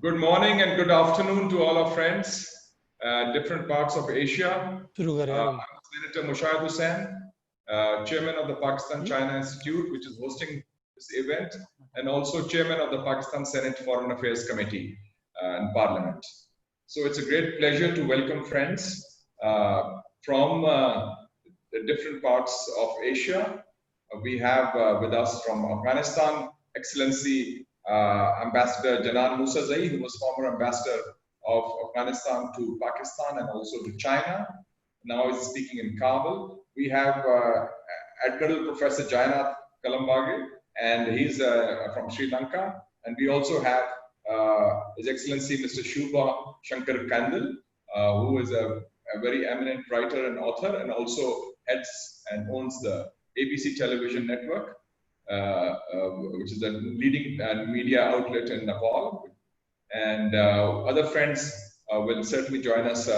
Good morning and good afternoon to all our friends, different parts of Asia. I'm Senator Mushahid Hussain, Chairman of the Pakistan-China Institute, which is hosting this event, and also Chairman of the Pakistan Senate Foreign Affairs Committee in Parliament. So it's a great pleasure to welcome friends from the different parts of Asia. We have with us from Afghanistan, Excellency Ambassador Janan Musazai, who was former ambassador of Afghanistan to Pakistan and also to China. Now he's speaking in Kabul. We have Admiral Professor Jainath Kalambage, and he's from Sri Lanka. And we also have His Excellency Mr. Shubha Shankar Kandal, who is a very eminent writer and author, and also heads and owns the ABC television network, which is a leading media outlet in Nepal. And other friends will certainly join us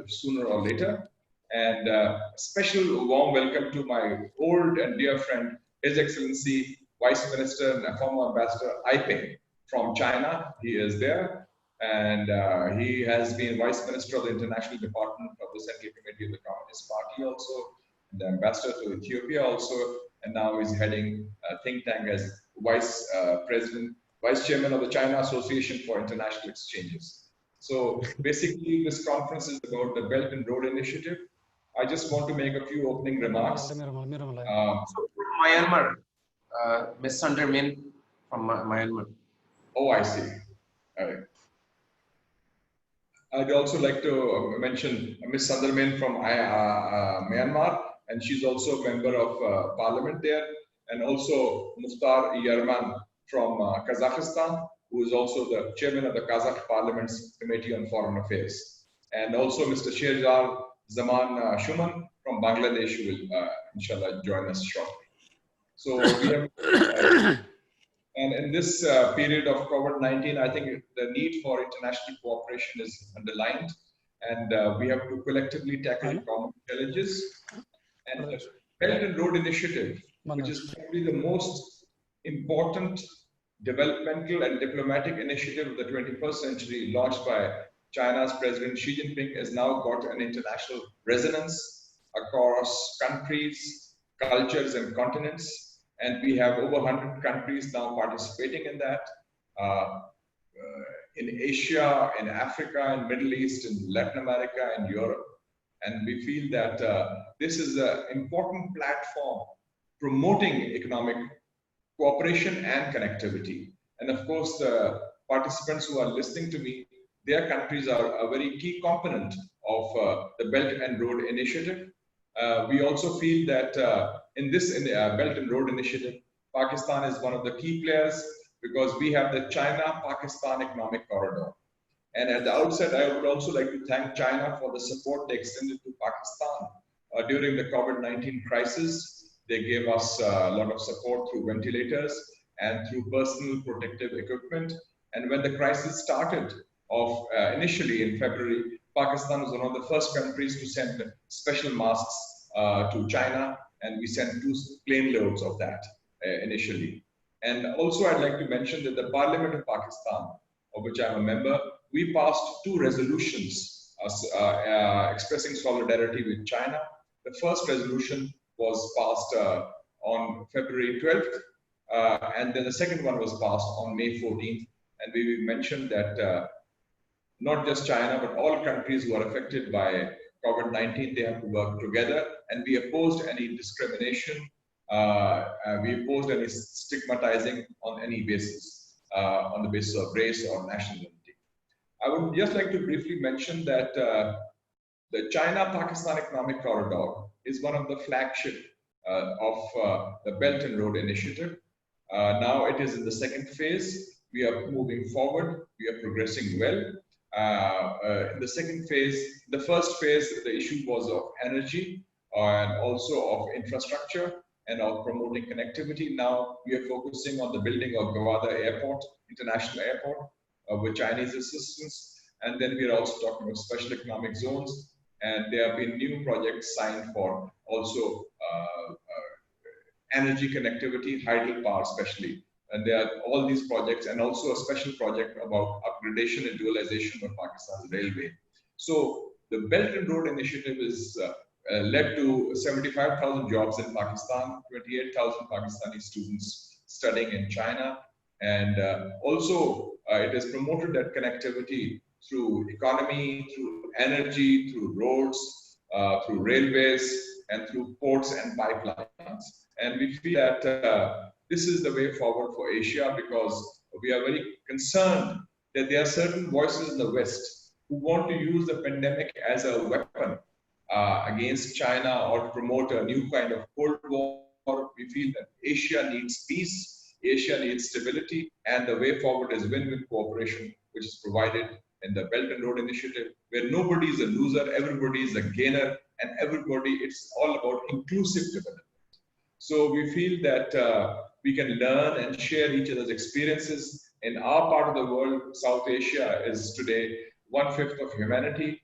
sooner or later. And special warm welcome to my old and dear friend, His Excellency Vice Minister and former Ambassador Ai Ping from China. He is there. And he has been Vice Minister of the International Department of the Central Committee of the Communist Party also, the ambassador to Ethiopia also, and now he's heading a think tank as vice chairman of the China Association for International Exchanges. So basically, this conference is about the Belt and Road Initiative. I just want to make a few opening remarks. Myanmar, Ms. Sundermin from Myanmar. Oh, I see. All right. I'd also like to mention Ms. Sundermin from Myanmar, and she's also a member of parliament there, and also Mukhtar Yarman from Kazakhstan, who is also the chairman of the Kazakh Parliament's Committee on Foreign Affairs, and also Mr. Sherzal Zaman Shuman from Bangladesh, who will inshallah join us shortly. So we have, and in this period of COVID-19, I think the need for international cooperation is underlined, and we have to collectively tackle common challenges. And the Belt and Road Initiative, which is probably the most important developmental and diplomatic initiative of the 21st century, launched by China's President Xi Jinping, has now got an international resonance across countries, cultures, and continents. And we have over 100 countries now participating in that. In Asia, in Africa, in Middle East, in Latin America, and Europe. And we feel that this is an important platform promoting economic cooperation and connectivity. And of course, the participants who are listening to me, their countries are a very key component of the Belt and Road Initiative. We also feel that in this Belt and Road Initiative, Pakistan is one of the key players because we have the China-Pakistan Economic Corridor. And at the outset, I would also like to thank China for the support they extended to Pakistan during the COVID-19 crisis. They gave us a lot of support through ventilators and through personal protective equipment. And when the crisis started off initially in February, Pakistan was one of the first countries to send special masks to China, and we sent 2 plane loads of that initially. And also, I'd like to mention that the Parliament of Pakistan, of which I'm a member, we passed 2 resolutions expressing solidarity with China. The first resolution was passed on February 12th, and then the second one was passed on May 14th. And we mentioned that not just China, but all countries who are affected by COVID-19, they have to work together. And we opposed any discrimination. We opposed any stigmatizing on any basis, on the basis of race or nationality. I would just like to briefly mention that the China-Pakistan Economic Corridor is one of the flagship of the Belt and Road Initiative. Now it is in the second phase. We are moving forward. We are progressing well. In the second phase, the first phase, the issue was of energy and also of infrastructure and of promoting connectivity. Now we are focusing on the building of Gawada Airport, International Airport, with Chinese assistance. And then we are also talking about special economic zones. And there have been new projects signed for also energy connectivity, hydropower especially, And there are all these projects, and also a special project about upgradation and dualization of Pakistan's railway. So the Belt and Road Initiative is led to 75,000 jobs in Pakistan, 28,000 Pakistani students studying in China, and also it has promoted that connectivity through economy, through energy, through roads, through railways, and through ports and pipelines. And we feel that this is the way forward for Asia, because we are very concerned that there are certain voices in the West who want to use the pandemic as a weapon against China, or to promote a new kind of Cold War. We feel that Asia needs peace, Asia needs stability, and the way forward is win-win cooperation, which is provided in the Belt and Road Initiative, where nobody is a loser, everybody is a gainer, and everybody, it's all about inclusive development. So we feel that we can learn and share each other's experiences. In our part of the world, South Asia is today 1/5 of humanity.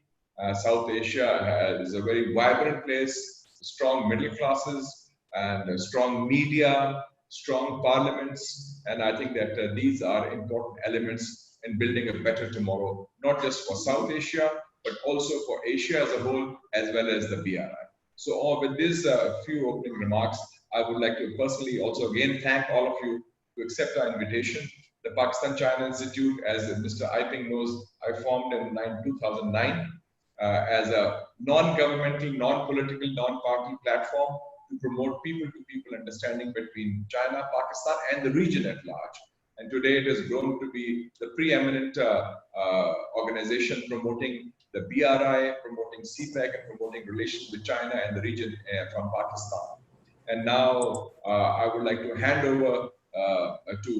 South Asia is a very vibrant place, strong middle classes, and strong media, strong parliaments. And I think that these are important elements in building a better tomorrow, not just for South Asia, but also for Asia as a whole, as well as the BRI. So with these few opening remarks, I would like to personally also again thank all of you to accept our invitation. The Pakistan-China Institute, as Mr. Iping knows, I formed in 2009 as a non-governmental, non-political, non-party platform to promote people-to-people understanding between China, Pakistan, and the region at large. And today it has grown to be the preeminent organization promoting the BRI, promoting CPEC, and promoting relations with China and the region from Pakistan. And now I would like to hand over to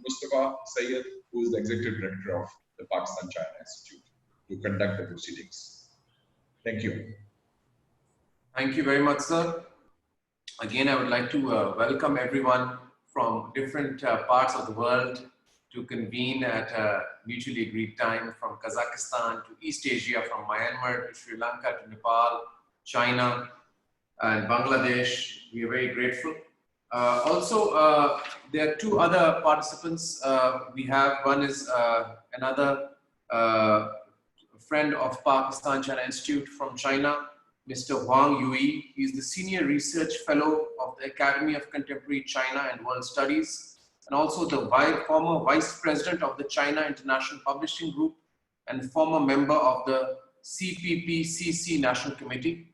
Mustafa Sayyed, who is the Executive Director of the Pakistan-China Institute, to conduct the proceedings. Thank you. Thank you very much, sir. Again, I would like to welcome everyone from different parts of the world to convene at a mutually agreed time, from Kazakhstan to East Asia, from Myanmar to Sri Lanka to Nepal, China, and Bangladesh. We are very grateful. Also, there are two other participants. We have one is another friend of Pakistan-China Institute from China, Mr. Huang Yui. He is the Senior Research Fellow of the Academy of Contemporary China and World Studies, and also the former Vice President of the China International Publishing Group and former member of the CPPCC National Committee.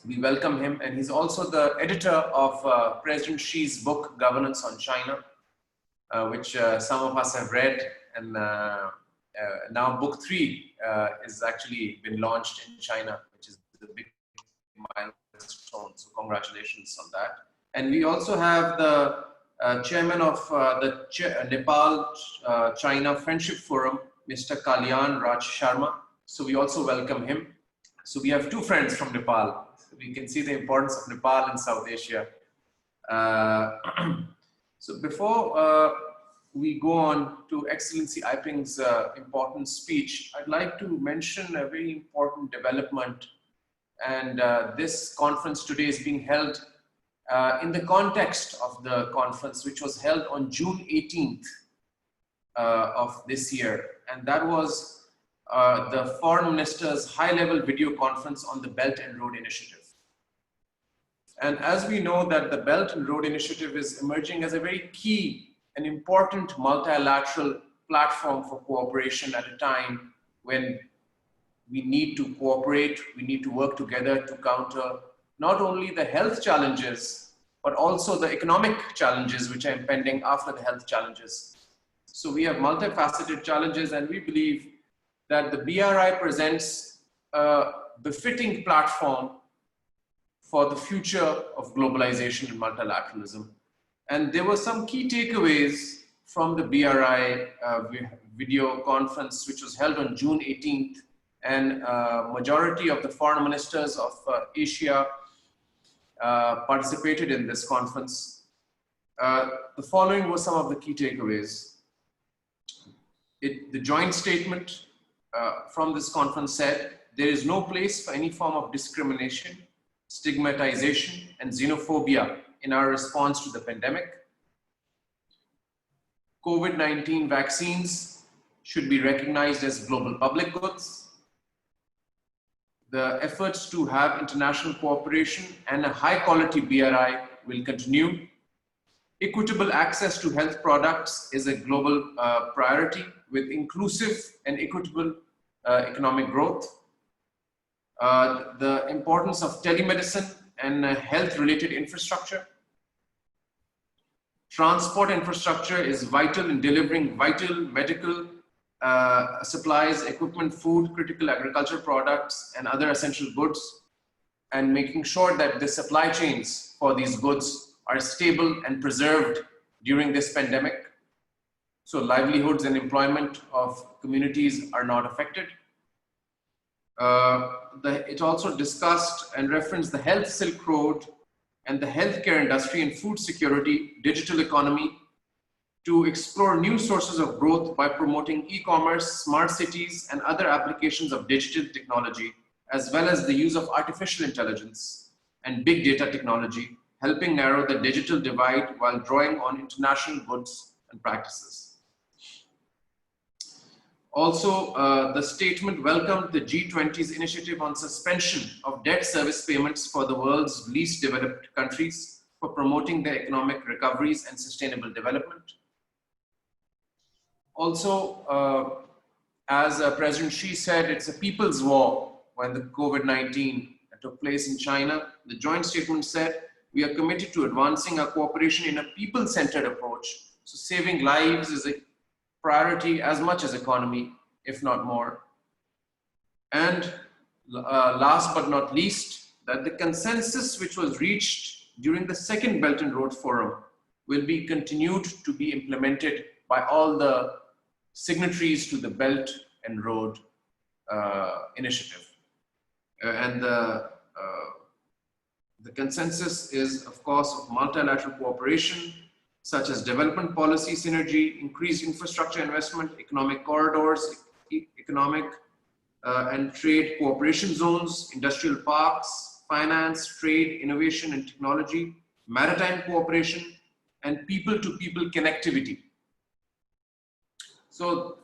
We welcome him, and he's also the editor of President Xi's book, Governance on China, which some of us have read, and now book 3 is actually been launched in China, which is the big milestone, so congratulations on that. And we also have the chairman of the Nepal-China Friendship Forum, Mr. Kalyan Raj Sharma, so we also welcome him. So we have two friends from Nepal. We can see the importance of Nepal in South Asia. So before we go on to Excellency Iping's important speech, I'd like to mention a very important development. And this conference today is being held in the context of the conference, which was held on June 18th of this year. And that was the Foreign Minister's high-level video conference on the Belt and Road Initiative. And as we know that the Belt and Road Initiative is emerging as a very key and important multilateral platform for cooperation at a time when we need to cooperate, we need to work together to counter not only the health challenges, but also the economic challenges which are impending after the health challenges. So we have multifaceted challenges, and we believe that the BRI presents a befitting platform for the future of globalization and multilateralism. And there were some key takeaways from the BRI video conference, which was held on June 18th, and majority of the foreign ministers of Asia participated in this conference. The following were some of the key takeaways. The joint statement from this conference said, there is no place for any form of discrimination, stigmatization, and xenophobia in our response to the pandemic. COVID-19 vaccines should be recognized as global public goods. The efforts to have international cooperation and a high quality BRI will continue. Equitable access to health products is a global priority with inclusive and equitable economic growth. The importance of telemedicine and health-related infrastructure. Transport infrastructure is vital in delivering vital medical supplies, equipment, food, critical agricultural products, and other essential goods, and making sure that the supply chains for these goods are stable and preserved during this pandemic, so livelihoods and employment of communities are not affected. It also discussed and referenced the Health Silk Road and the healthcare industry and food security, digital economy, to explore new sources of growth by promoting e-commerce, smart cities, and other applications of digital technology, as well as the use of artificial intelligence and big data technology, helping narrow the digital divide while drawing on international goods and practices. Also, the statement welcomed the G20's initiative on suspension of debt service payments for the world's least developed countries for promoting their economic recoveries and sustainable development. Also, as President Xi said, it's a people's war when the COVID-19 took place in China. The joint statement said, we are committed to advancing our cooperation in a people-centered approach. So saving lives is a priority as much as economy, if not more. And last but not least, that the consensus which was reached during the second Belt and Road Forum will be continued to be implemented by all the signatories to the Belt and Road Initiative. And the consensus is, of course, of multilateral cooperation, such as development policy synergy, increased infrastructure investment, economic corridors, economic and trade cooperation zones, industrial parks, finance, trade, innovation and technology, maritime cooperation, and people-to-people connectivity. So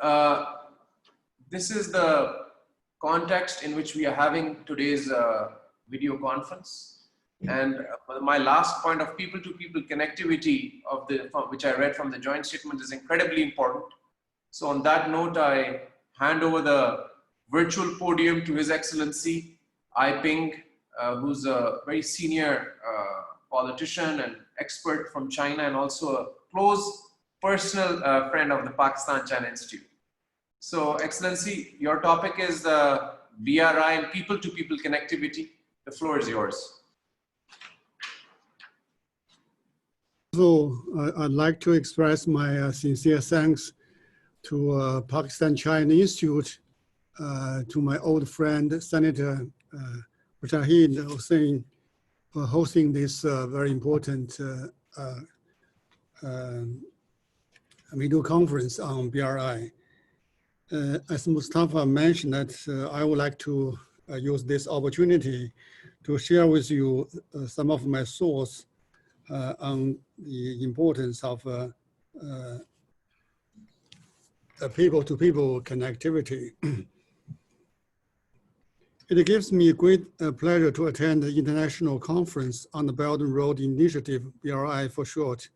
this is the context in which we are having today's video conference. And my last point of people-to-people connectivity which I read from the joint statement is incredibly important. So on that note, I hand over the virtual podium to His Excellency I Ping, who's a very senior politician and expert from China, and also a close personal friend of the Pakistan-China Institute. So Excellency, your topic is BRI and people-to-people connectivity. The floor is yours. So I'd like to express my sincere thanks to Pakistan-China Institute, to my old friend, Senator Mujahid Hussain, for hosting this very important video conference on BRI. As Mustafa mentioned, that I would like to use this opportunity to share with you some of my thoughts on the importance of people-to-people connectivity. It gives me great pleasure to attend the International Conference on the Belt and Road Initiative, BRI for short.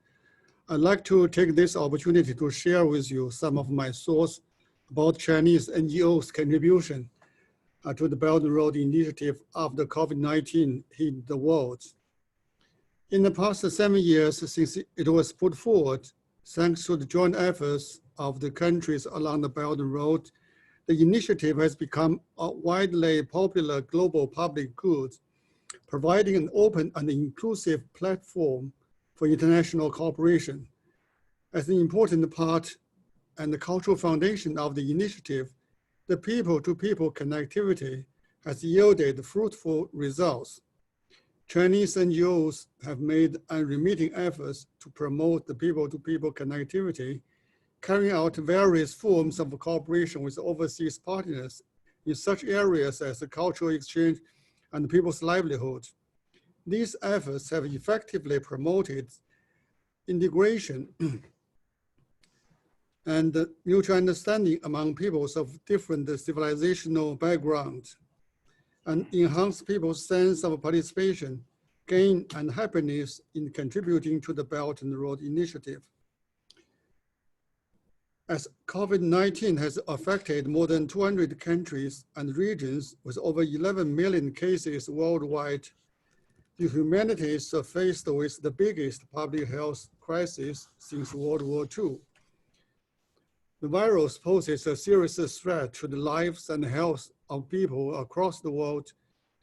I'd like to take this opportunity to share with you some of my thoughts about Chinese NGOs' contribution to the Belt and Road Initiative after COVID-19 hit the world. In the past 7 years since it was put forward, thanks to the joint efforts of the countries along the Belt and Road, the initiative has become a widely popular global public good, providing an open and inclusive platform for international cooperation. As an important part and the cultural foundation of the initiative, the people-to-people connectivity has yielded fruitful results. Chinese NGOs have made unremitting efforts to promote the people-to-people connectivity, carrying out various forms of cooperation with overseas partners in such areas as the cultural exchange and people's livelihood. These efforts have effectively promoted integration and mutual understanding among peoples of different civilizational backgrounds, and enhance people's sense of participation, gain, and happiness in contributing to the Belt and Road Initiative. As COVID-19 has affected more than 200 countries and regions with over 11 million cases worldwide, the humanities are faced with the biggest public health crisis since World War II. The virus poses a serious threat to the lives and health of people across the world,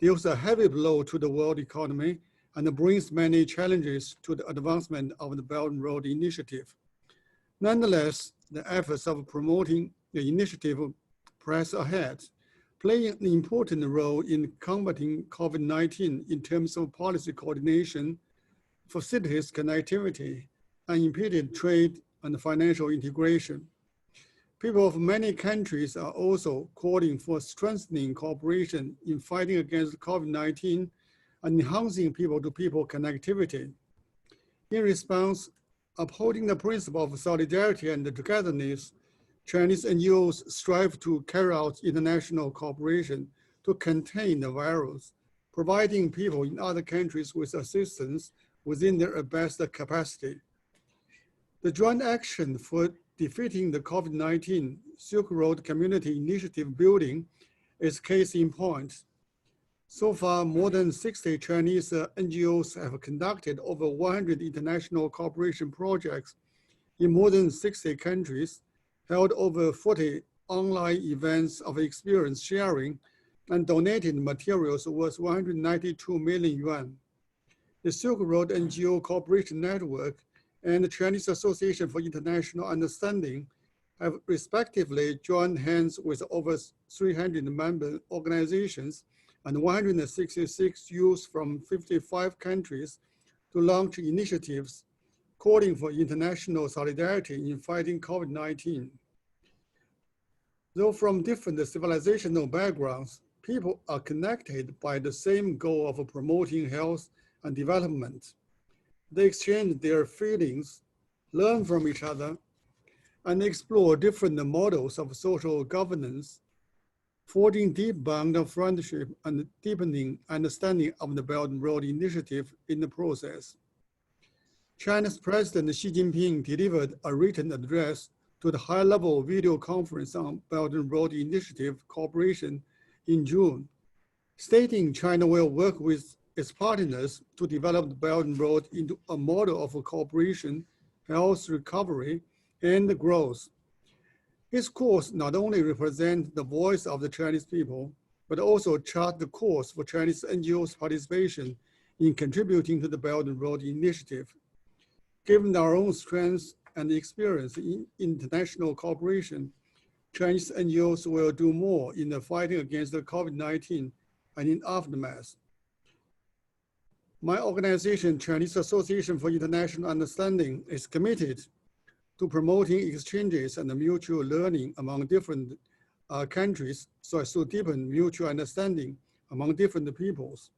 deals a heavy blow to the world economy, and brings many challenges to the advancement of the Belt and Road Initiative. Nonetheless, the efforts of promoting the initiative press ahead, playing an important role in combating COVID-19 in terms of policy coordination, facilitates connectivity, unimpeded trade, and financial integration. People of many countries are also calling for strengthening cooperation in fighting against COVID-19 and enhancing people-to-people connectivity. In response, upholding the principle of solidarity and togetherness, Chinese NGOs strive to carry out international cooperation to contain the virus, providing people in other countries with assistance within their best capacity. The joint action for defeating the COVID-19 Silk Road Community Initiative building is case in point. So far, more than 60 Chinese NGOs have conducted over 100 international cooperation projects in more than 60 countries, held over 40 online events of experience sharing, and donated materials worth 192 million yuan. The Silk Road NGO Cooperation Network and the Chinese Association for International Understanding have respectively joined hands with over 300 member organizations and 166 youths from 55 countries to launch initiatives calling for international solidarity in fighting COVID-19. Though from different civilizational backgrounds, people are connected by the same goal of promoting health and development. They exchange their feelings, learn from each other, and explore different models of social governance, forging deep bonds of friendship and deepening understanding of the Belt and Road Initiative in the process. China's President Xi Jinping delivered a written address to the high-level video conference on Belt and Road Initiative cooperation in June, stating China will work with its partners to develop the Belt and Road into a model of cooperation, health recovery, and growth. His course not only represents the voice of the Chinese people, but also chart the course for Chinese NGOs' participation in contributing to the Belt and Road Initiative. Given our own strengths and experience in international cooperation, Chinese NGOs will do more in the fighting against the COVID-19 and in aftermath. My organization, Chinese Association for International Understanding, is committed to promoting exchanges and mutual learning among different countries so as to deepen mutual understanding among different peoples.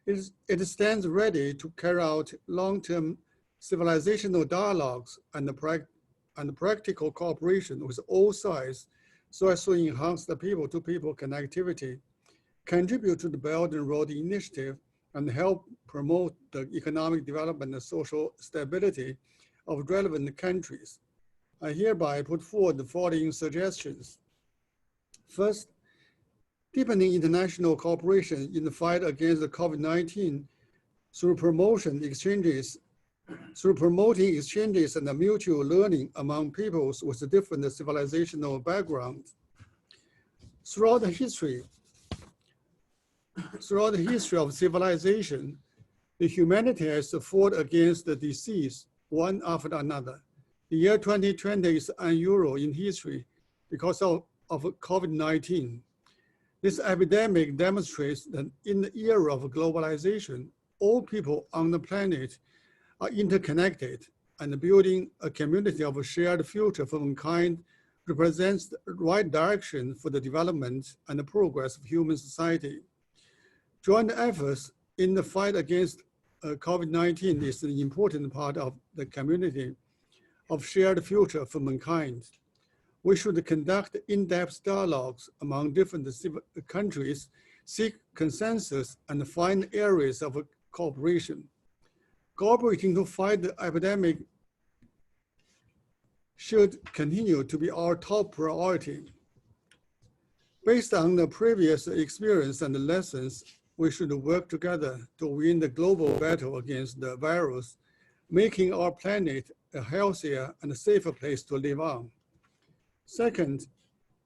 It stands ready to carry out long-term civilizational dialogues and practical cooperation with all sides so as to enhance the people-to-people connectivity, contribute to the Belt and Road Initiative, and help promote the economic development and social stability of relevant countries. I hereby put forward the following suggestions. First, deepening international cooperation in the fight against the COVID-19 through promoting exchanges and the mutual learning among peoples with different civilizational backgrounds. Throughout the history of civilization, the humanity has fought against the disease one after another. The year 2020 is unusual in history because of COVID-19. This epidemic demonstrates that in the era of globalization, all people on the planet are interconnected, and building a community of a shared future for mankind represents the right direction for the development and the progress of human society. Joint efforts in the fight against COVID-19 is an important part of the community of shared future for mankind. We should conduct in-depth dialogues among different countries, seek consensus, and find areas of cooperation. Cooperating to fight the epidemic should continue to be our top priority. Based on the previous experience and the lessons, we should work together to win the global battle against the virus, making our planet a healthier and safer place to live on. Second,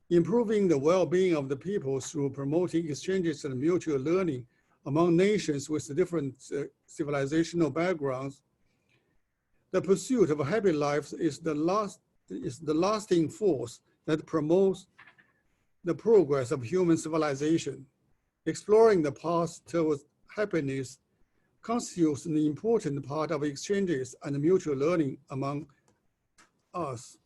improving the well-being of the people through promoting exchanges and mutual learning among nations with different civilizational backgrounds. The pursuit of happy lives is the lasting force that promotes the progress of human civilization. Exploring the path towards happiness constitutes an important part of exchanges and mutual learning among us.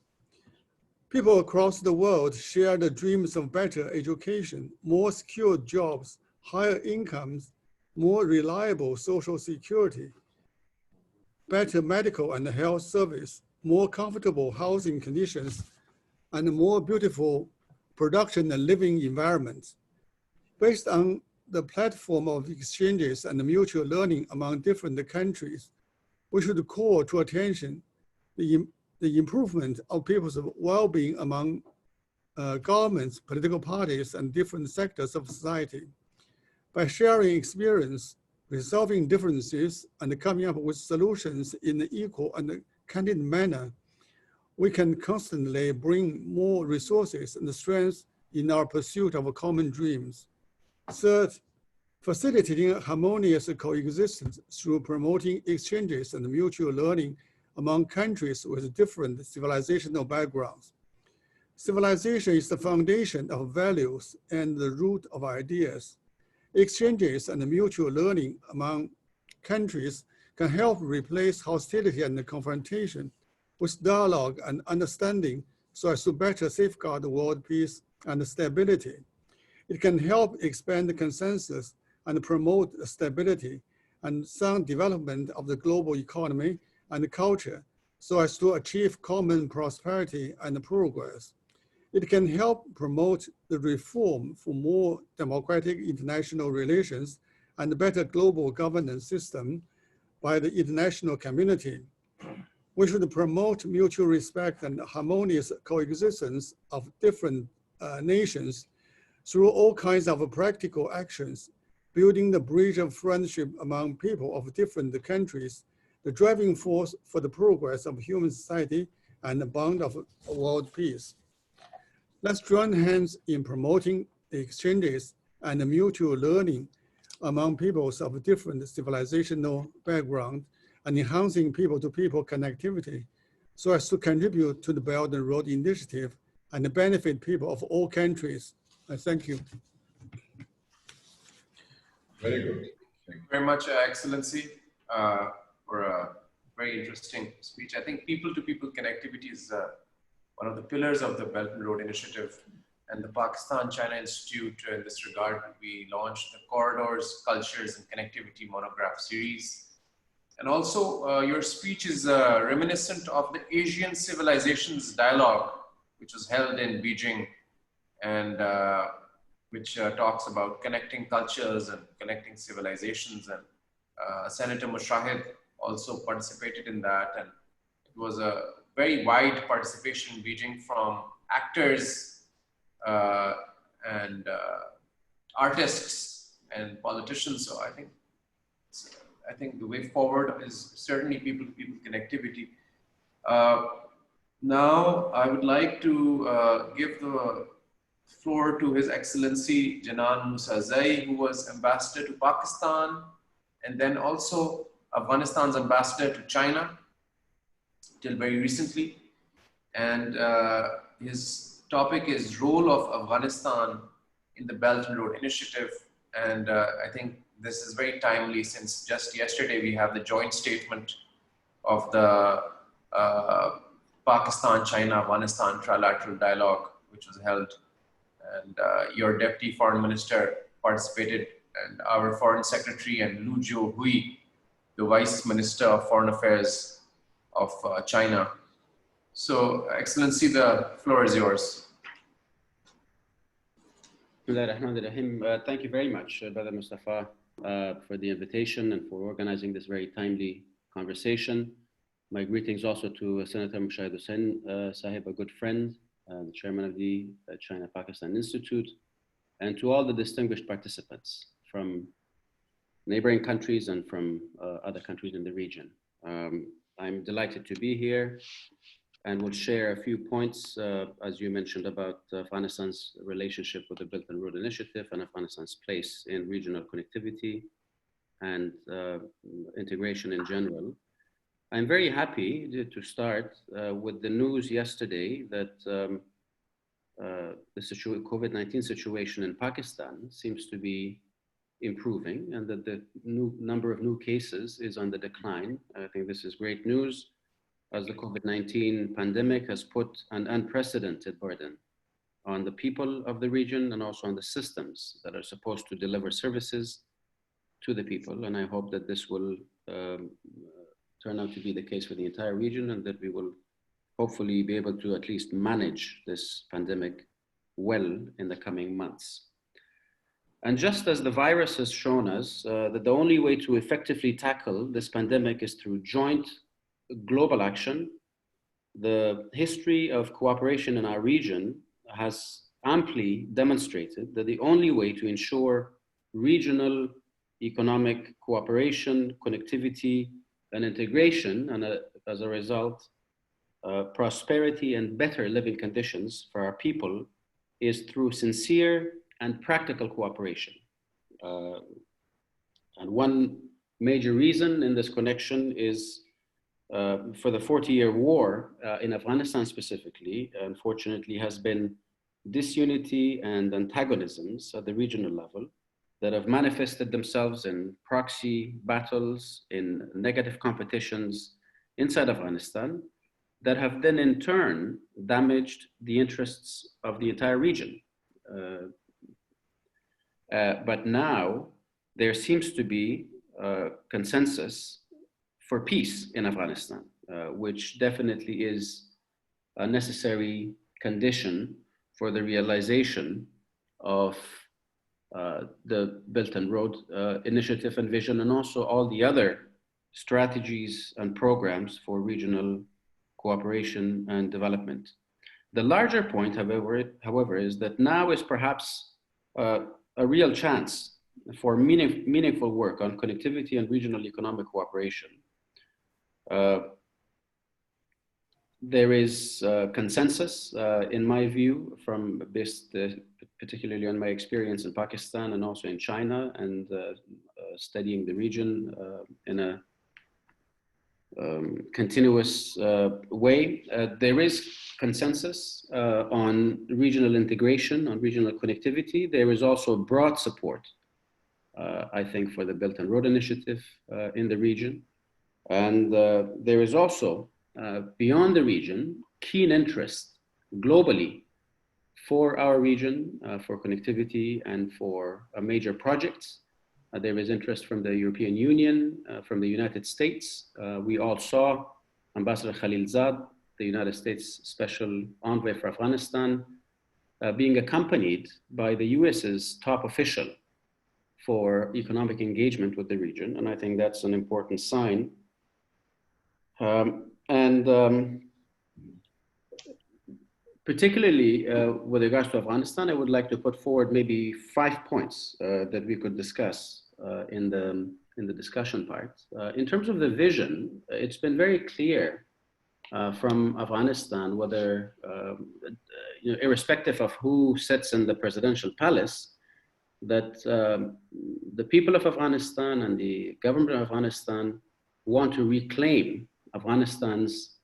People across the world share the dreams of better education, more secure jobs, higher incomes, more reliable social security, better medical and health service, more comfortable housing conditions, and more beautiful production and living environments. Based on the platform of exchanges and mutual learning among different countries, we should call to attention the improvement of people's well-being among governments, political parties, and different sectors of society. By sharing experience, resolving differences, and coming up with solutions in an equal and candid manner, we can constantly bring more resources and strength in our pursuit of common dreams. Third, facilitating harmonious coexistence through promoting exchanges and mutual learning among countries with different civilizational backgrounds. Civilization is the foundation of values and the root of ideas. Exchanges and mutual learning among countries can help replace hostility and confrontation with dialogue and understanding so as to better safeguard world peace and stability. It can help expand the consensus and promote stability and sound development of the global economy and culture so as to achieve common prosperity and progress. It can help promote the reform for more democratic international relations and a better global governance system by the international community. We should promote mutual respect and harmonious coexistence of different nations through all kinds of practical actions, building the bridge of friendship among people of different countries, the driving force for the progress of human society and the bond of world peace. Let's join hands in promoting the exchanges and the mutual learning among peoples of different civilizational background and enhancing people-to-people connectivity so as to contribute to the Belt and Road Initiative and benefit people of all countries. Thank you. Very good. Thank you very much, Excellency, for a very interesting speech. I think people-to-people connectivity is one of the pillars of the Belt and Road Initiative, and the Pakistan-China Institute in this regard. We launched the Corridors, Cultures, and Connectivity monograph series. And also, your speech is reminiscent of the Asian Civilizations Dialogue, which was held in Beijing, and which talks about connecting cultures and connecting civilizations. And Senator Mushahid also participated in that. And it was a very wide participation in Beijing from actors and artists and politicians. So I think the way forward is certainly people-to-people connectivity. Now I would like to give the floor to His Excellency Janan Musa Zai, who was ambassador to Pakistan and then also Afghanistan's ambassador to China till very recently. And his topic is role of Afghanistan in the Belt and Road Initiative. And I think this is very timely since just yesterday we have the joint statement of the Pakistan-China-Afghanistan trilateral dialogue, which was held. And your Deputy Foreign Minister participated, and our Foreign Secretary, and Lu Jiuhui, the Vice Minister of Foreign Affairs of China. So, Excellency, the floor is yours. Thank you very much, Brother Mustafa, for the invitation and for organizing this very timely conversation. My greetings also to Senator Mushahid Hussain Sahib, a good friend, the chairman of the China-Pakistan Institute, and to all the distinguished participants from neighboring countries and from other countries in the region. I'm delighted to be here and will share a few points, as you mentioned, about Afghanistan's relationship with the Belt and Road Initiative and Afghanistan's place in regional connectivity and integration in general. I'm very happy to start with the news yesterday that the COVID-19 situation in Pakistan seems to be improving and that the number of new cases is on the decline. I think this is great news, as the COVID-19 pandemic has put an unprecedented burden on the people of the region and also on the systems that are supposed to deliver services to the people. And I hope that this will turn out to be the case for the entire region, and that we will hopefully be able to at least manage this pandemic well in the coming months. And just as the virus has shown us that the only way to effectively tackle this pandemic is through joint global action, the history of cooperation in our region has amply demonstrated that the only way to ensure regional economic cooperation, connectivity, and integration, and as a result, prosperity and better living conditions for our people, is through sincere and practical cooperation. And one major reason in this connection is for the 40-year war in Afghanistan specifically, unfortunately, has been disunity and antagonisms at the regional level that have manifested themselves in proxy battles, in negative competitions inside Afghanistan, that have then in turn damaged the interests of the entire region. But now there seems to be consensus for peace in Afghanistan, which definitely is a necessary condition for the realization of the Belt and Road Initiative and vision, and also all the other strategies and programs for regional cooperation and development. The larger point, however, is that now is perhaps a real chance for meaningful work on connectivity and regional economic cooperation. There is consensus, in my view, from based particularly on my experience in Pakistan and also in China, and studying the region in a continuous way. There is consensus on regional integration, on regional connectivity. There is also broad support, I think, for the Belt and Road Initiative in the region. And there is also, beyond the region, keen interest globally for our region, for connectivity and for major projects. There is interest from the European Union, from the United States. We all saw Ambassador Khalilzad, the United States Special Envoy for Afghanistan, being accompanied by the US's top official for economic engagement with the region. And I think that's an important sign. Particularly with regards to Afghanistan, I would like to put forward maybe 5 points that we could discuss in the discussion part. In terms of the vision, it's been very clear from Afghanistan, whether irrespective of who sits in the presidential palace, that the people of Afghanistan and the government of Afghanistan want to reclaim Afghanistan's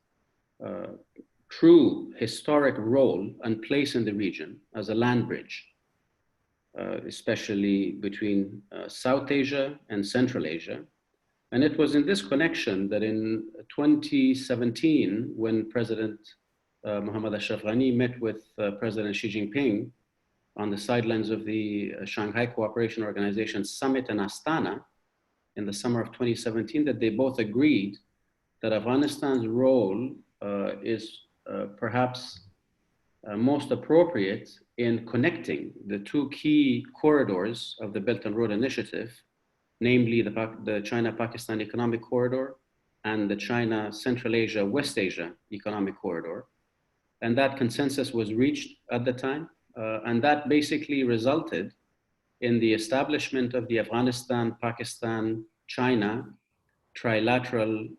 true historic role and place in the region as a land bridge, especially between South Asia and Central Asia. And it was in this connection that in 2017, when President Mohammad Ashraf Ghani met with President Xi Jinping on the sidelines of the Shanghai Cooperation Organization Summit in Astana in the summer of 2017, that they both agreed that Afghanistan's role is perhaps most appropriate in connecting the two key corridors of the Belt and Road Initiative, namely the China-Pakistan Economic Corridor and the China-Central Asia-West Asia Economic Corridor. And that consensus was reached at the time. And that basically resulted in the establishment of the Afghanistan-Pakistan-China trilateral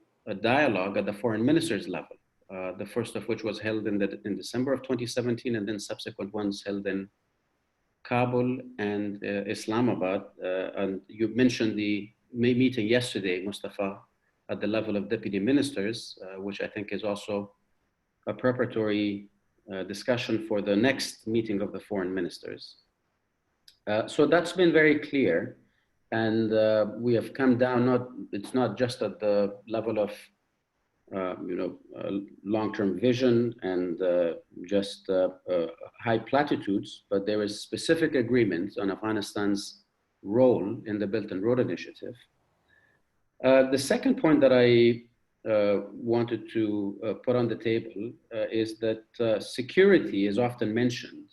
dialogue at the foreign ministers level. The first of which was held in December of 2017, and then subsequent ones held in Kabul and Islamabad. And you mentioned the meeting yesterday, Mustafa, at the level of deputy ministers, which I think is also a preparatory discussion for the next meeting of the foreign ministers. So that's been very clear. And we have come down, it's not just at the level of long-term vision and just high platitudes, but there is specific agreement on Afghanistan's role in the Belt and Road Initiative. The second point that I wanted to put on the table is that security is often mentioned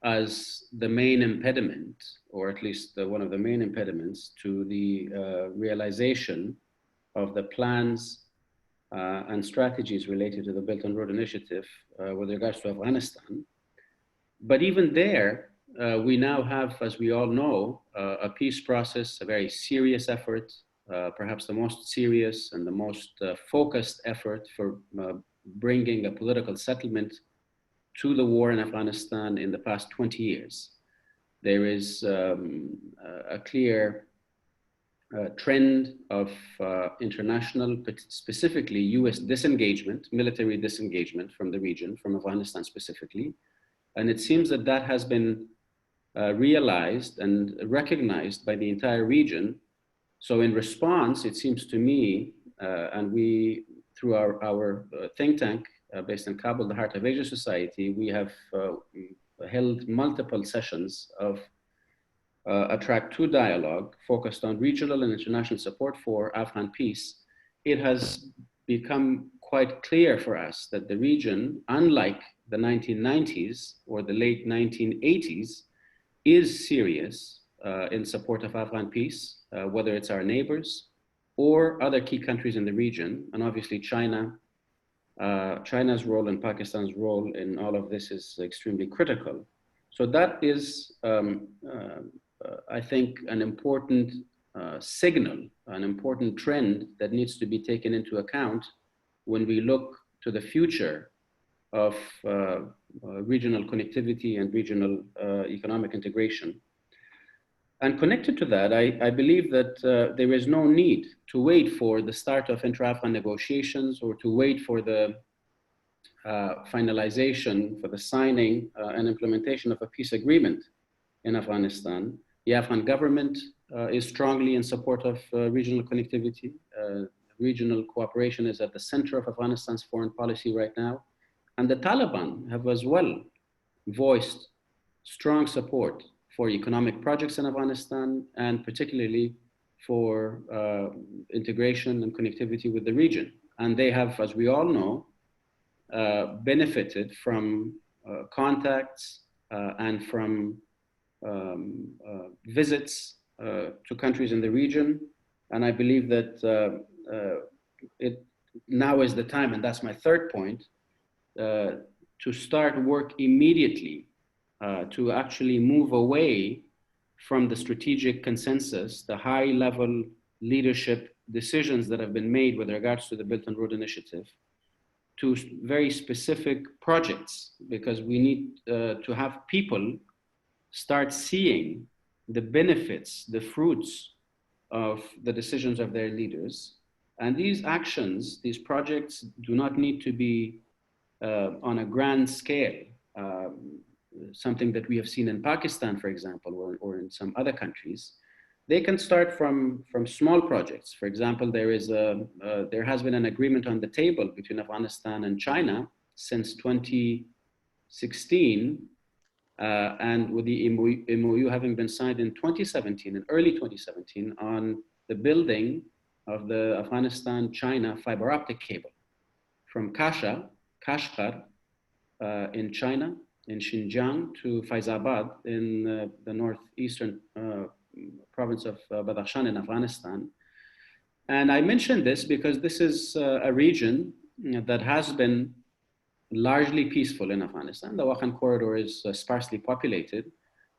as the main impediment, or at least one of the main impediments to the realization of the plans and strategies related to the Belt and Road Initiative with regards to Afghanistan. But even there, we now have, as we all know, a peace process, a very serious effort, perhaps the most serious and the most focused effort for bringing a political settlement to the war in Afghanistan in the past 20 years. There is a clear trend of international, but specifically US disengagement, military disengagement from the region, from Afghanistan specifically. And it seems that that has been realized and recognized by the entire region. So in response, it seems to me, and we, through our think tank based in Kabul, the Heart of Asia Society, we have held multiple sessions of a track 2 dialogue focused on regional and international support for Afghan peace. It has become quite clear for us that the region, unlike the 1990s or the late 1980s, is serious in support of Afghan peace, whether it's our neighbors or other key countries in the region. And obviously China's role and Pakistan's role in all of this is extremely critical. So that is, I think, an important signal, an important trend that needs to be taken into account when we look to the future of regional connectivity and regional economic integration. And connected to that, I believe that there is no need to wait for the start of intra-Afghan negotiations or to wait for the finalization, for the signing and implementation of a peace agreement in Afghanistan. The Afghan government is strongly in support of regional connectivity. Regional cooperation is at the center of Afghanistan's foreign policy right now. And the Taliban have as well voiced strong support for economic projects in Afghanistan, and particularly for integration and connectivity with the region. And they have, as we all know, benefited from contacts and from visits to countries in the region. And I believe that it now is the time, and that's my third point, to start work immediately to actually move away from the strategic consensus, the high level leadership decisions that have been made with regards to the Belt and Road Initiative, to very specific projects, because we need to have people start seeing the benefits, the fruits of the decisions of their leaders. And these actions, these projects do not need to be on a grand scale, something that we have seen in Pakistan, for example, or in some other countries. They can start from small projects. For example, there has been an agreement on the table between Afghanistan and China since 2016, and with the MOU having been signed in 2017, in early 2017, on the building of the Afghanistan-China fiber optic cable from Kasha Kashgar in China, in Xinjiang, to Faizabad in the northeastern province of Badakhshan in Afghanistan. And I mention this because this is a region that has been largely peaceful in Afghanistan. The Wakhan corridor is sparsely populated,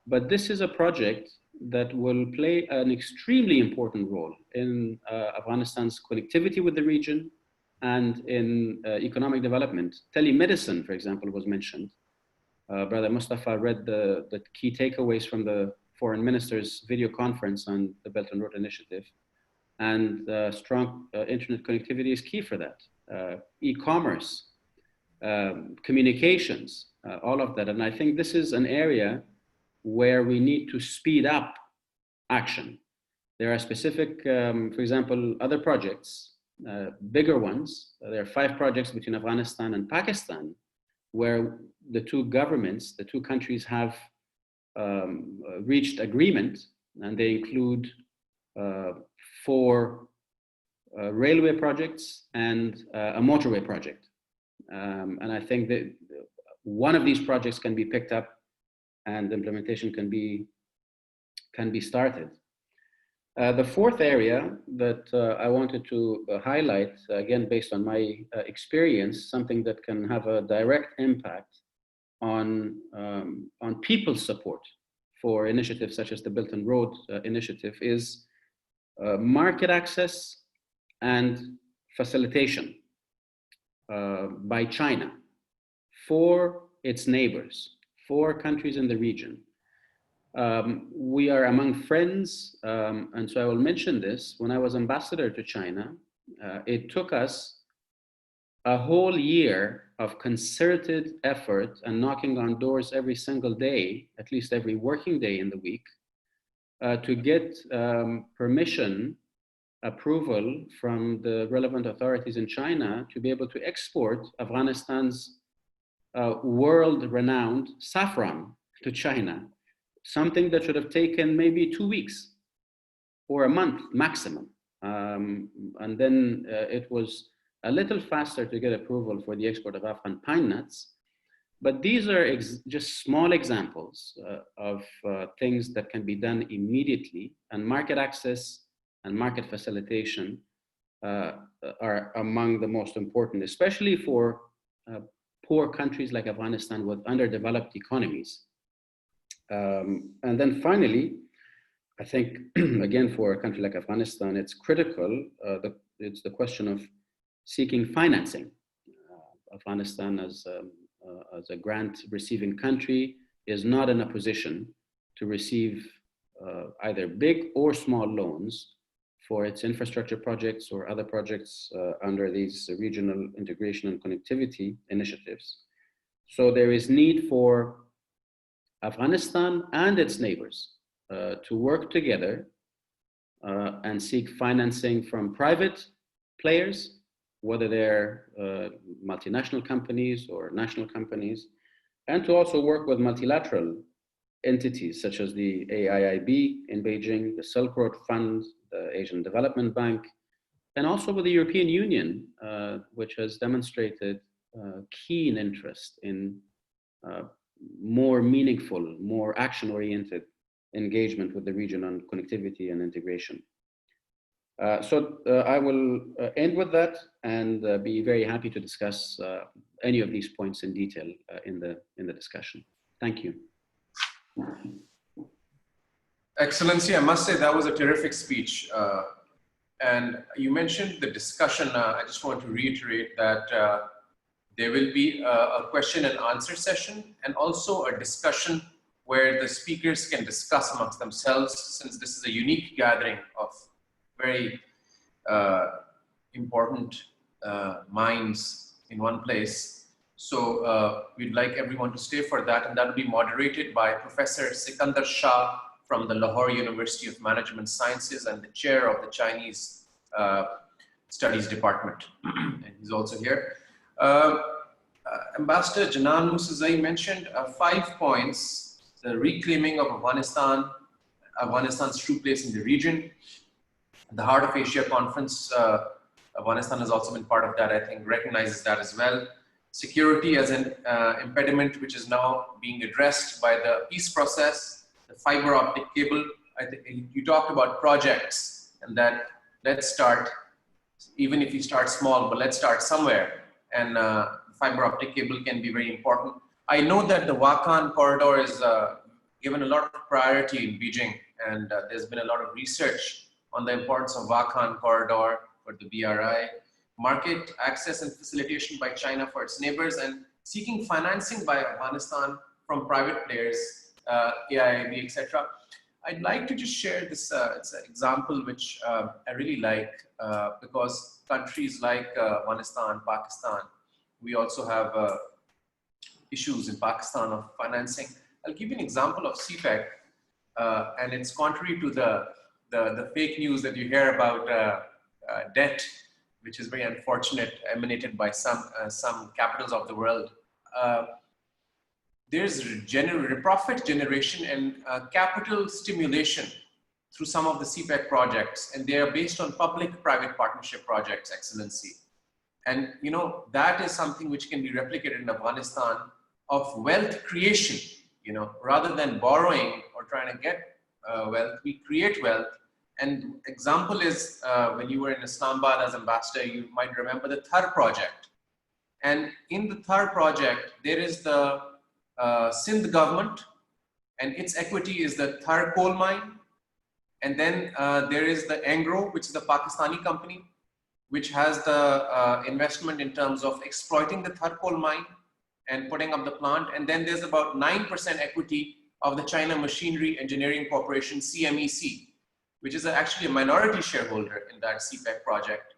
but this is a project that will play an extremely important role in Afghanistan's connectivity with the region and in economic development. Telemedicine, for example, was mentioned. Brother Mustafa read the key takeaways from the foreign minister's video conference on the Belt and Road Initiative. And strong internet connectivity is key for that. E-commerce, communications, all of that. And I think this is an area where we need to speed up action. There are specific, for example, other projects, bigger ones. There are 5 projects between Afghanistan and Pakistan, where the two governments, the two countries have reached agreement, and they include 4 railway projects and a motorway project. And I think that one of these projects can be picked up and implementation can be started. The 4th area that I wanted to highlight, again, based on my experience, something that can have a direct impact on people's support for initiatives such as the Belt and Road Initiative, is market access and facilitation by China for its neighbors, for countries in the region. We are among friends, and so I will mention this. When I was ambassador to China, it took us a whole year of concerted effort and knocking on doors every single day, at least every working day in the week, to get permission, approval from the relevant authorities in China to be able to export Afghanistan's world-renowned saffron to China, something that should have taken maybe 2 weeks or a month maximum. And then it was a little faster to get approval for the export of Afghan pine nuts. But these are just small examples of things that can be done immediately, and market access and market facilitation are among the most important, especially for poor countries like Afghanistan with underdeveloped economies. And then finally, I think, again, for a country like Afghanistan, it's critical, it's the question of seeking financing. Afghanistan as a grant receiving country is not in a position to receive either big or small loans for its infrastructure projects or other projects under these regional integration and connectivity initiatives. So there is need for Afghanistan and its neighbors to work together and seek financing from private players, whether they're multinational companies or national companies, and to also work with multilateral entities such as the AIIB in Beijing, the Silk Road Fund, the Asian Development Bank, and also with the European Union, which has demonstrated keen interest in more meaningful, more action-oriented engagement with the region on connectivity and integration. So I will end with that and be very happy to discuss any of these points in detail in the discussion. Thank you. Excellency, I must say that was a terrific speech. And you mentioned the discussion. I just want to reiterate that there will be a question and answer session and also a discussion where the speakers can discuss amongst themselves, since this is a unique gathering of very important minds in one place. So we'd like everyone to stay for that, and that will be moderated by Professor Sikandar Shah from the Lahore University of Management Sciences and the chair of the Chinese Studies Department. And he's also here. Ambassador Janan Musazai mentioned 5 points: the reclaiming of Afghanistan's true place in the region, the Heart of Asia Conference. Afghanistan has also been part of that, I think, recognizes that as well. security as an impediment, which is now being addressed by the peace process, the fiber optic cable. I think you talked about projects, and that let's start, even if you start small, but let's start somewhere. And fiber optic cable can be very important. I know that the Wakhan corridor is given a lot of priority in Beijing, and there's been a lot of research on the importance of Wakhan corridor for the BRI, market access and facilitation by China for its neighbors, and seeking financing by Afghanistan from private players, AIIB, etc. I'd like to just share this it's an example which I really like because countries like Afghanistan, Pakistan, we also have issues in Pakistan of financing. I'll give you an example of CPEC, and it's contrary to the fake news that you hear about debt, which is very unfortunate, emanated by some capitals of the world. There's profit generation and capital stimulation through some of the CPEC projects, and they are based on public-private partnership projects, Excellency. And you know, that is something which can be replicated in Afghanistan of wealth creation, you know, rather than borrowing or trying to get wealth, we create wealth. And example is when you were in Islamabad as ambassador, you might remember the Thar project. And in the Thar project, there is the Sindh government, and its equity is the Thar coal mine. And then there is the Angro, which is the Pakistani company, which has the investment in terms of exploiting the Thar coal mine and putting up the plant. And then there's about 9% equity of the China Machinery Engineering Corporation, CMEC, which is actually a minority shareholder in that CPEC project.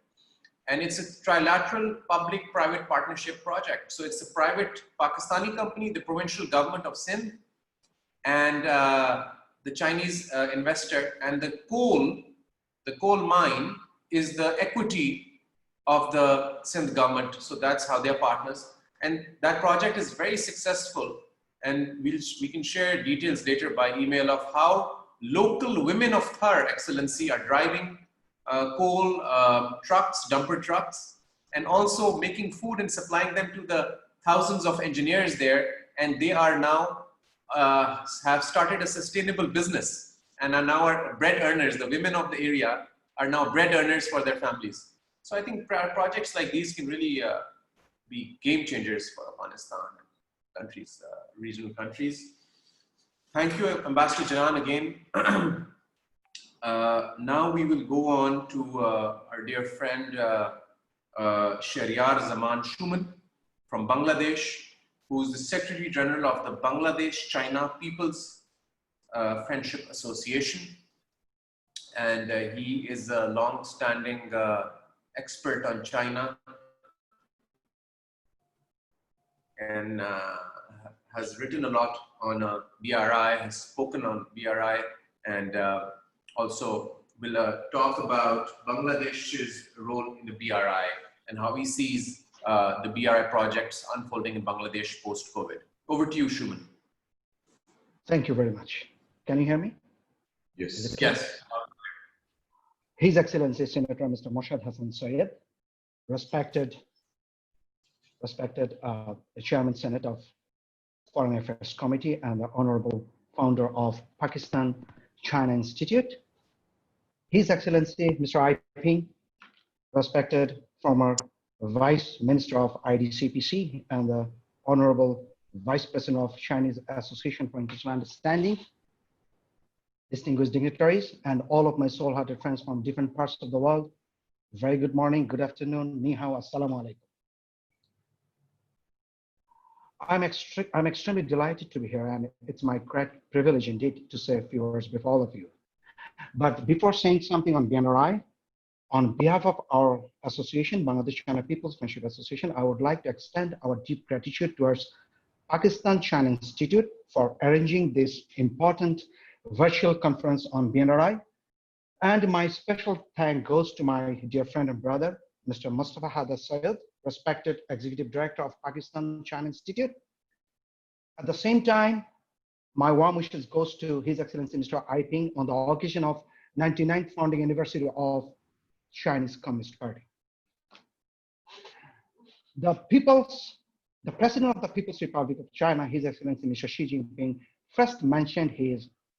And it's a trilateral public-private partnership project. So it's a private Pakistani company, the provincial government of Sindh, and the Chinese investor, and the coal mine is the equity of the Sindh government. So that's how they're partners. And that project is very successful. And we can share details later by email of how local women of Thar, Excellency, are driving coal trucks, dumper trucks, and also making food and supplying them to the thousands of engineers there. And they are now, have started a sustainable business and are now bread earners. The women of the area are now bread earners for their families. So I think projects like these can really be game changers for Afghanistan and countries, regional countries. Thank you, Ambassador Janan, again. Now we will go on to our dear friend Shahryar Zaman Shuman from Bangladesh, who is the Secretary General of the Bangladesh-China People's Friendship Association. And he is a long-standing expert on China and has written a lot on BRI, has spoken on BRI, and also will talk about Bangladesh's role in the BRI and how he sees the BRI projects unfolding in Bangladesh post-COVID. Over to you, Shuman. Thank you very much. Can you hear me? Yes. Yes. His Excellency Senator Mr. Moshad Hassan Syed, respected the Chairman Senate of Foreign Affairs Committee and the Honorable Founder of Pakistan China Institute, His Excellency Mr. I. Ping, respected former Vice Minister of IDCPC and the Honorable Vice President of Chinese Association for International Understanding, distinguished dignitaries, and all of my soul-hearted friends from different parts of the world, very good morning, good afternoon, ni hao, assalamu alaikum. I'm extremely delighted to be here, and it's my great privilege indeed to say a few words before all of you. But before saying something on BNRI, on behalf of our association, Bangladesh China People's Friendship Association, I would like to extend our deep gratitude towards Pakistan China Institute for arranging this important virtual conference on BNRI. And my special thank goes to my dear friend and brother, Mr. Mustafa Hada Syed, respected Executive Director of Pakistan China Institute. At the same time, my warm wishes goes to His Excellency Mr. I. Ping on the occasion of 99th founding anniversary of Chinese Communist Party. The People's The President of the People's Republic of China, His Excellency Mr. Xi Jinping, first mentioned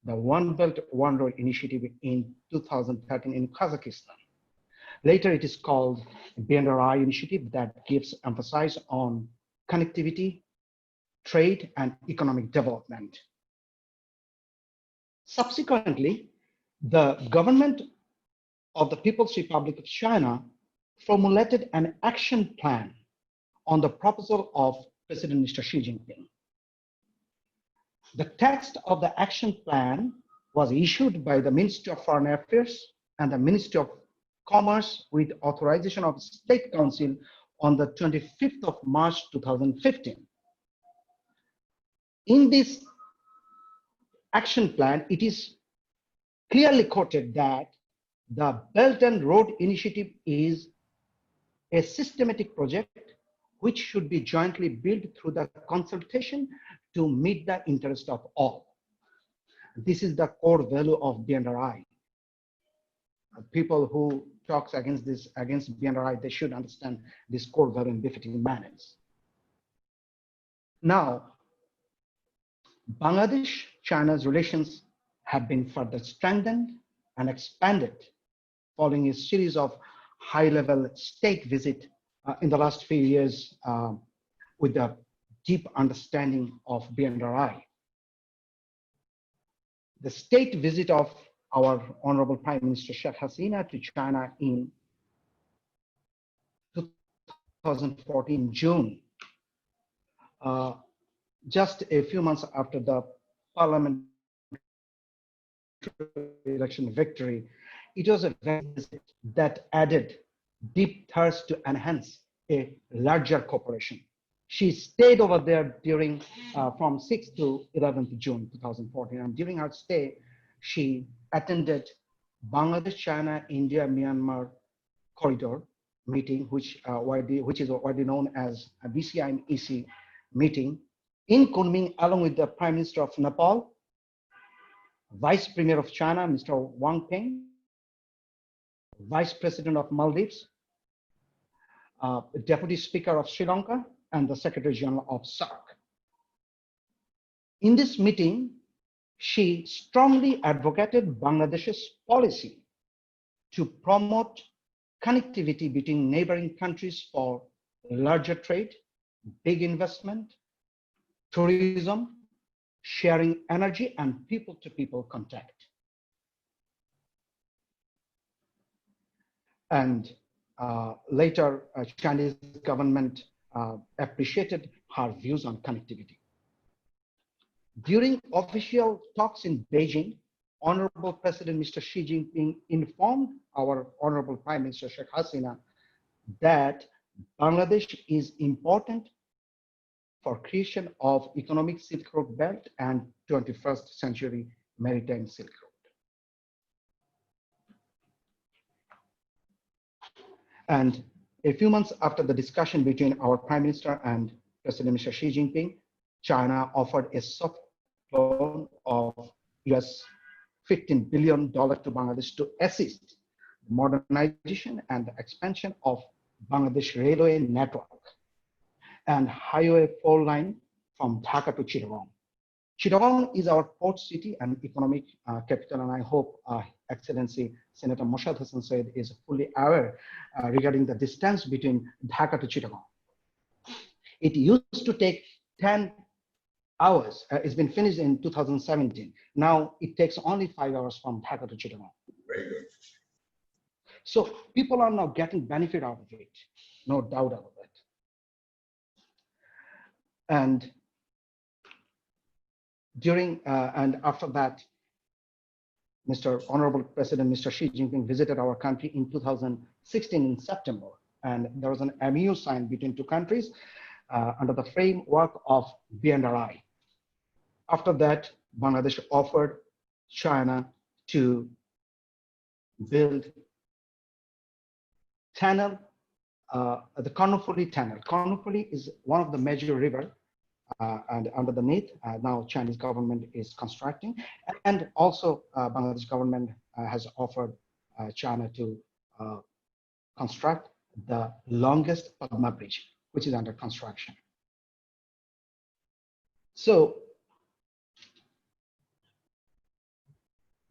the One Belt, One Road initiative in 2013 in Kazakhstan. Later, it is called BNRI initiative that gives emphasis on connectivity, trade, and economic development. Subsequently, the government of the People's Republic of China formulated an action plan on the proposal of President Mr. Xi Jinping. The text of the action plan was issued by the Ministry of Foreign Affairs and the Ministry of Commerce with authorization of State Council on the 25th of March 2015. In this action plan, it is clearly quoted that the Belt and Road Initiative is a systematic project which should be jointly built through the consultation to meet the interest of all. This is the core value of BNRI. People who talks against BNRI, they should understand this core value in befitting manners. Now, Bangladesh-China's relations have been further strengthened and expanded following a series of high-level state visits in the last few years with a deep understanding of BNRI. The state visit of our Honorable Prime Minister Sheikh Hasina to China in 2014 June, just a few months after the parliament election victory, it was a visit that added deep thirst to enhance a larger cooperation. She stayed over there during from 6th to 11th June 2014, and during her stay, she attended Bangladesh, China, India, Myanmar corridor meeting, which is widely known as a BCI and EC meeting in Kunming, along with the Prime Minister of Nepal, Vice Premier of China, Mr. Wang Peng, Vice President of Maldives, Deputy Speaker of Sri Lanka, and the Secretary General of SAARC. In this meeting, she strongly advocated Bangladesh's policy to promote connectivity between neighboring countries for larger trade, big investment, tourism, sharing energy, and people-to-people contact. And later, Chinese government appreciated her views on connectivity. During official talks in Beijing, Honorable President Mr. Xi Jinping informed our Honorable Prime Minister Sheikh Hasina that Bangladesh is important for creation of economic Silk Road belt and 21st century maritime Silk Road. And a few months after the discussion between our Prime Minister and President Mr. Xi Jinping, China offered a soft loan of US $15 billion to Bangladesh to assist the modernization and the expansion of Bangladesh railway network and highway 4 line from Dhaka to Chittagong. Chittagong is our port city and economic capital, and I hope Excellency Senator Moshad Hassan Said is fully aware regarding the distance between Dhaka to Chittagong. It used to take 10 hours. It's been finished in 2017. Now it takes only 5 hours from Dhaka to Chittagong. Very good. So people are now getting benefit out of it, no doubt about it. And during and after that, Mr. Honorable President Mr. Xi Jinping visited our country in 2016 in September, and there was an MOU signed between two countries under the framework of BNRI. After that, Bangladesh offered China to build tunnel, the Karnataka Tunnel. Karnataka is one of the major river, and underneath now Chinese government is constructing, and also Bangladesh government has offered China to construct the longest Padma Bridge, which is under construction. So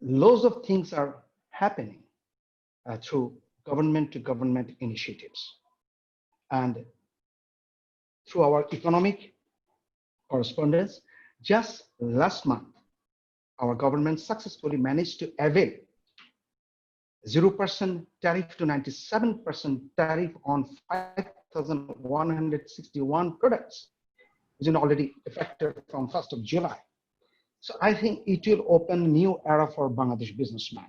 loads of things are happening through government to government initiatives. And through our economic correspondence, just last month, our government successfully managed to avail 0% tariff to 97% tariff on 5,161 products, which is already effective from 1st of July. So I think it will open a new era for Bangladesh businessmen,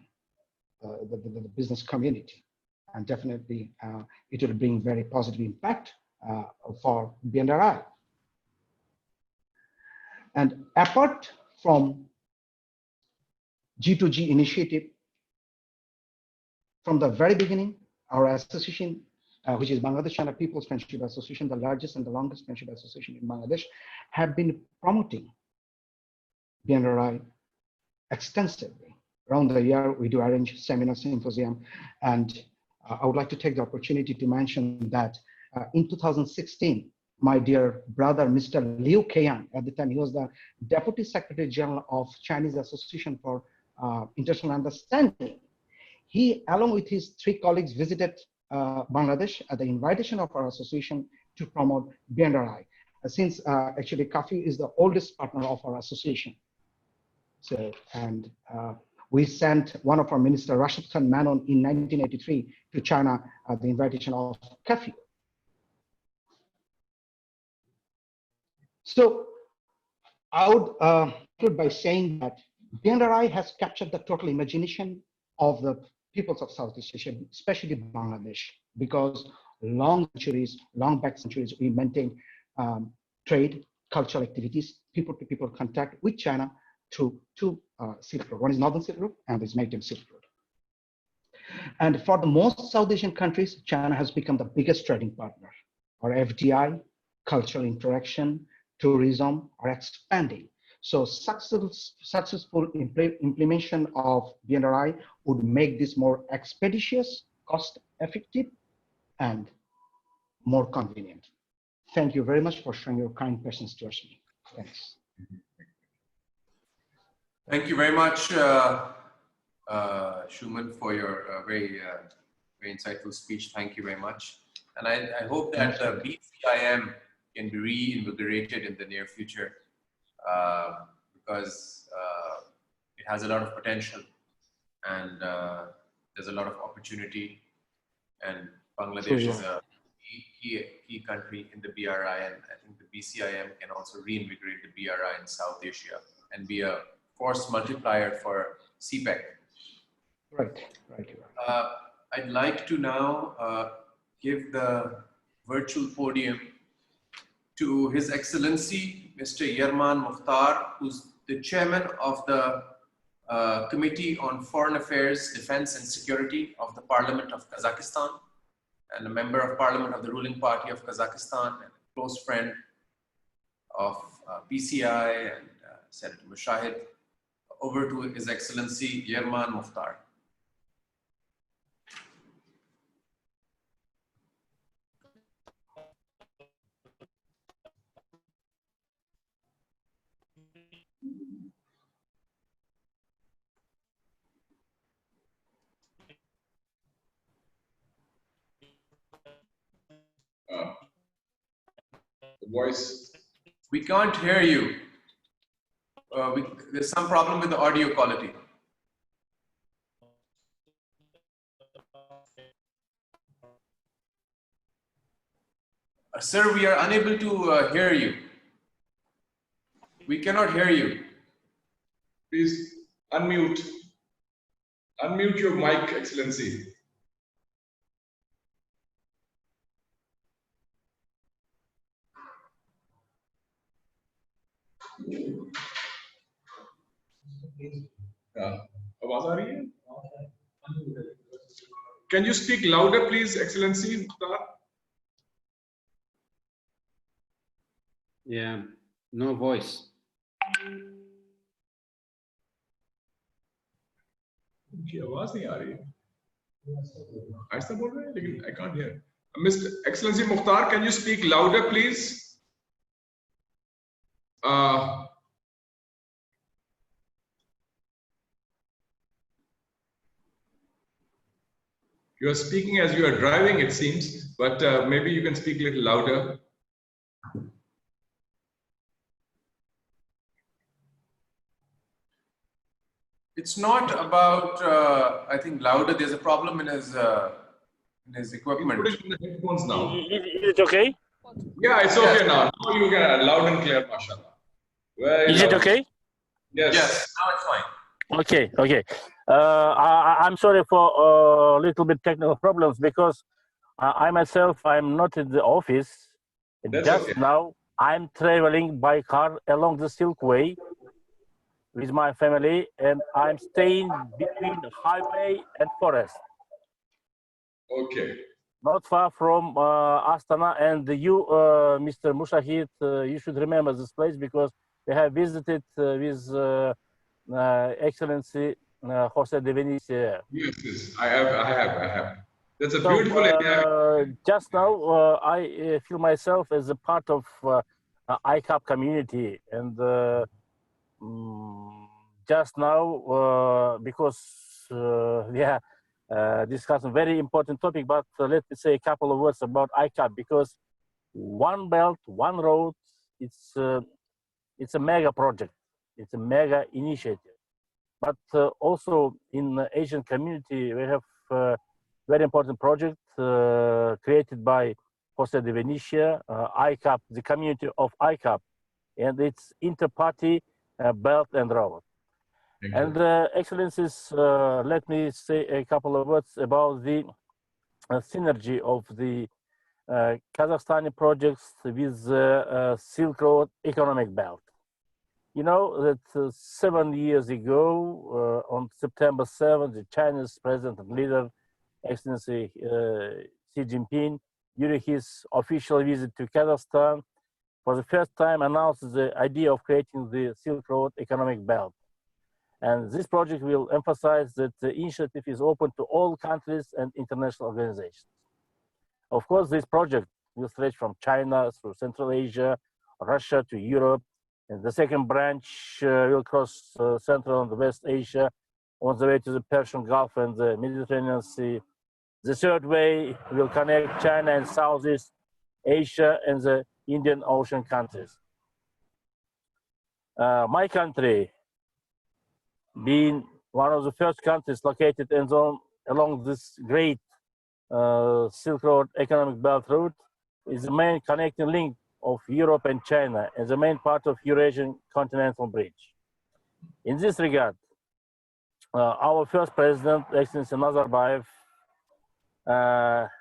the business community, and definitely it will bring very positive impact for BNRI. And apart from G2G initiative, from the very beginning, our association, which is Bangladesh China People's Friendship Association, the largest and the longest friendship association in Bangladesh, have been promoting BNRI extensively. Around the year, we do arrange seminar, symposium, and I would like to take the opportunity to mention that in 2016, my dear brother, Mr. Liu Keiyang, at the time he was the Deputy Secretary General of Chinese Association for International Understanding. He, along with his 3 colleagues, visited Bangladesh at the invitation of our association to promote BNRI. Since actually CAFI is the oldest partner of our association. So, and we sent one of our minister, Rashid Khan Manon, in 1983 to China at the invitation of CAFI. So I would conclude by saying that BNRI has captured the total imagination of the peoples of Southeast Asia, especially Bangladesh, because long back centuries, we maintain trade, cultural activities, people-to-people contact with China through 2 Silk Road. One is Northern Silk Road and is Maritime Silk Road. And for the most South Asian countries, China has become the biggest trading partner. Our FDI, cultural interaction, tourism are expanding. So successful implementation of BNRI would make this more expeditious, cost-effective, and more convenient. Thank you very much for showing your kind presence towards me. Thanks. Thank you very much, Shuman, for your very insightful speech. Thank you very much. And I hope that BCIM can be reinvigorated in the near future because it has a lot of potential and there's a lot of opportunity. And Bangladesh is a key country in the BRI, and I think the BCIM can also reinvigorate the BRI in South Asia and be a force multiplier for CPEC. Right. I'd like to now give the virtual podium to His Excellency, Mr. Yerman Mukhtar, who's the chairman of the Committee on Foreign Affairs, Defense and Security of the Parliament of Kazakhstan, and a member of Parliament of the ruling party of Kazakhstan, and a close friend of PCI and Senator Mushahid. Over to His Excellency Yerman Mukhtar. Voice. We can't hear you. There's some problem with the audio quality. Sir, we are unable to hear you. We cannot hear you. Please unmute. Unmute your mic, Excellency. आवाज आ रही है? Can you speak louder, please, Excellency Mukhtar? Yeah, no voice. उनकी आवाज नहीं आ रही है. ऐसा बोल रहे हैं, लेकिन I can't hear. Mr. Excellency Mukhtar, can you speak louder, please? You are speaking as you are driving, it seems, but maybe you can speak a little louder. It's not about, I think, louder. There's a problem in his equipment. You put it in the headphones now. Is it okay? Yeah, it's okay now. Now you can loud and clear, mashallah. Very Is it loud. okay? Yes. Yes, now it's fine. Okay, okay. I'm sorry for a little bit technical problems because I myself, I'm not in the office. That's Just okay. now, I'm traveling by car along the Silk Way with my family, and I'm staying between highway and forest, Okay. not far from Astana. And you, Mr. Mushahid, you should remember this place because we have visited with Excellency Jose de Venice. Yes, yes. I have. That's a So beautiful area. just now, I feel myself as a part of ICAP community, and just now because we are discussing very important topic, but let me say a couple of words about ICAP because one belt, one road, it's a mega project, it's a mega initiative. But also in the Asian community, we have very important project created by Jose de Venecia, ICAP, the community of ICAP, and it's inter-party belt and road. Thank And you. Excellencies, let me say a couple of words about the synergy of the Kazakhstani projects with Silk Road economic belt. You know that 7 years ago, on September 7th, the Chinese president and leader, Excellency Xi Jinping, during his official visit to Kazakhstan, for the first time announced the idea of creating the Silk Road economic belt. And this project will emphasize that the initiative is open to all countries and international organizations. Of course, this project will stretch from China through Central Asia, Russia to Europe, and the second branch will cross Central and West Asia on the way to the Persian Gulf and the Mediterranean Sea. The third way will connect China and Southeast Asia and the Indian Ocean countries. My country, being one of the first countries located along this great Silk Road economic belt route, is the main connecting link of Europe and China and the main part of Eurasian continental bridge. In this regard, our first president, Excellency Nazarbayev,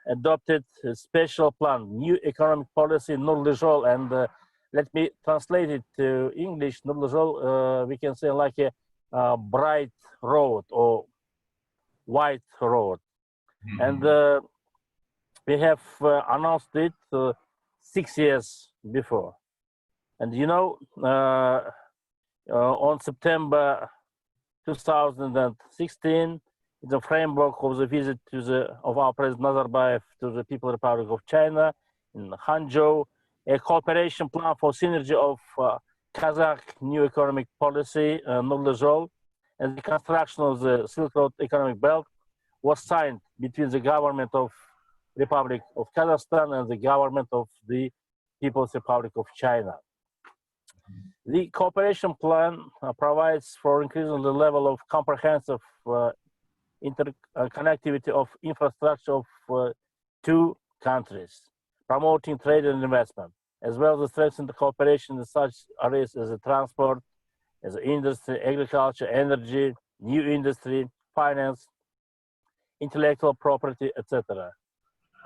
adopted a special plan, new economic policy, Nurlizhol, and let me translate it to English. Nurlizhol, we can say like a bright road or white road. And we have announced it 6 years before. And you know, on September 2016, in the framework of the visit of our President Nazarbayev to the People's Republic of China in Hangzhou, a cooperation plan for synergy of Kazakh new economic policy, Nurlizhol, and the construction of the Silk Road economic belt was signed between the government of Republic of Kazakhstan and the government of the People's Republic of China. The cooperation plan provides for increasing the level of comprehensive interconnectivity of infrastructure of two countries, promoting trade and investment, as well as strengthening the cooperation in such areas as the transport, as the industry, agriculture, energy, new industry, finance, intellectual property, etc.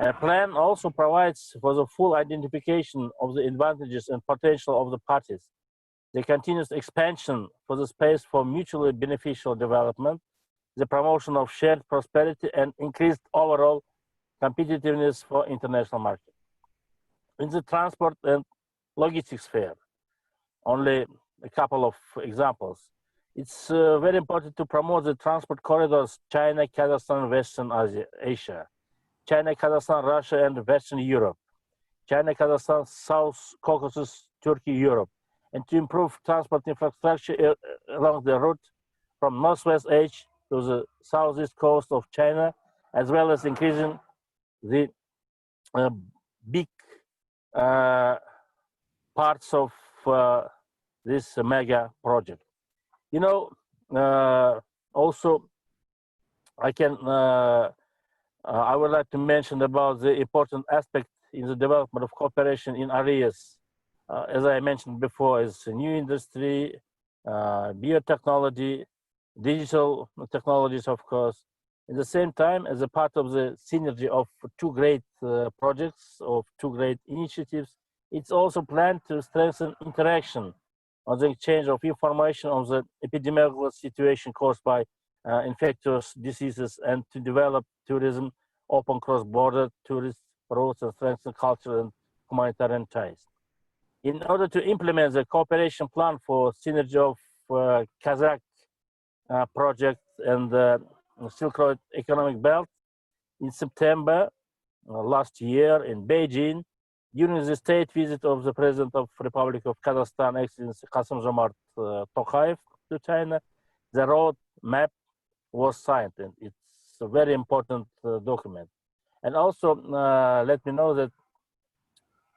A plan also provides for the full identification of the advantages and potential of the parties, the continuous expansion for the space for mutually beneficial development, the promotion of shared prosperity, and increased overall competitiveness for international market. In the transport and logistics sphere, only a couple of examples. It's very important to promote the transport corridors China, Kazakhstan, Western Asia, China, Kazakhstan, Russia, and Western Europe, China, Kazakhstan, South Caucasus, Turkey, Europe, and to improve transport infrastructure along the route from northwest edge to the southeast coast of China, as well as increasing the big parts of this mega project. You know, also I would like to mention about the important aspect in the development of cooperation in areas, as I mentioned before, is new industry, biotechnology, digital technologies, of course. At the same time, as a part of the synergy of two great projects, of two great initiatives, it's also planned to strengthen interaction on the exchange of information on the epidemiological situation caused by infectious diseases, and to develop tourism, open cross-border tourist routes, and strengthen cultural and humanitarian ties. In order to implement the cooperation plan for synergy of Kazakh project and the Silk Road Economic Belt, in September last year in Beijing, during the state visit of the President of the Republic of Kazakhstan, Excellency Kassym-Jomart Tokayev, to China, the road map was signed, and it's a very important document. And also, let me know that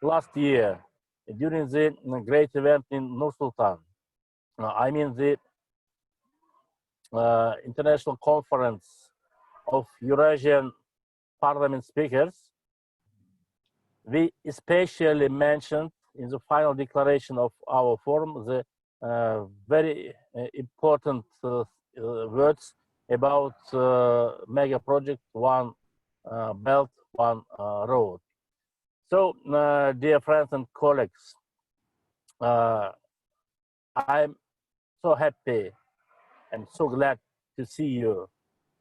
last year, during the great event in Nur-Sultan, I mean the International Conference of Eurasian Parliament Speakers, we especially mentioned in the final declaration of our forum the very important words about mega project, one belt, one road. So, dear friends and colleagues, I'm so happy and so glad to see you.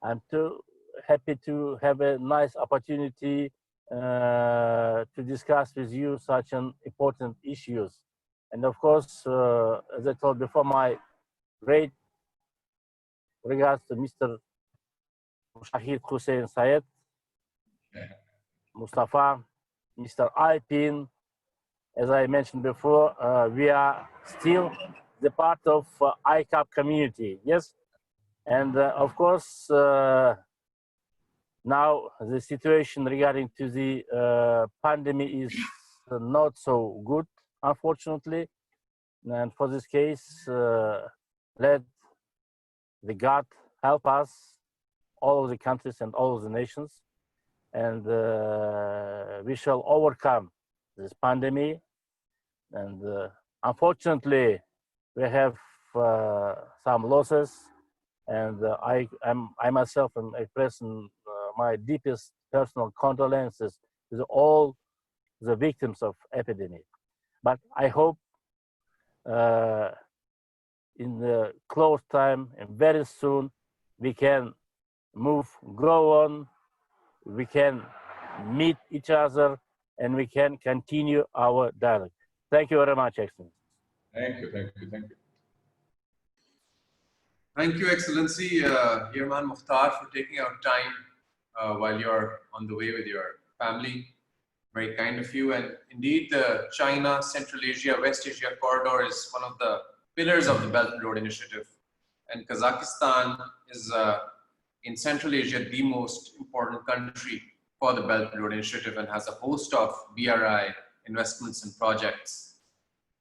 I'm too happy to have a nice opportunity to discuss with you such an important issues. And of course, as I told before, my great regards to Mr. Shahid Hussein Sayed, Mustafa, Mr. Alpin. As I mentioned before, we are still the part of ICAP community, yes? And of course, now the situation regarding to the pandemic is not so good, unfortunately. And for this case, let the God help us, all of the countries and all of the nations, and we shall overcome this pandemic. And unfortunately, we have some losses, and I myself am expressing my deepest personal condolences to all the victims of epidemic. But I hope in the close time and very soon we can go on, we can meet each other, and we can continue our dialogue. Thank you very much, Excellency. Thank you, thank you, thank you. Thank you, Excellency Yerman Mukhtar, for taking out time while you're on the way with your family. Very kind of you. And indeed, the China, Central Asia, West Asia corridor is one of the pillars of the Belt and Road Initiative. And Kazakhstan is, in Central Asia, the most important country for the Belt and Road Initiative, and has a host of BRI investments and projects.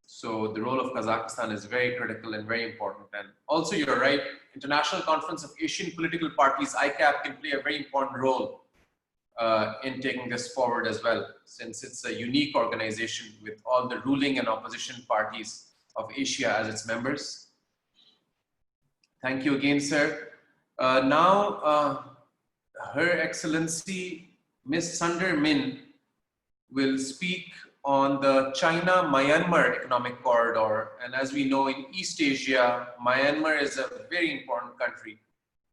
So the role of Kazakhstan is very critical and very important. And also, you're right, International Conference of Asian Political Parties, ICAP, can play a very important role in taking this forward as well, since it's a unique organization with all the ruling and opposition parties of Asia as its members. Thank you again, sir. Now, Her Excellency Ms. Sunder Min will speak on the China-Myanmar economic corridor. And as we know, in East Asia, Myanmar is a very important country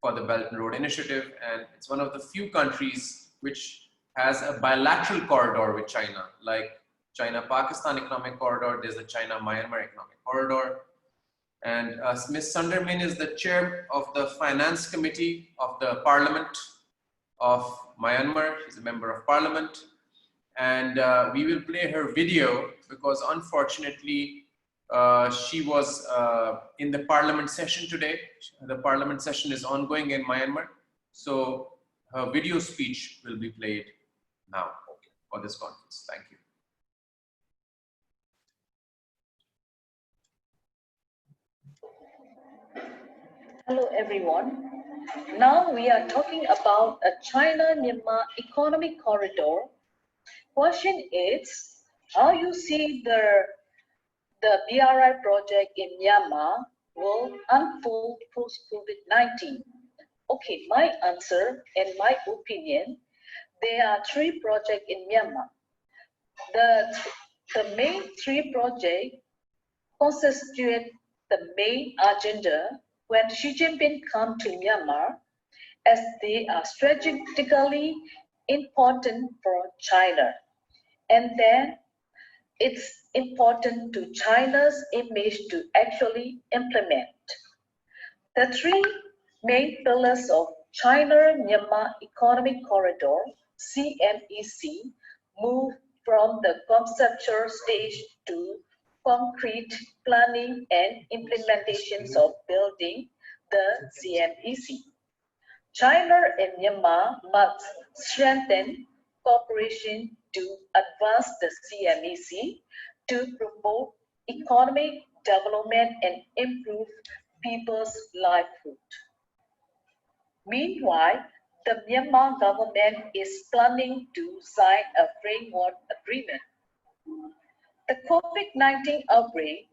for the Belt and Road Initiative. And it's one of the few countries which has a bilateral corridor with China, like China-Pakistan economic corridor. There's the China-Myanmar economic corridor. And Ms. Sunder Min is the chair of the Finance Committee of the Parliament of Myanmar. She's a member of Parliament. And we will play her video because unfortunately She was in the parliament session today. The parliament session is ongoing in Myanmar. So her video speech will be played now for this conference. Thank you. Hello everyone. Now we are talking about a China-Myanmar economic corridor. Question is, how you see the BRI project in Myanmar will unfold post-COVID-19? Okay, my answer and my opinion, there are 3 projects in Myanmar. The main 3 projects constitute the main agenda when Xi Jinping come to Myanmar, as they are strategically important for China. And then it's important to China's image to actually implement. The 3 main pillars of China-Myanmar Economic Corridor, CMEC, move from the conceptual stage to concrete planning and implementations of building the CMEC. China and Myanmar must strengthen cooperation to advance the CMEC to promote economic development and improve people's livelihood. Meanwhile, the Myanmar government is planning to sign a framework agreement. The COVID-19 outbreak,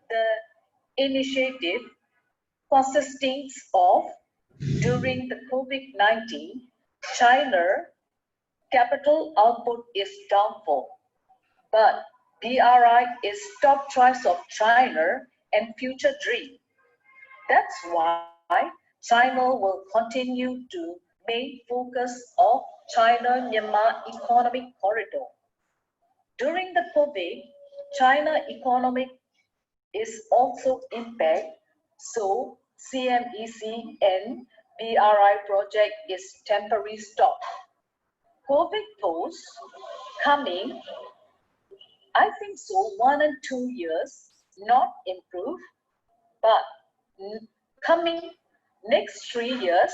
the initiative consisting of, during the COVID-19, China capital output is downfall, but BRI is top choice of China and future dream. That's why China will continue to main focus of China-Myanmar economic corridor. During the COVID, China economic is also impacted, so CMEC and BRI project is temporary stop. COVID post coming, I think so, 1 and 2 years, not improve, but coming next 3 years,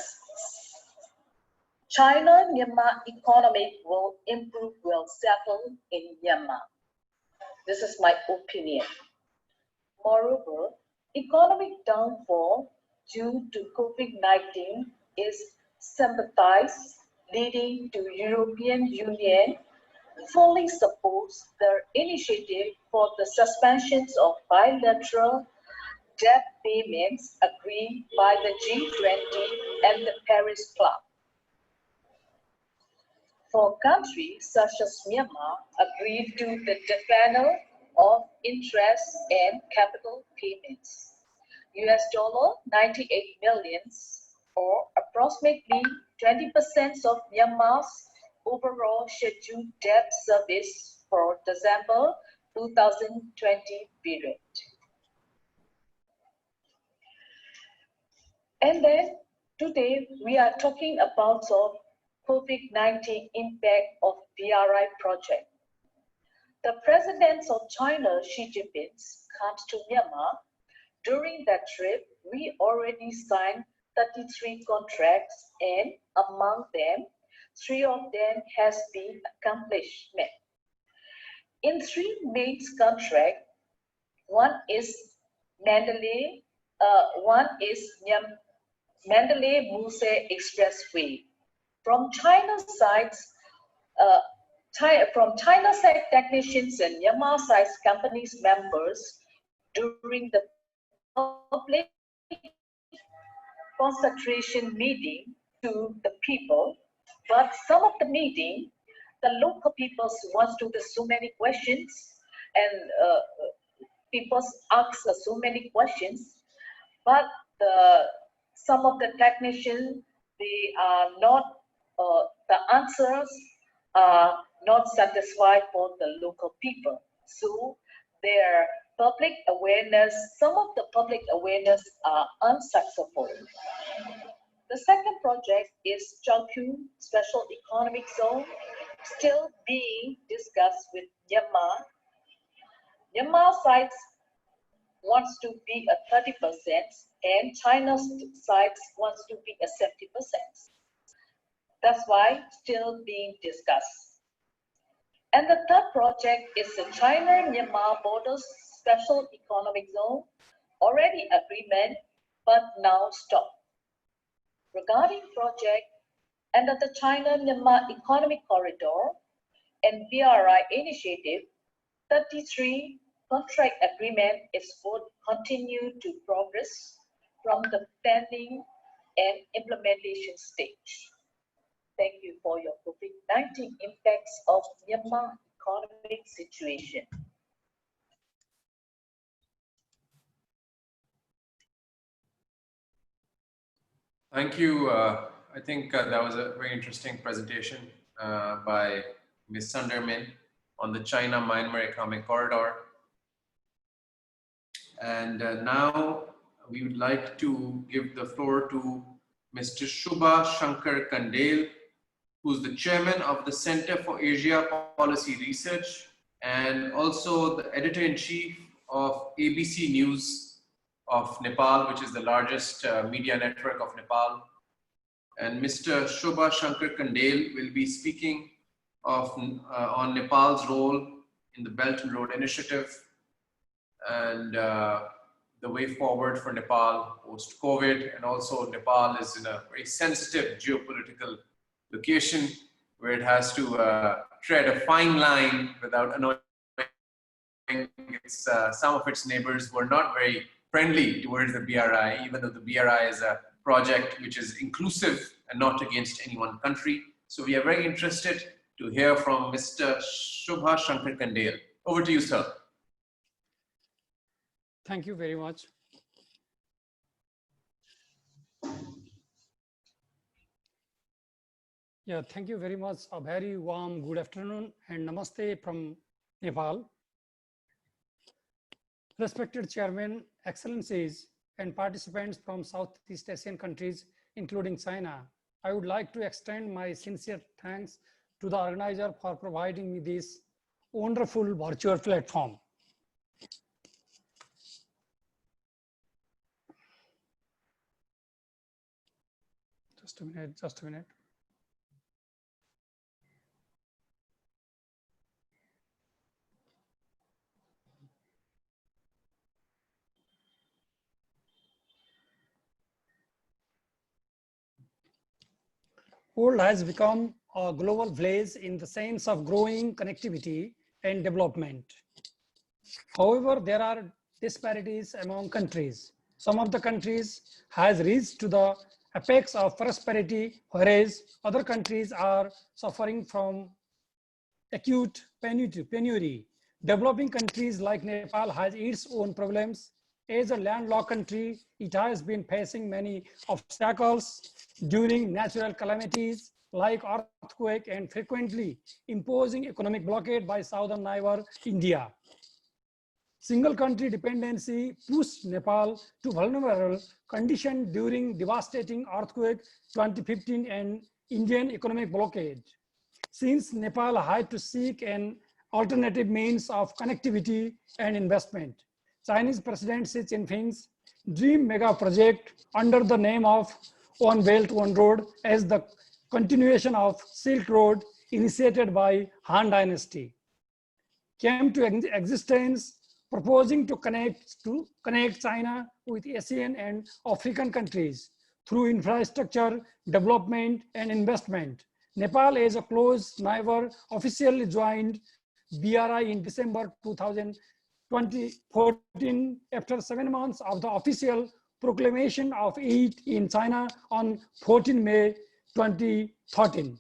China-Myanmar economic will improve, will settle in Myanmar. This is my opinion. Moreover, economic downfall due to COVID-19 is sympathized, leading to European Union fully supports the initiative for the suspensions of bilateral debt payments agreed by the G20 and the Paris Club. For countries such as Myanmar, agreed to the deferral of interest and capital payments, $98 million, or approximately 20% of Myanmar's overall scheduled debt service for December 2020 period. And then today we are talking about the COVID-19 impact of BRI project. The president of China, Xi Jinping, comes to Myanmar. During that trip, we already signed 33 contracts, and among them, 3 of them has been accomplished. In 3 main contracts, one is Mandalay Muse Expressway. From China's side, technicians and Myanmar side companies members during the public concentration meeting to the people, but some of the meeting, the local people wants to do so many questions, and people ask so many questions, but some of the technicians, they are not, the answers are not satisfied for the local people. So their public awareness, some of the public awareness are unsuccessful. The second project is Changkyu Special Economic Zone, still being discussed with Myanmar. Myanmar sides wants to be a 30% and China's side wants to be a 70%. That's why still being discussed. And the third project is the China-Myanmar Border Special Economic Zone, already agreement, but now stopped. Regarding project under the China-Myanmar Economic Corridor and BRI initiative, 33 contract agreement is would continue to progress from the planning and implementation stage. Thank you for your COVID-19 impacts of Myanmar economic situation. Thank you. I think that was a very interesting presentation by Ms. Sundermin on the China-Myanmar Economic Corridor. And now we would like to give the floor to Mr. Shubha Shankar Kandel, who's the chairman of the Center for Asia Policy Research and also the editor-in-chief of ABC News of Nepal, which is the largest media network of Nepal. And Mr. Shubha Shankar Kandel will be speaking on Nepal's role in the Belt and Road Initiative and the way forward for Nepal post-COVID. And also Nepal is in a very sensitive geopolitical location where it has to tread a fine line without annoying some of its neighbors who are not very friendly towards the BRI, even though the BRI is a project which is inclusive and not against any one country. So we are very interested to hear from Mr. Shubha Shankar Kandel. Over to you, sir. Thank you very much. Yeah, thank you very much. A very warm good afternoon and namaste from Nepal. Respected Chairman, Excellencies, and participants from Southeast Asian countries, including China, I would like to extend my sincere thanks to the organizer for providing me this wonderful virtual platform. Just a minute, just a minute. World has become a global village in the sense of growing connectivity and development. However, there are disparities among countries. Some of the countries has reached to the apex of prosperity, whereas other countries are suffering from acute penury. Developing countries like Nepal has its own problems. As a landlocked country, it has been facing many obstacles during natural calamities like earthquake and frequently imposing economic blockade by southern neighbor India. Single country dependency pushed Nepal to vulnerable condition during devastating earthquake 2015 and Indian economic blockade. Since Nepal had to seek an alternative means of connectivity and investment, Chinese President Xi Jinping's dream mega project under the name of One Belt, One Road as the continuation of Silk Road initiated by Han Dynasty came to existence, proposing to connect China with Asian and African countries through infrastructure development and investment. Nepal, as a close neighbor, officially joined BRI in December 2014 after 7 months of the official proclamation of it in China on 14 May 2013.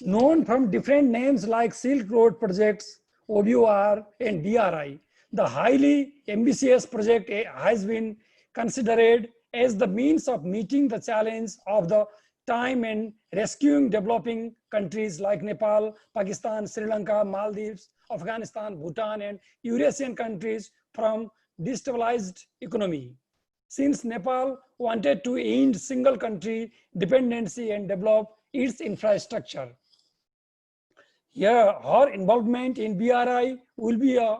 Known from different names like Silk Road projects, OBOR and BRI, the highly ambitious project has been considered as the means of meeting the challenge of the time and rescuing developing countries like Nepal, Pakistan, Sri Lanka, Maldives, Afghanistan, Bhutan, and Eurasian countries from destabilized economy. Since Nepal wanted to end single country dependency and develop its infrastructure. Here, her involvement in BRI will be a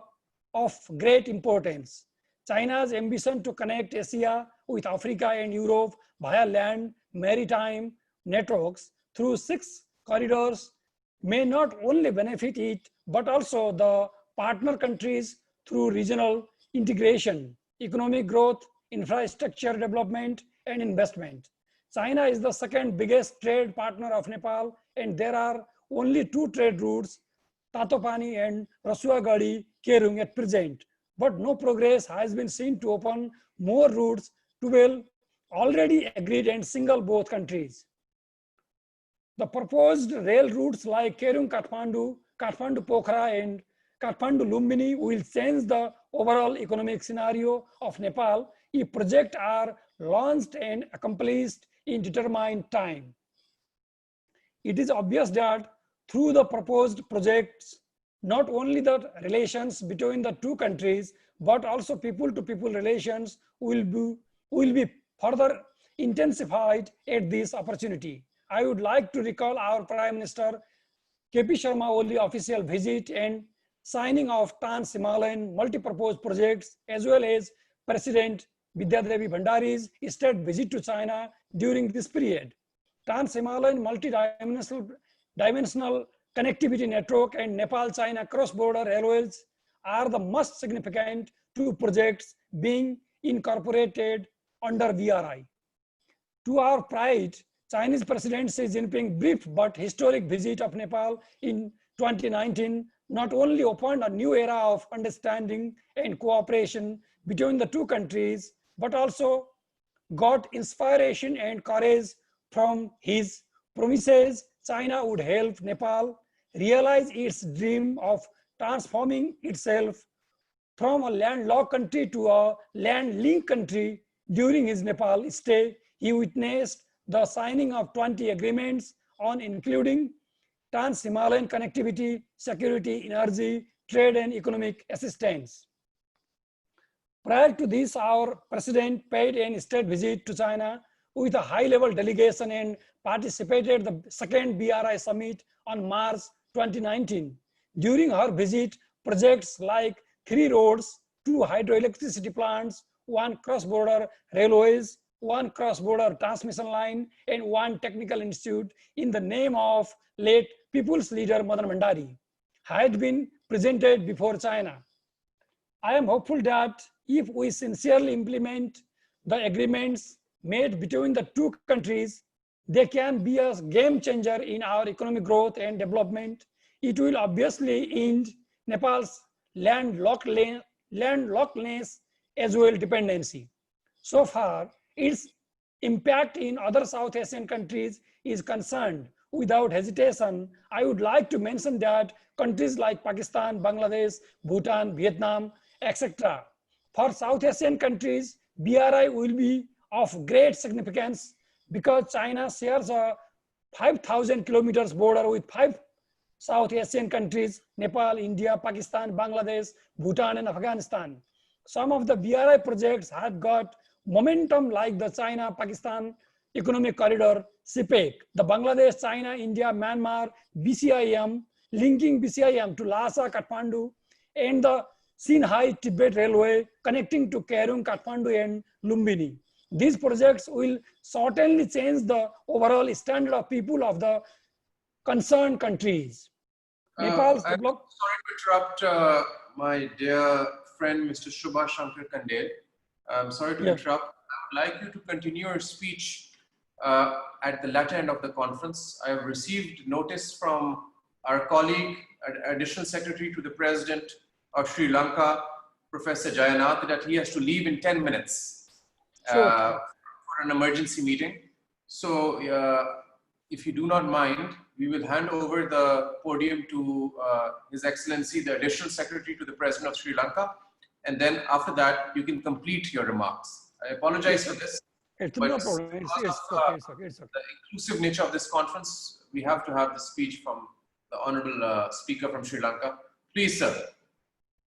of great importance. China's ambition to connect Asia with Africa and Europe via land, maritime networks through 6 corridors may not only benefit it, but also the partner countries through regional integration, economic growth, infrastructure development, and investment. China is the second biggest trade partner of Nepal, and there are only 2 trade routes, Tatopani and Rasuagadi Kerung at present. But no progress has been seen to open more routes to well already agreed and single both countries. The proposed rail routes like Kerung Kathmandu, Kathmandu Pokhara, and Kathmandu Lumbini will change the overall economic scenario of Nepal if projects are launched and accomplished in determined time. It is obvious that through the proposed projects, not only the relations between the 2 countries, but also people-to-people relations will be further intensified at this opportunity. I would like to recall our Prime Minister KP Sharma Oli official visit and signing of Trans-Himalayan multi-purpose projects, as well as President Vidyadevi Bhandari's state visit to China during this period. Trans-Himalayan multi-dimensional connectivity network and Nepal-China cross-border railways are the most significant 2 projects being incorporated under BRI. To our pride, Chinese President Xi Jinping brief but historic visit of Nepal in 2019 not only opened a new era of understanding and cooperation between the 2 countries, but also got inspiration and courage from his promises. China would help Nepal realize its dream of transforming itself from a landlocked country to a land-linked country. During his Nepal stay, he witnessed the signing of 20 agreements on including Trans-Himalayan connectivity, security, energy, trade, and economic assistance. Prior to this, our president paid a state visit to China with a high-level delegation and participated the 2nd BRI summit on March 2019. During her visit, projects like 3 roads, 2 hydroelectricity plants, 1 cross-border railways, 1 cross-border transmission line, and 1 technical institute in the name of late People's Leader Madan Bhandari had been presented before China. I am hopeful that if we sincerely implement the agreements made between the 2 countries, they can be a game changer in our economic growth and development. It will obviously end Nepal's landlockedness as well dependency. So far, its impact in other South Asian countries is concerned. Without hesitation, I would like to mention that countries like Pakistan, Bangladesh, Bhutan, Vietnam, etc. For South Asian countries, BRI will be of great significance because China shares a 5,000 kilometers border with 5 South Asian countries: Nepal, India, Pakistan, Bangladesh, Bhutan, and Afghanistan. Some of the BRI projects have got momentum like the China-Pakistan Economic Corridor, CPEC, the Bangladesh, China, India, Myanmar, BCIM, linking BCIM to Lhasa, Kathmandu, and the Sinhai Tibet Railway connecting to Kerung, Kathmandu, and Lumbini. These projects will certainly change the overall standard of people of the concerned countries. I'm sorry to interrupt my dear friend, Mr. Shubha Shankar Kandel. I'm sorry to interrupt. I would like you to continue your speech at the latter end of the conference. I have received notice from our colleague, Additional Secretary to the President of Sri Lanka, Professor Jayanath, that he has to leave in 10 minutes for an emergency meeting. So if you do not mind, we will hand over the podium to His Excellency, the Additional Secretary to the President of Sri Lanka. And then after that, you can complete your remarks. I apologize for this. It's no problem. It's okay. The inclusive nature of this conference, we have to have the speech from the Honorable Speaker from Sri Lanka. Please, sir.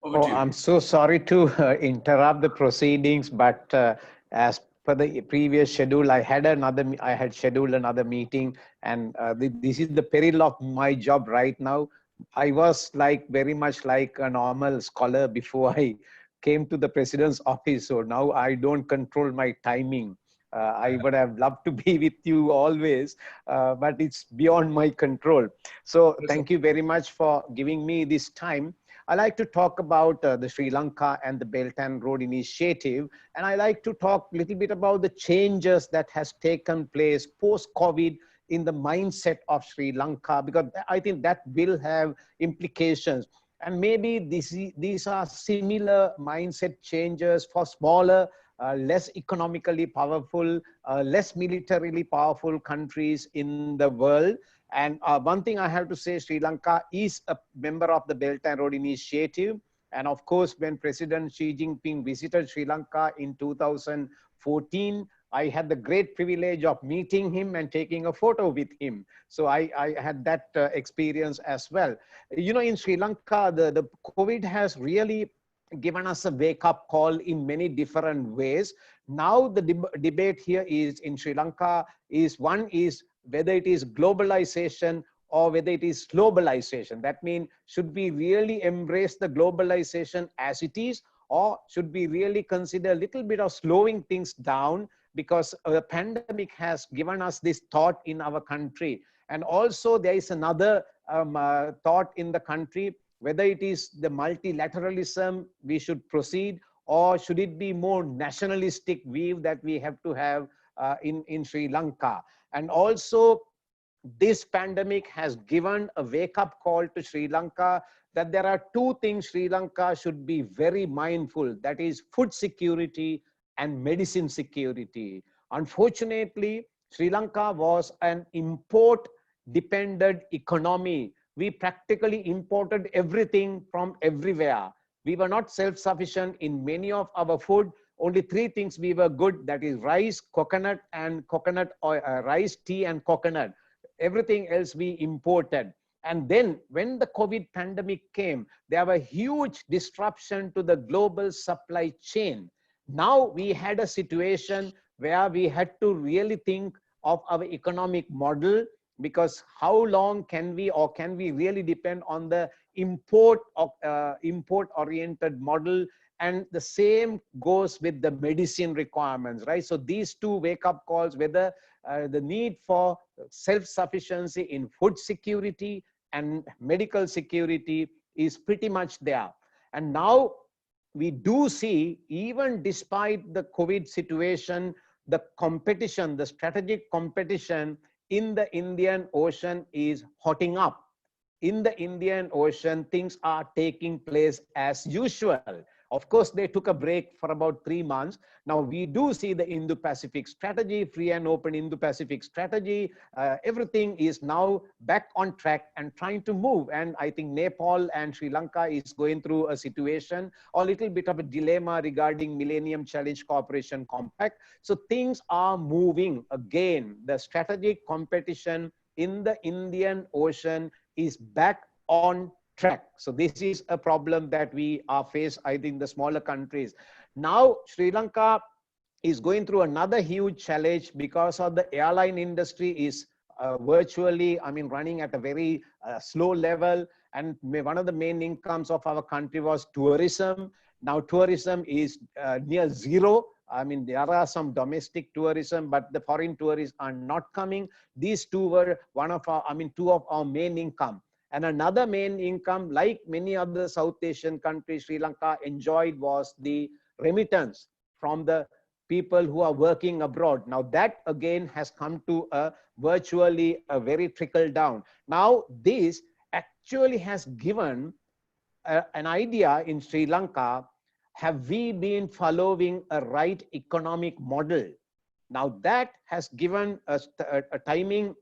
Over to you. I'm so sorry to interrupt the proceedings, but as per the previous schedule, I had scheduled another meeting, and this is the peril of my job right now. I was like very much like a normal scholar before I came to the president's office. So now I don't control my timing. I would have loved to be with you always, but it's beyond my control. So thank you very much for giving me this time. I like to talk about the Sri Lanka and the Belt and Road Initiative. And I like to talk a little bit about the changes that has taken place post-COVID in the mindset of Sri Lanka, because I think that will have implications. And maybe these are similar mindset changes for smaller, less economically powerful, less militarily powerful countries in the world. And one thing I have to say, Sri Lanka is a member of the Belt and Road Initiative. And of course, when President Xi Jinping visited Sri Lanka in 2014, I had the great privilege of meeting him and taking a photo with him. So I had that experience as well. You know, in Sri Lanka, the COVID has really given us a wake-up call in many different ways. Now the debate here is in Sri Lanka is one is whether it is globalization or whether it is globalization. That means, should we really embrace the globalization as it is, or should we really consider a little bit of slowing things down, because the pandemic has given us this thought in our country. And also there is another thought in the country, whether it is the multilateralism we should proceed, or should it be more nationalistic view that we have to have in Sri Lanka. And also this pandemic has given a wake-up call to Sri Lanka that there are two things Sri Lanka should be very mindful, that is food security and medicine security. Unfortunately, Sri Lanka was an import-dependent economy. We practically imported everything from everywhere. We were not self-sufficient in many of our food. Only three things we were good, that is rice, coconut, and coconut oil, rice, tea, and coconut. Everything else we imported. And then when the COVID pandemic came, there was a huge disruption to the global supply chain. Now we had a situation where we had to really think of our economic model, because how long can we, or can we really depend on the import-oriented model? And the same goes with the medicine requirements, right? So these two wake-up calls, whether the need for self-sufficiency in food security and medical security is pretty much there. And now we do see, even despite the COVID situation, the competition, the strategic competition in the Indian Ocean is hotting up. In the Indian Ocean, things are taking place as usual. Of course, they took a break for about 3 months. Now we do see the Indo-Pacific strategy, free and open Indo-Pacific strategy. Everything is now back on track and trying to move. And I think Nepal and Sri Lanka is going through a situation, or a little bit of a dilemma regarding Millennium Challenge Cooperation Compact. So things are moving again. The strategic competition in the Indian Ocean is back on track. So this is a problem that we are faced, I think, the smaller countries. Now, Sri Lanka is going through another huge challenge because of the airline industry is virtually, I mean, running at a very slow level. And one of the main incomes of our country was tourism. Now, tourism is near zero. I mean, there are some domestic tourism, but the foreign tourists are not coming. These two were two of our main income. And another main income, like many other South Asian countries, Sri Lanka enjoyed was the remittance from the people who are working abroad. Now that again has come to a virtually a very trickle down. Now this actually has given an idea in Sri Lanka. Have we been following a right economic model? Now that has given us a timing,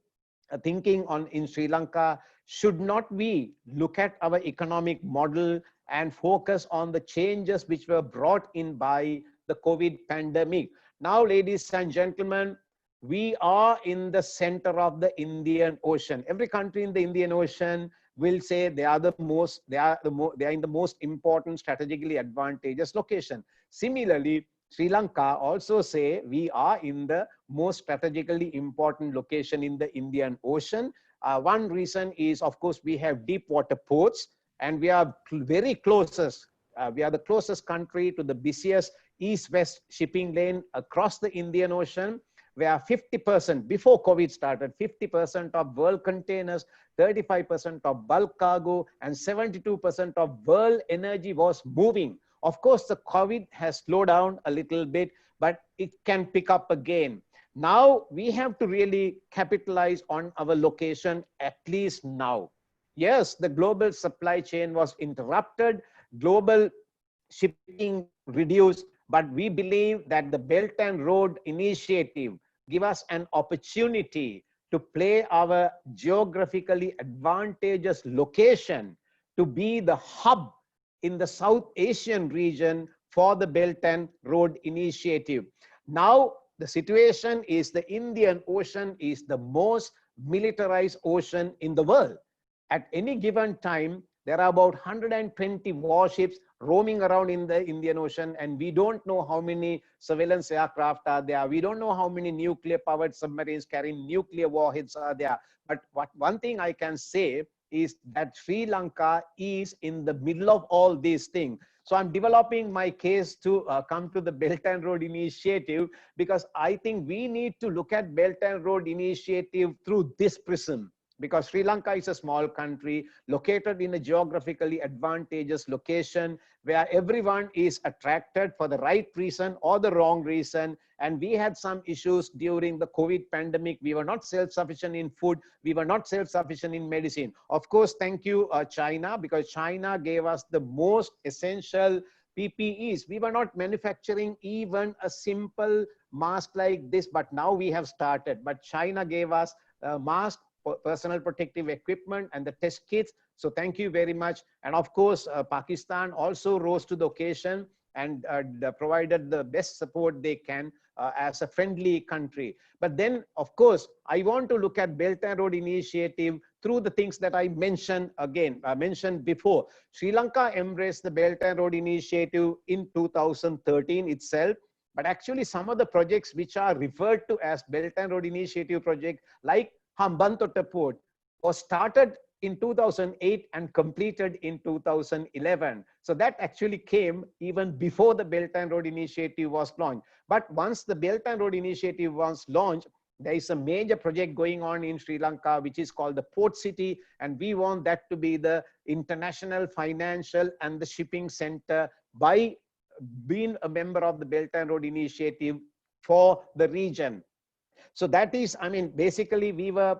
a thinking on in Sri Lanka. Should not we look at our economic model and focus on the changes which were brought in by the COVID pandemic? Now, ladies and gentlemen, we are in the center of the Indian Ocean. Every country in the Indian Ocean will say they are they are in the most important strategically advantageous location. Similarly, Sri Lanka also say we are in the most strategically important location in the Indian Ocean. One reason is, of course, we have deep water ports, and we are very closest. We are the closest country to the busiest east-west shipping lane across the Indian Ocean, where 50%, before COVID started, 50% of world containers, 35% of bulk cargo, and 72% of world energy was moving. Of course, the COVID has slowed down a little bit, but it can pick up again. Now we have to really capitalize on our location, at least now. Yes, the global supply chain was interrupted, global shipping reduced, but we believe that the Belt and Road Initiative give us an opportunity to play our geographically advantageous location to be the hub in the South Asian region for the Belt and Road Initiative. Now, the situation is the Indian Ocean is the most militarized ocean in the world. At any given time, there are about 120 warships roaming around in the Indian Ocean, and we don't know how many surveillance aircraft are there. We don't know how many nuclear-powered submarines carrying nuclear warheads are there. But one thing I can say is that Sri Lanka is in the middle of all these things. So I'm developing my case to come to the Belt and Road Initiative, because I think we need to look at Belt and Road Initiative through this prism. Because Sri Lanka is a small country located in a geographically advantageous location where everyone is attracted for the right reason or the wrong reason. And we had some issues during the COVID pandemic. We were not self-sufficient in food. We were not self-sufficient in medicine. Of course, thank you, China, because China gave us the most essential PPEs. We were not manufacturing even a simple mask like this, but now we have started. But China gave us a mask, personal protective equipment, and the test kits. So thank you very much. And of course, Pakistan also rose to the occasion and provided the best support they can as a friendly country. But then, of course, I want to look at Belt and Road Initiative through the things that I mentioned mentioned before. Sri Lanka embraced the Belt and Road Initiative in 2013 itself. But actually, some of the projects which are referred to as Belt and Road Initiative project, like Hambantota Port, was started in 2008 and completed in 2011. So that actually came even before the Belt and Road Initiative was launched. But once the Belt and Road Initiative was launched, there is a major project going on in Sri Lanka, which is called the Port City. And we want that to be the international, financial, and the shipping center by being a member of the Belt and Road Initiative for the region. So that is, I mean, basically we were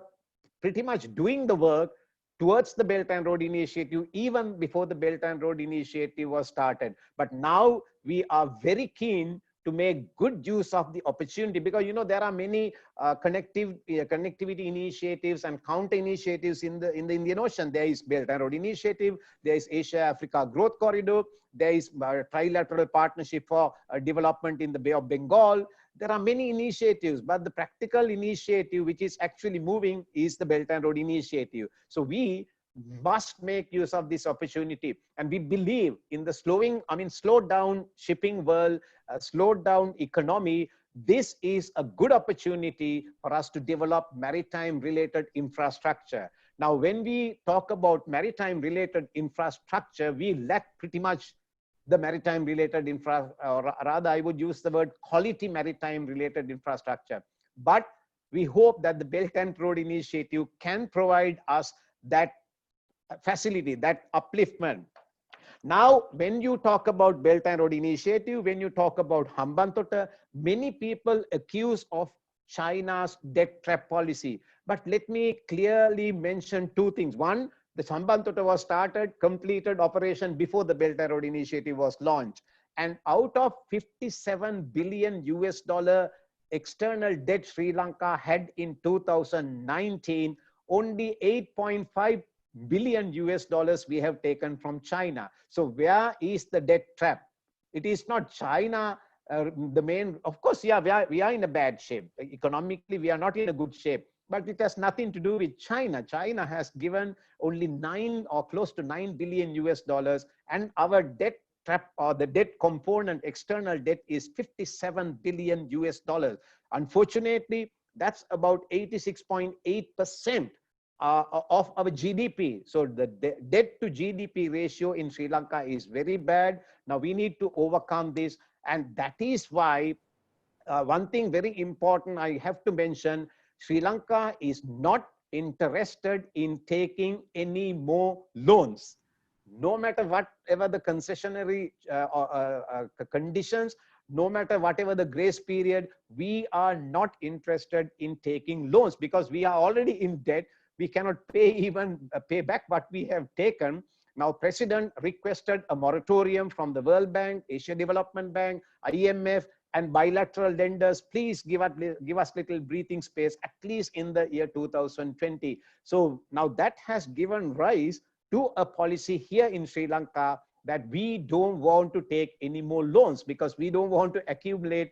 pretty much doing the work towards the Belt and Road Initiative even before the Belt and Road Initiative was started. But now we are very keen to make good use of the opportunity, because you know there are many connectivity initiatives and counter initiatives in the Indian Ocean. There is Belt and Road Initiative, there is Asia-Africa Growth Corridor, there is trilateral partnership for development in the Bay of Bengal. There are many initiatives, but the practical initiative which is actually moving is the Belt and Road Initiative. So we must make use of this opportunity. And we believe in the slowed down shipping world, slowed down economy. This is a good opportunity for us to develop maritime related infrastructure. Now, when we talk about maritime related infrastructure, we lack pretty much the maritime related or rather I would use the word quality maritime related infrastructure. But we hope that the Belt and Road Initiative can provide us that facility, that upliftment. Now, when you talk about Belt and Road Initiative, when you talk about Hambantota, many people accuse of China's debt trap policy. But let me clearly mention two things. One, the Hambantota was started, completed operation before the Belt and Road Initiative was launched. And out of 57 billion US dollar external debt Sri Lanka had in 2019, only 8.5 billion US dollars we have taken from China. So where is the debt trap? It is not China the main. Of course, yeah, we are in a bad shape. Economically, we are not in a good shape. But it has nothing to do with China. China has given only 9 or close to 9 billion US dollars, and our debt trap or the debt component, external debt, is 57 billion US dollars. Unfortunately, that's about 86.8% of our GDP. So the debt to GDP ratio in Sri Lanka is very bad. Now we need to overcome this. And that is why one thing very important I have to mention, Sri Lanka is not interested in taking any more loans. No matter whatever the concessionary conditions, no matter whatever the grace period, we are not interested in taking loans because we are already in debt. We cannot pay back what we have taken. Now, President requested a moratorium from the World Bank, Asia Development Bank, IMF, and bilateral lenders. Please give us little breathing space, at least in the year 2020. So now that has given rise to a policy here in Sri Lanka that we don't want to take any more loans because we don't want to accumulate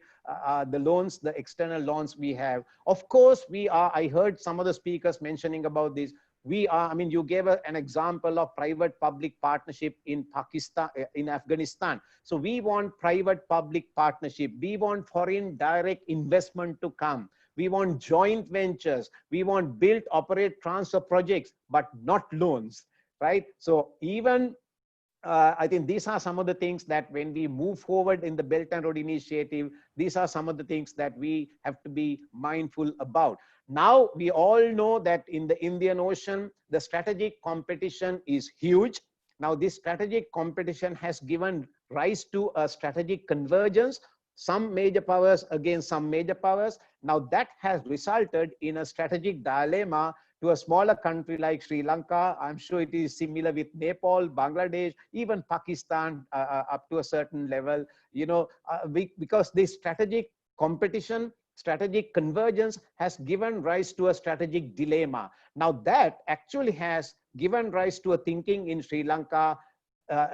the loans, the external loans we have. Of course, I heard some of the speakers mentioning about this. You gave an example of private-public partnership in Pakistan, in Afghanistan. So we want private-public partnership. We want foreign direct investment to come. We want joint ventures. We want build, operate, transfer projects, but not loans, right? So even I think these are some of the things that when we move forward in the Belt and Road Initiative, these are some of the things that we have to be mindful about. Now, we all know that in the Indian Ocean, the strategic competition is huge. Now, this strategic competition has given rise to a strategic convergence, some major powers against some major powers. Now, that has resulted in a strategic dilemma to a smaller country like Sri Lanka. I'm sure it is similar with Nepal, Bangladesh, even Pakistan up to a certain level, because this strategic competition, strategic convergence has given rise to a strategic dilemma. Now that actually has given rise to a thinking in Sri Lanka,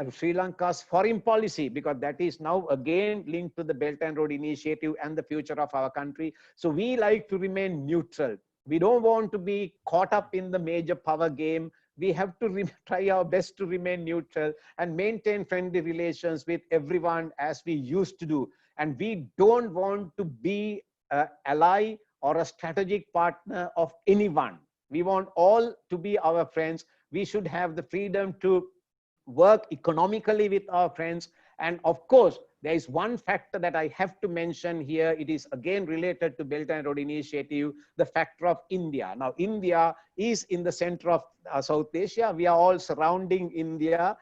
Sri Lanka's foreign policy, because that is now again linked to the Belt and Road Initiative and the future of our country. So we like to remain neutral. We don't want to be caught up in the major power game. We have to try our best to remain neutral and maintain friendly relations with everyone as we used to do. And we don't want to be an ally or a strategic partner of anyone. We want all to be our friends. We should have the freedom to work economically with our friends. And of course, there is one factor that I have to mention here. It is again related to Belt and Road Initiative, the factor of India. Now, India is in the center of South Asia. We are all surrounding India.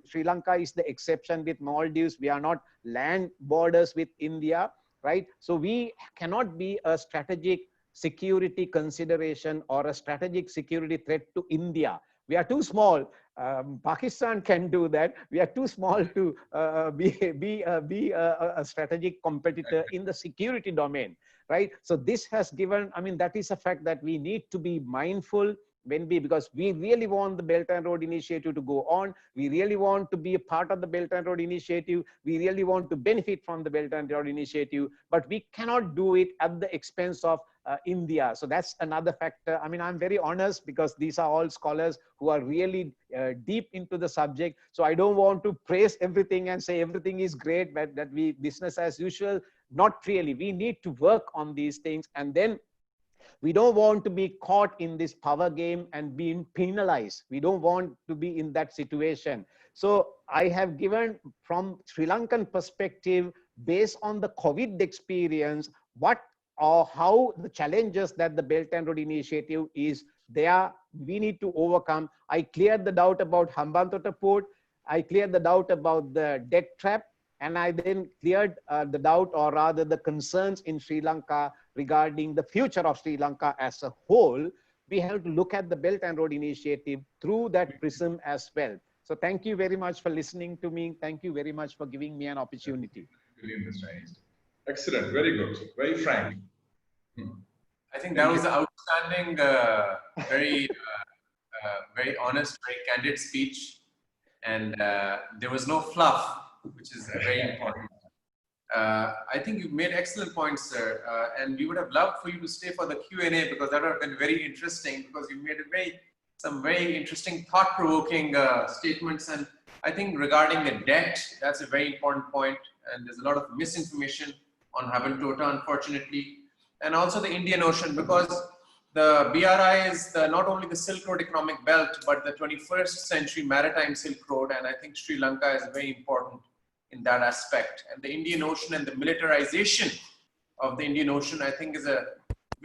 Sri Lanka is the exception with Maldives. We are not land borders with India, right? So we cannot be a strategic security consideration or a strategic security threat to India. We are too small. Pakistan can do that. We are too small to be a strategic competitor in the security domain, right? So this has given, that is a fact that we need to be mindful because we really want the Belt and Road Initiative to go on. We really want to be a part of the Belt and Road Initiative. We really want to benefit from the Belt and Road Initiative, but we cannot do it at the expense of India. So that's another factor. I'm very honest because these are all scholars who are really deep into the subject. So I don't want to praise everything and say everything is great, but that we business as usual. Not really. We need to work on these things, and then we don't want to be caught in this power game and being penalized. We don't want to be in that situation. So I have given from Sri Lankan perspective, based on the COVID experience, what or how the challenges that the Belt and Road Initiative is there, we need to overcome. I cleared the doubt about Hambantota Port. I cleared the doubt about the debt trap. And I then cleared the doubt, or rather the concerns in Sri Lanka regarding the future of Sri Lanka as a whole. We have to look at the Belt and Road Initiative through that prism as well. So thank you very much for listening to me. Thank you very much for giving me an opportunity. Excellent, very good, very frank. I think that was an outstanding, very honest, very candid speech. And there was no fluff, which is very important. I think you've made excellent points, sir. And we would have loved for you to stay for the Q&A because that would have been very interesting, because you made some very interesting, thought-provoking statements. And I think regarding the debt, that's a very important point. And there's a lot of misinformation on Hambantota, unfortunately. And also the Indian Ocean, because the BRI is not only the Silk Road economic belt, but the 21st century maritime Silk Road. And I think Sri Lanka is very important in that aspect. And the Indian Ocean and the militarization of the Indian Ocean, I think, is a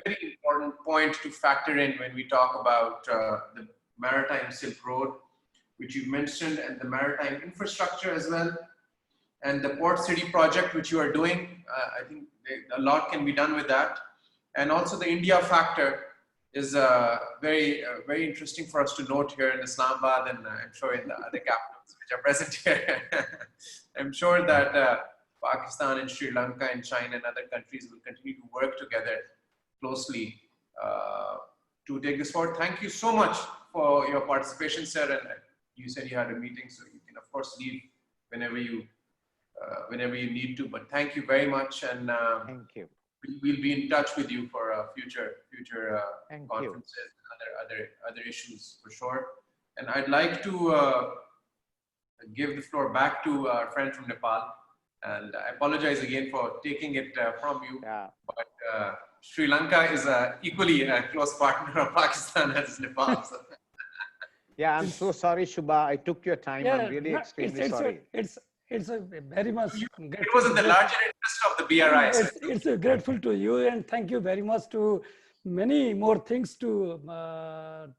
very important point to factor in when we talk about the maritime Silk Road, which you mentioned, and the maritime infrastructure as well. And the port city project, which you are doing, I think a lot can be done with that. And also the India factor is very interesting for us to note here in Islamabad, and I'm sure in the other capitals which are present here. I'm sure that Pakistan and Sri Lanka and China and other countries will continue to work together closely to take this forward. Thank you so much for your participation, sir. And you said you had a meeting, so you can of course leave whenever you need to. But thank you very much, and thank you. We'll be in touch with you for future conferences and other issues for sure. And I'd like to give the floor back to our friend from Nepal. And I apologize again for taking it from you. Yeah. But Sri Lanka is equally a close partner of Pakistan as Nepal. So. Yeah, I'm so sorry, Shubha. I took your time. Yeah, I'm really extremely sorry. It's a very much. It was in the larger interest of the BRI. It's grateful to you, and thank you very much to many more things to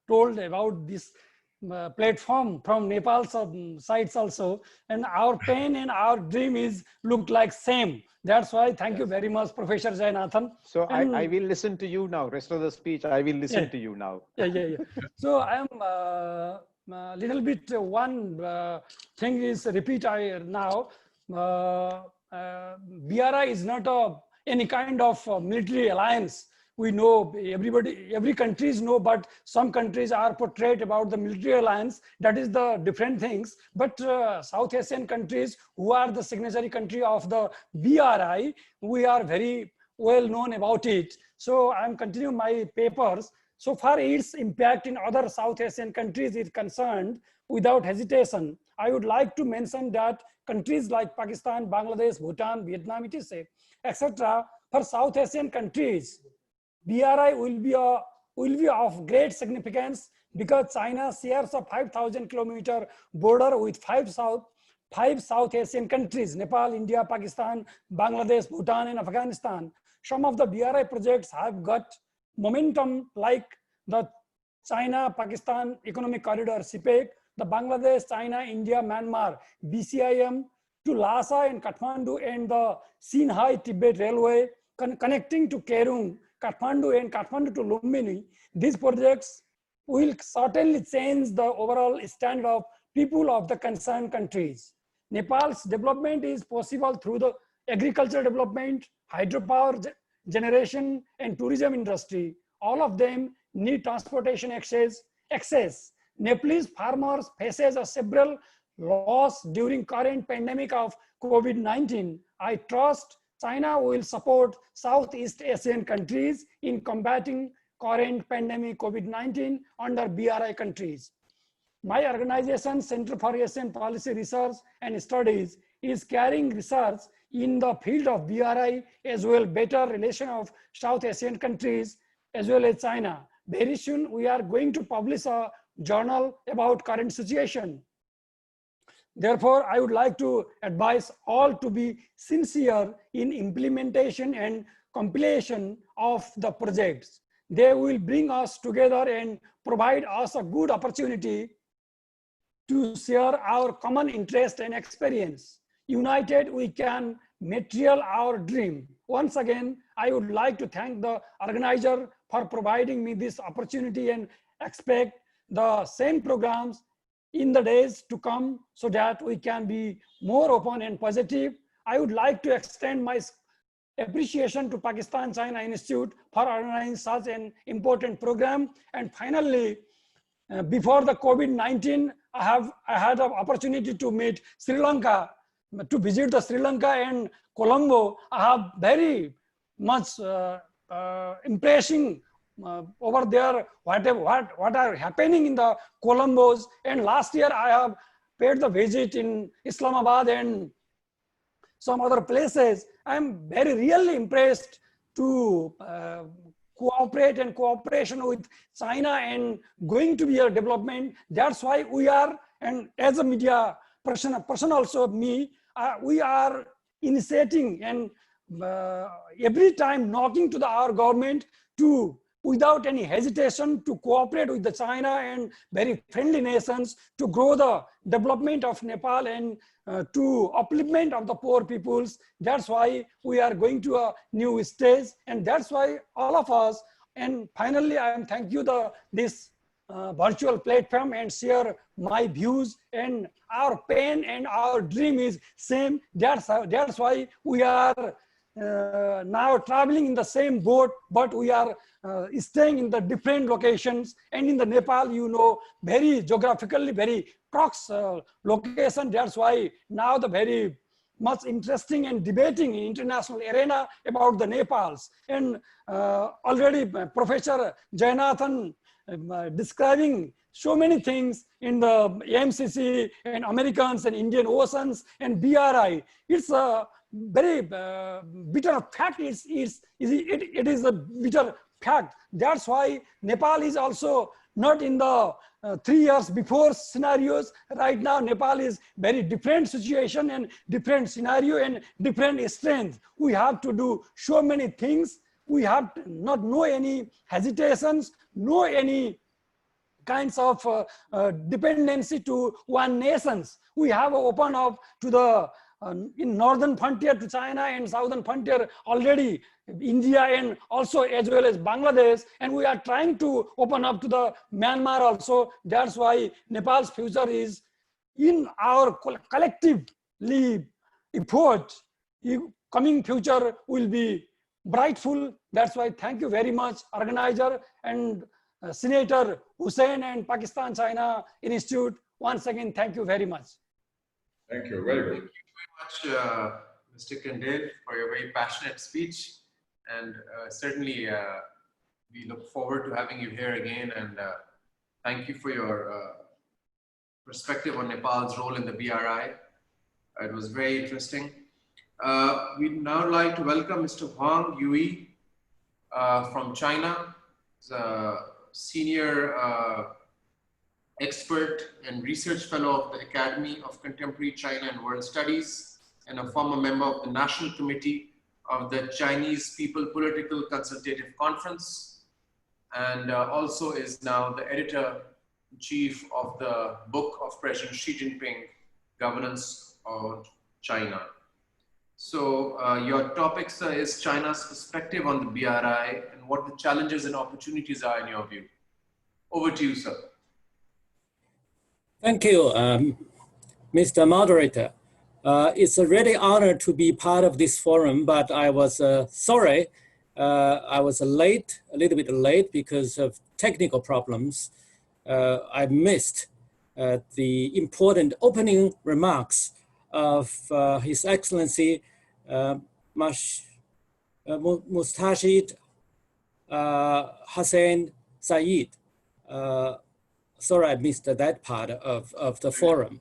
told about this platform from Nepal's sites also. And our pain and our dream is look like same. That's why thank you very much, Professor Jayanathan. So I will listen to you now. Rest of the speech, I will listen to you now. Yeah. So I am a little bit one thing is repeat now. BRI is not any kind of military alliance. We know every countries know, but some countries are portrayed about the military alliance. That is the different things. But South Asian countries who are the signatory country of the BRI, we are very well known about it. So I'm continuing my papers. So far its impact in other South Asian countries is concerned, without hesitation, I would like to mention that countries like Pakistan, Bangladesh, Bhutan, Vietnam, etc. For South Asian countries, BRI will be of great significance because China shares a 5,000 kilometer border with five South Asian countries: Nepal, India, Pakistan, Bangladesh, Bhutan, and Afghanistan. Some of the BRI projects have got momentum, like the China-Pakistan Economic Corridor (CPEC), the Bangladesh, China, India, Myanmar BCIM to Lhasa and Kathmandu, and the Sinhai-Tibet Railway connecting to Kerung, Kathmandu, and Kathmandu to Lumbini. These projects will certainly change the overall standard of people of the concerned countries. Nepal's development is possible through the agricultural development, hydropower generation, and tourism industry. All of them need transportation access. Nepalese farmers faces a several loss during current pandemic of COVID-19. I trust China will support Southeast Asian countries in combating current pandemic COVID-19 under BRI countries. My organization, Center for Asian Policy Research and Studies, is carrying research in the field of BRI as well better relation of South Asian countries as well as China. Very soon we are going to publish a journal about current situation. Therefore, I would like to advise all to be sincere in implementation and compilation of the projects. They will bring us together and provide us a good opportunity to share our common interest and experience. United, we can material our dream. Once again, I would like to thank the organizer for providing me this opportunity and expect the same programs in the days to come so that we can be more open and positive. I would like to extend my appreciation to Pakistan China Institute for organizing such an important program. And finally, before the COVID-19, I had an opportunity to meet Sri Lanka, to visit the Sri Lanka and Colombo. I have very much impressing over there what are happening in the Colombos. And last year I have paid the visit in Islamabad and some other places. I am very really impressed to cooperate and cooperation with China and going to be a development. That's why we are, and as a media person also me, we are initiating and every time knocking to our government to, without any hesitation, to cooperate with the China and very friendly nations to grow the development of Nepal and to upliftment of the poor peoples. That's why we are going to a new stage, and that's why all of us. And finally, I am thank you this virtual platform and share my views, and our pain and our dream is same. That's why we are now traveling in the same boat, but we are staying in the different locations. And in the Nepal, you know, very geographically very crux location. That's why now the very much interesting and debating in international arena about the Nepals. And already Professor Jayanathan describing so many things in the AMCC and Americans and Indian Oceans and BRI. It's a very bitter fact. It is a bitter fact. That's why Nepal is also not in the 3 years before scenarios. Right now, Nepal is very different situation and different scenario and different strength. We have to do so many things. We have to not know any hesitations, no any kinds of dependency to one nations. We have opened up to the in northern frontier to China and southern frontier already India and also as well as Bangladesh, and we are trying to open up to the Myanmar also. That's why Nepal's future is in our collectively effort. Coming future will be brightful. That's why thank you very much, organizer and Senator Hussain and Pakistan China Institute. Once again, thank you very much. Thank you. Very good. Thank you very much, Mr. Kandel, for your very passionate speech. And certainly, we look forward to having you here again. And thank you for your perspective on Nepal's role in the BRI. It was very interesting. We'd now like to welcome Mr. Huang Yui from China. He's a senior expert and research fellow of the Academy of Contemporary China and World Studies, and a former member of the National Committee of the Chinese People Political Consultative Conference, and also is now the editor-in-chief of the book of President Xi Jinping, Governance of China. So your topic, sir, is China's perspective on the BRI and what the challenges and opportunities are in your view. Over to you, sir. Thank you, Mr. Moderator. It's a really honor to be part of this forum, but I was sorry. I was a little bit late because of technical problems. I missed the important opening remarks of His Excellency Mustashid Hussain Saeed. Sorry, I missed that part of the forum.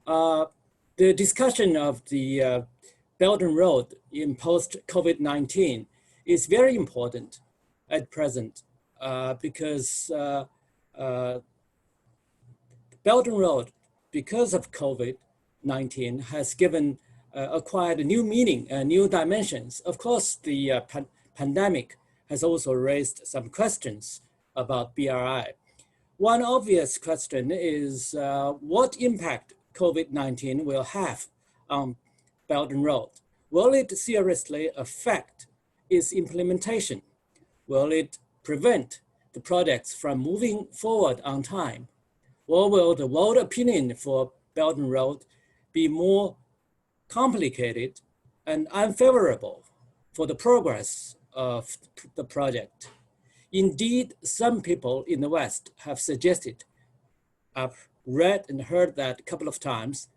The discussion of the Belt and Road in post-COVID-19 is very important at present because Belt and Road, because of COVID-19, has acquired a new meaning and new dimensions. Of course, the pandemic has also raised some questions about BRI. One obvious question is what impact COVID-19 will have on Belt and Road. Will it seriously affect its implementation? Will it prevent the projects from moving forward on time? Or will the world opinion for Belt and Road be more complicated and unfavorable for the progress of the project? Indeed, some people in the West have suggested, I've read and heard that a couple of times,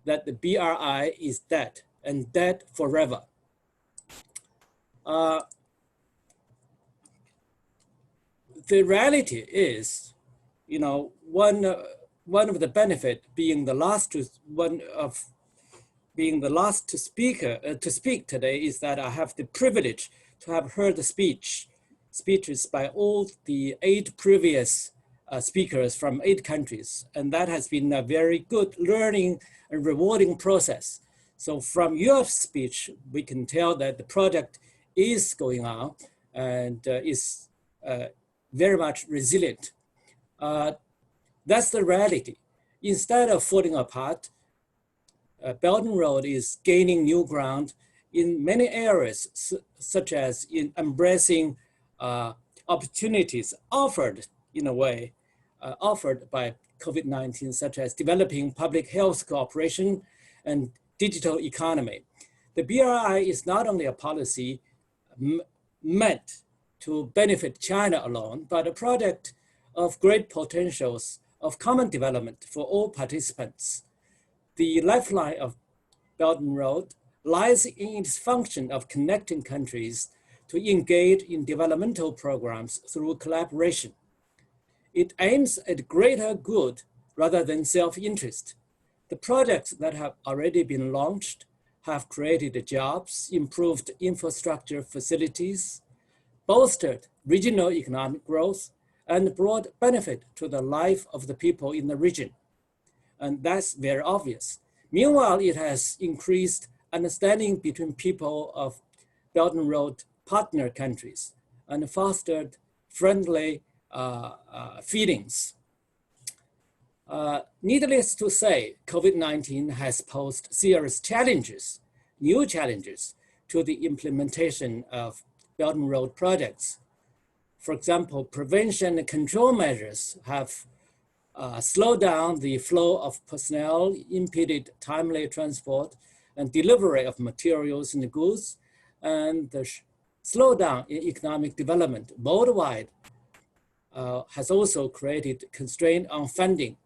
that the BRI is dead and dead forever. The reality is, you know, one of the benefit being the last to speak today is that I have the privilege to have heard the speech speeches by all the 8 previous speakers from 8 countries. And that has been a very good learning and rewarding process. So from your speech, we can tell that the project is going on and is very much resilient. That's the reality. Instead of falling apart, Belt and Road is gaining new ground in many areas, such as in embracing opportunities offered in a way, offered by COVID-19, such as developing public health cooperation and digital economy. The BRI is not only a policy meant to benefit China alone, but a product of great potentials of common development for all participants. The lifeline of Belt and Road lies in its function of connecting countries to engage in developmental programs through collaboration. It aims at greater good rather than self-interest. The projects that have already been launched have created jobs, improved infrastructure facilities, bolstered regional economic growth, and brought benefit to the life of the people in the region. And that's very obvious. Meanwhile, it has increased understanding between people of Belt and Road partner countries and fostered friendly feelings. Needless to say, COVID-19 has posed serious challenges, new challenges to the implementation of Belt and Road projects. For example, prevention and control measures have slowed down the flow of personnel, impeded timely transport and delivery of materials and goods, and the slowdown in economic development worldwide has also created constraint on funding.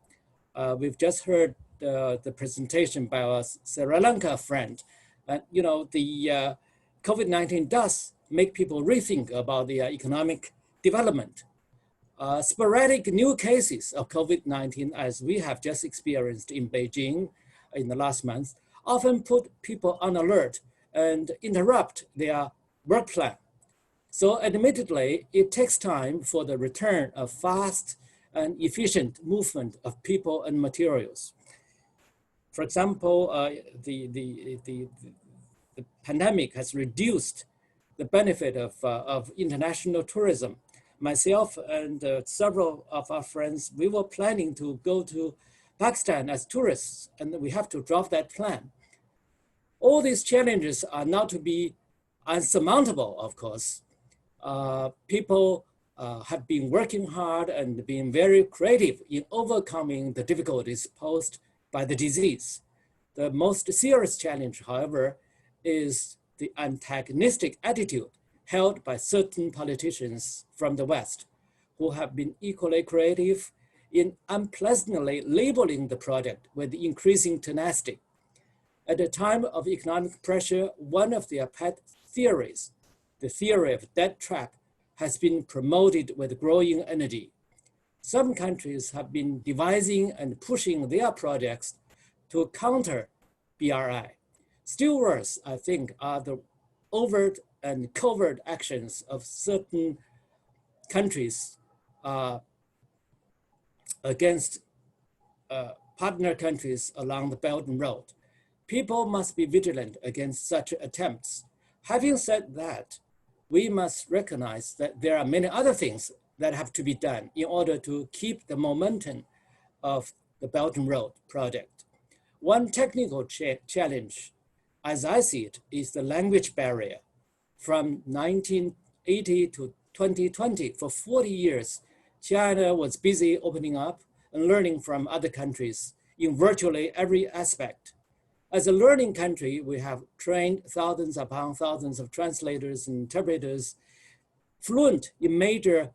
We've just heard the presentation by our Sri Lanka friend. You know, the COVID-19 does make people rethink about the economic development. Sporadic new cases of COVID-19, as we have just experienced in Beijing in the last month, often put people on alert and interrupt their work plan. So admittedly, it takes time for the return of fast and efficient movement of people and materials. For example, the pandemic has reduced the benefit of international tourism. Myself and several of our friends, we were planning to go to Pakistan as tourists, and we have to drop that plan. All these challenges are not to be unsurmountable, of course. People have been working hard and being very creative in overcoming the difficulties posed by the disease. The most serious challenge, however, is the antagonistic attitude held by certain politicians from the West, who have been equally creative in unpleasantly labeling the project with increasing tenacity. At a time of economic pressure, one of their pet theories, the theory of debt trap, has been promoted with growing energy. Some countries have been devising and pushing their projects to counter BRI. Still worse, I think, are the overt and covert actions of certain countries against partner countries along the Belt and Road. People must be vigilant against such attempts. Having said that, we must recognize that there are many other things that have to be done in order to keep the momentum of the Belt and Road project. One technical challenge, as I see it, is the language barrier. From 1980 to 2020, for 40 years, China was busy opening up and learning from other countries in virtually every aspect. As a learning country, we have trained thousands upon thousands of translators and interpreters fluent in major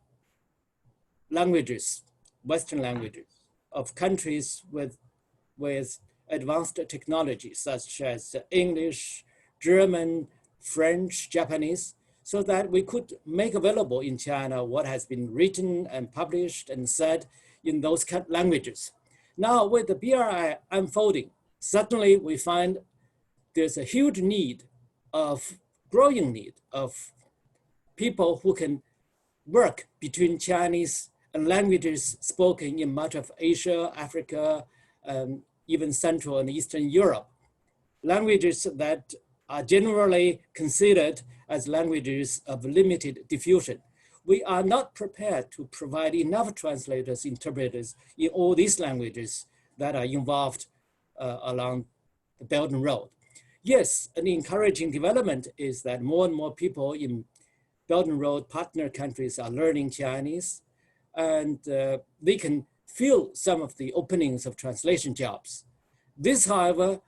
languages, Western languages, of countries with advanced technology, such as English, German, French, Japanese, so that we could make available in China what has been written and published and said in those languages. Now, with the BRI unfolding, suddenly we find there's a huge need of, growing need of people who can work between Chinese and languages spoken in much of Asia, Africa, even Central and Eastern Europe. Languages that are generally considered as languages of limited diffusion. We are not prepared to provide enough translators, interpreters in all these languages that are involved along the Belt and Road. Yes, an encouraging development is that more and more people in Belt and Road partner countries are learning Chinese, and they can fill some of the openings of translation jobs. This, however,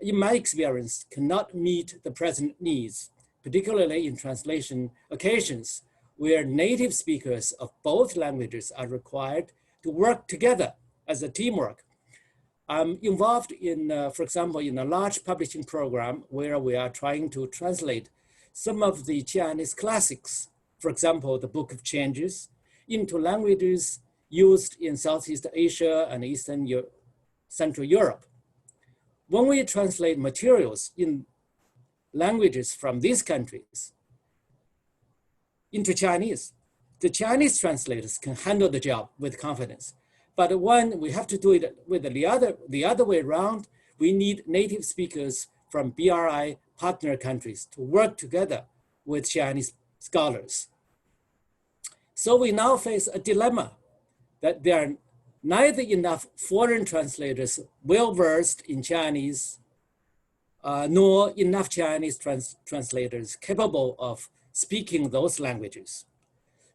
in my experience, cannot meet the present needs, particularly in translation occasions where native speakers of both languages are required to work together as a teamwork. I'm involved in, for example, in a large publishing program where we are trying to translate some of the Chinese classics, for example, the Book of Changes, into languages used in Southeast Asia and Central Europe. When we translate materials in languages from these countries into Chinese, the Chinese translators can handle the job with confidence. But when we have to do it with the other way around, we need native speakers from BRI partner countries to work together with Chinese scholars. So we now face a dilemma that there are neither enough foreign translators well-versed in Chinese, nor enough Chinese translators capable of speaking those languages.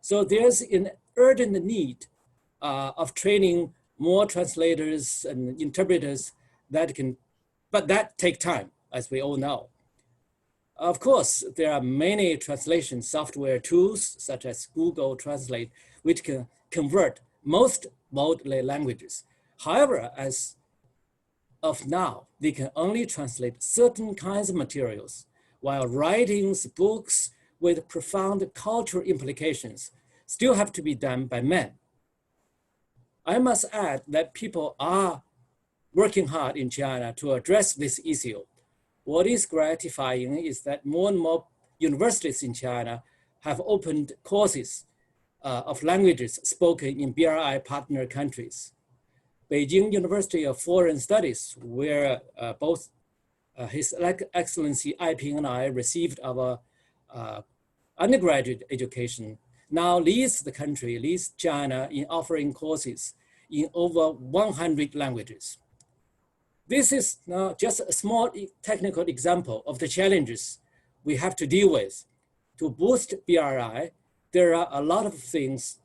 So there's an urgent need of training more translators and interpreters but that take time, as we all know. Of course, there are many translation software tools, such as Google Translate, which can convert most worldly languages. However, as of now, they can only translate certain kinds of materials, while writings, books with profound cultural implications still have to be done by men. I must add that people are working hard in China to address this issue. What is gratifying is that more and more universities in China have opened courses of languages spoken in BRI partner countries. Beijing University of Foreign Studies, where both His Excellency Ai Ping and I received our undergraduate education, now leads the country, leads China in offering courses in over 100 languages. This is now just a small technical example of the challenges we have to deal with. To boost BRI, there are a lot of things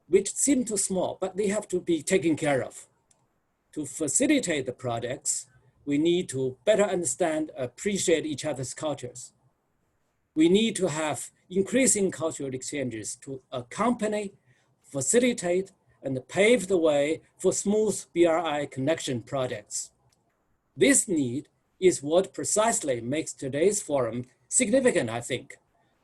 which seem too small, but they have to be taken care of. To facilitate the projects, we need to better understand, appreciate each other's cultures. We need to have increasing cultural exchanges to accompany, facilitate, and pave the way for smooth BRI connection projects. This need is what precisely makes today's forum significant, I think.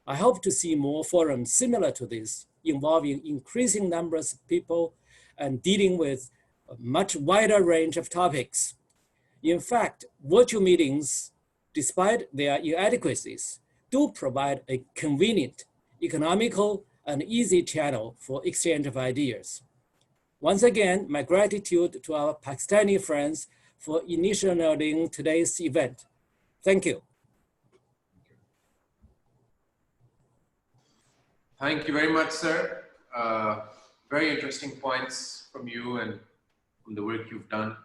I hope to see more forums similar to this, involving increasing numbers of people and dealing with a much wider range of topics. In fact, virtual meetings, despite their inadequacies, do provide a convenient, economical, and easy channel for exchange of ideas. Once again, my gratitude to our Pakistani friends for initiating today's event. Thank you. Thank you very much, sir. Very interesting points from you and from the work you've done,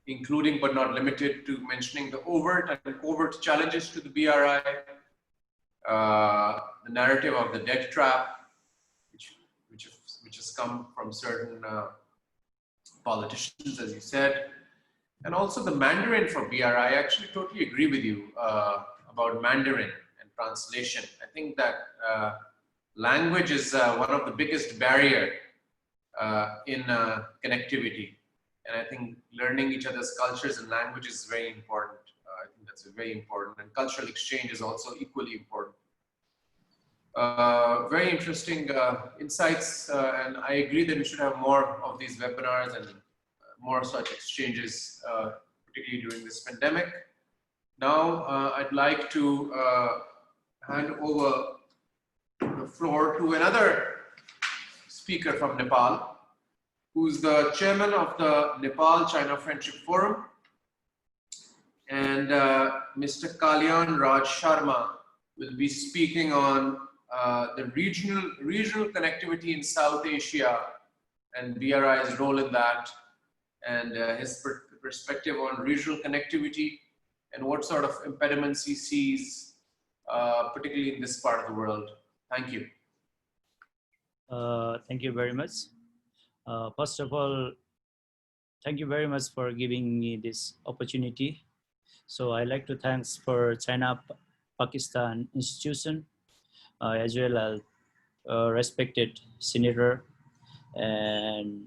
including but not limited to mentioning the overt and covert challenges to the BRI, the narrative of the debt trap, which has come from certain politicians, as you said, and also the Mandarin for BRI. I actually totally agree with you about Mandarin and translation. I think that language is one of the biggest barrier in connectivity. And I think learning each other's cultures and languages is very important. I think that's very important. And cultural exchange is also equally important. Very interesting insights. And I agree that we should have more of these webinars and more such exchanges, particularly during this pandemic. Now, I'd like to hand over the floor to another speaker from Nepal, who's the chairman of the Nepal-China Friendship Forum, and Mr. Kalyan Raj Sharma will be speaking on the regional connectivity in South Asia and BRI's role in that, and his perspective on regional connectivity and what sort of impediments he sees, particularly in this part of the world. Thank you. Thank you very much. First of all, thank you very much for giving me this opportunity. So I like to thanks for China-Pakistan institution, as well as respected senator and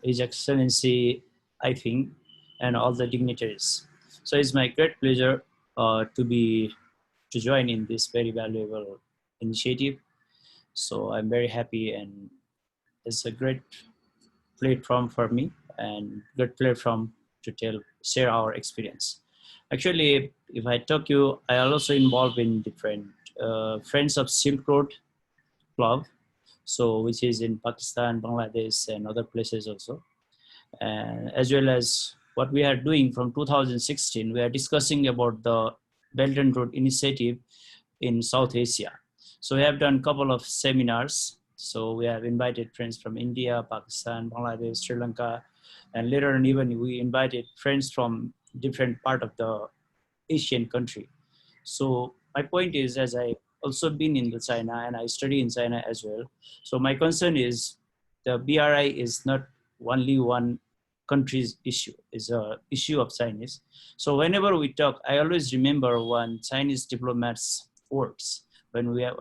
His Excellency, I think, and all the dignitaries. So it's my great pleasure to join in this very valuable initiative. So I'm very happy, and it's a great platform for me and good platform to share our experience. Actually, if I talk you, I also involved in different Friends of Silk Road Club, so which is in Pakistan, Bangladesh, and other places also. And as well as what we are doing from 2016, we are discussing about the Belt and Road Initiative in South Asia. So we have done a couple of seminars. So we have invited friends from India, Pakistan, Bangladesh, Sri Lanka, and later on even we invited friends from different part of the Asian country. So my point is, as I also been in the China and I study in China as well. So my concern is the BRI is not only one country's issue, it's an issue of Chinese. So whenever we talk, I always remember one Chinese diplomat's words when we have,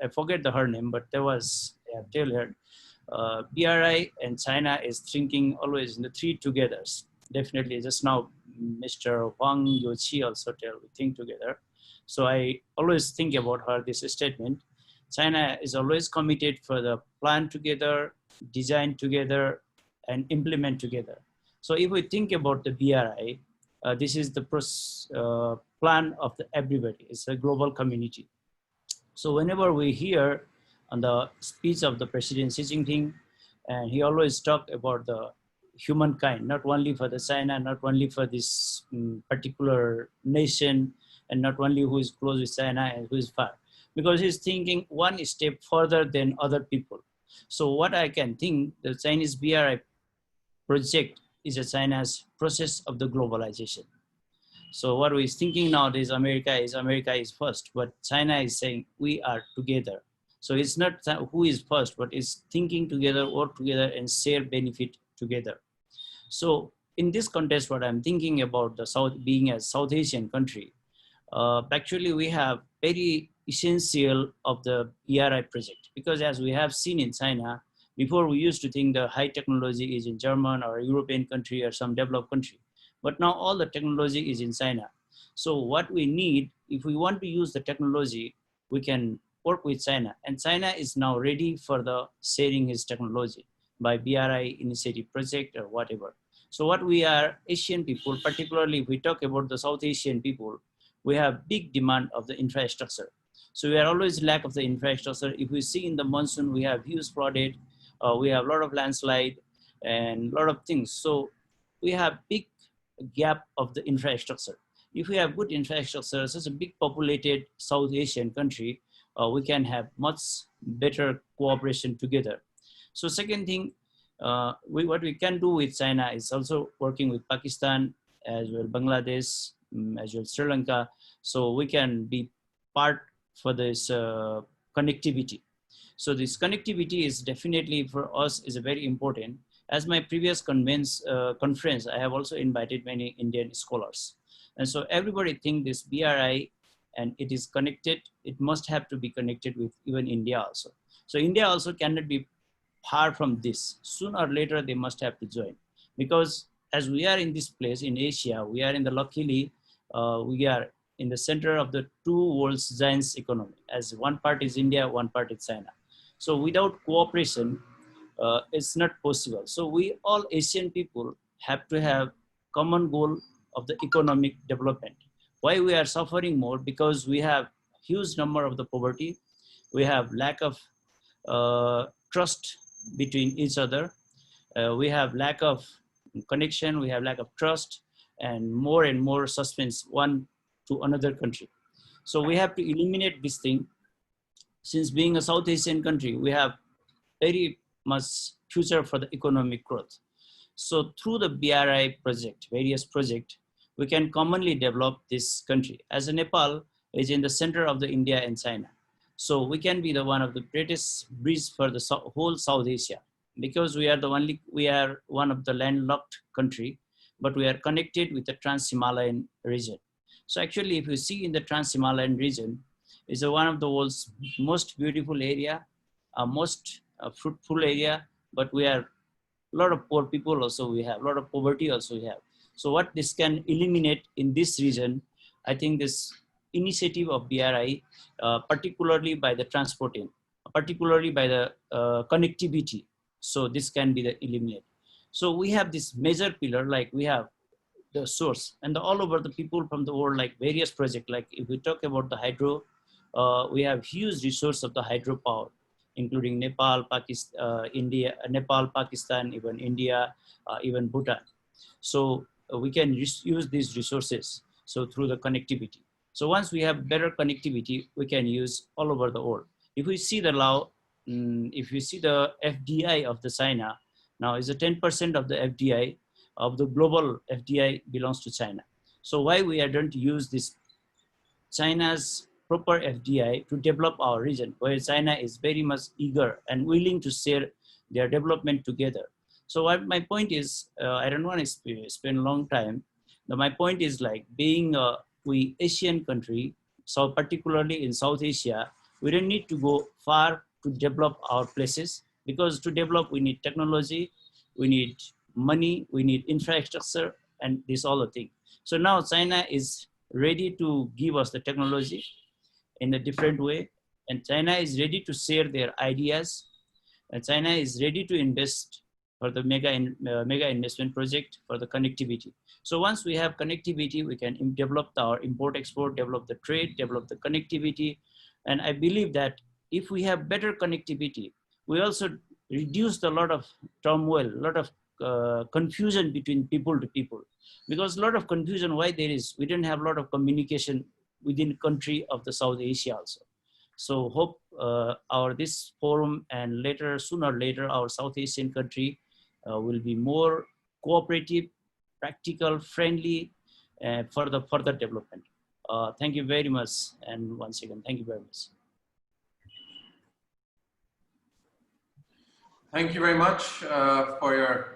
I forget her name, but there was, I tell her, BRI and China is thinking always in the three togethers. Definitely just now, Mr. Wang Youqi also tell we think together. So I always think about her, this statement. China is always committed for the plan together, design together, and implement together. So if we think about the BRI, this is the plan of everybody. It's a global community. So whenever we hear on the speech of the President Xi Jinping, and he always talked about the humankind, not only for the China, not only for this particular nation, and not only who is close with China and who is far, because he's thinking one step further than other people. So what I can think, the Chinese BRI project is a China's process of the globalization. So what we're thinking nowadays, America is first, but China is saying we are together. So it's not who is first, but it's thinking together, work together, and share benefit together. So in this context, what I'm thinking about the South being a South Asian country, actually we have very essential of the BRI project, because as we have seen in China, before we used to think the high technology is in German or European country or some developed country, but now all the technology is in China. So what we need, if we want to use the technology, we can work with China, and China is now ready for the sharing his technology by BRI initiative project or whatever. So what we are Asian people, particularly if we talk about the South Asian people, we have big demand of the infrastructure. So we are always lack of the infrastructure. If we see in the monsoon, we have huge flooded, we have a lot of landslide and a lot of things. So we have big gap of the infrastructure. If we have good infrastructure, such a big populated South Asian country, we can have much better cooperation together. So second thing, what we can do with China is also working with Pakistan as well, Bangladesh, as well Sri Lanka. So we can be part for this connectivity. So this connectivity is definitely for us is very important. As my previous conference, I have also invited many Indian scholars. And so everybody think this BRI and it is connected, it must have to be connected with even India also. So India also cannot be far from this. Sooner or later, they must have to join. Because as we are in this place in Asia, we are in the luckily, we are in the center of the two world's giants economy. As one part is India, one part is China. So without cooperation, it's not possible. So we all Asian people have to have common goal of the economic development. Why we are suffering more? Because we have huge number of the poverty. We have lack of trust between each other. We have lack of connection, we have lack of trust, and more suspense one to another country. So we have to eliminate this thing. Since being a South Asian country, we have very much future for the economic growth. So through the BRI project, various projects, we can commonly develop this country. As Nepal is in the center of the India and China. So we can be the one of the greatest bridge for the whole South Asia, because we are one of the landlocked country, but we are connected with the Trans-Himalayan region. So actually, if you see in the Trans-Himalayan region, is one of the world's most beautiful area, most fruitful area, but we are a lot of poor people also we have, a lot of poverty also we have. So what this can eliminate in this region, I think this initiative of BRI, particularly by the transporting, particularly by the connectivity. So this can be the eliminate. So we have this major pillar, like we have the source and all over the people from the world, like various projects. Like if we talk about the hydro, we have huge resource of the hydropower, including Nepal, Pakistan, India, Nepal, Pakistan, even India, even Bhutan. So we can use these resources. So through the connectivity. So once we have better connectivity, we can use all over the world. If we see the law, if you see the FDI of the China, now is a 10% of the FDI of the global FDI belongs to China. So why we don't use this China's proper FDI to develop our region, where China is very much eager and willing to share their development together. So what my point is, I don't want to spend a long time. My point is like being we Asian country, so particularly in South Asia, we don't need to go far to develop our places, because to develop we need technology, we need money, we need infrastructure, and this all the thing. So now China is ready to give us the technology in a different way, and China is ready to share their ideas, and China is ready to invest for the mega investment project for the connectivity. So once we have connectivity, we can develop our import-export, develop the trade, develop the connectivity. And I believe that if we have better connectivity, we also reduce a lot of turmoil, a lot of confusion between people to people. Because a lot of confusion, why there is, we didn't have a lot of communication within country of the South Asia also. So hope our this forum and later, sooner or later, our South Asian country will be more cooperative, practical, friendly for the further development. Thank you very much. And once again, thank you very much. Thank you very much for your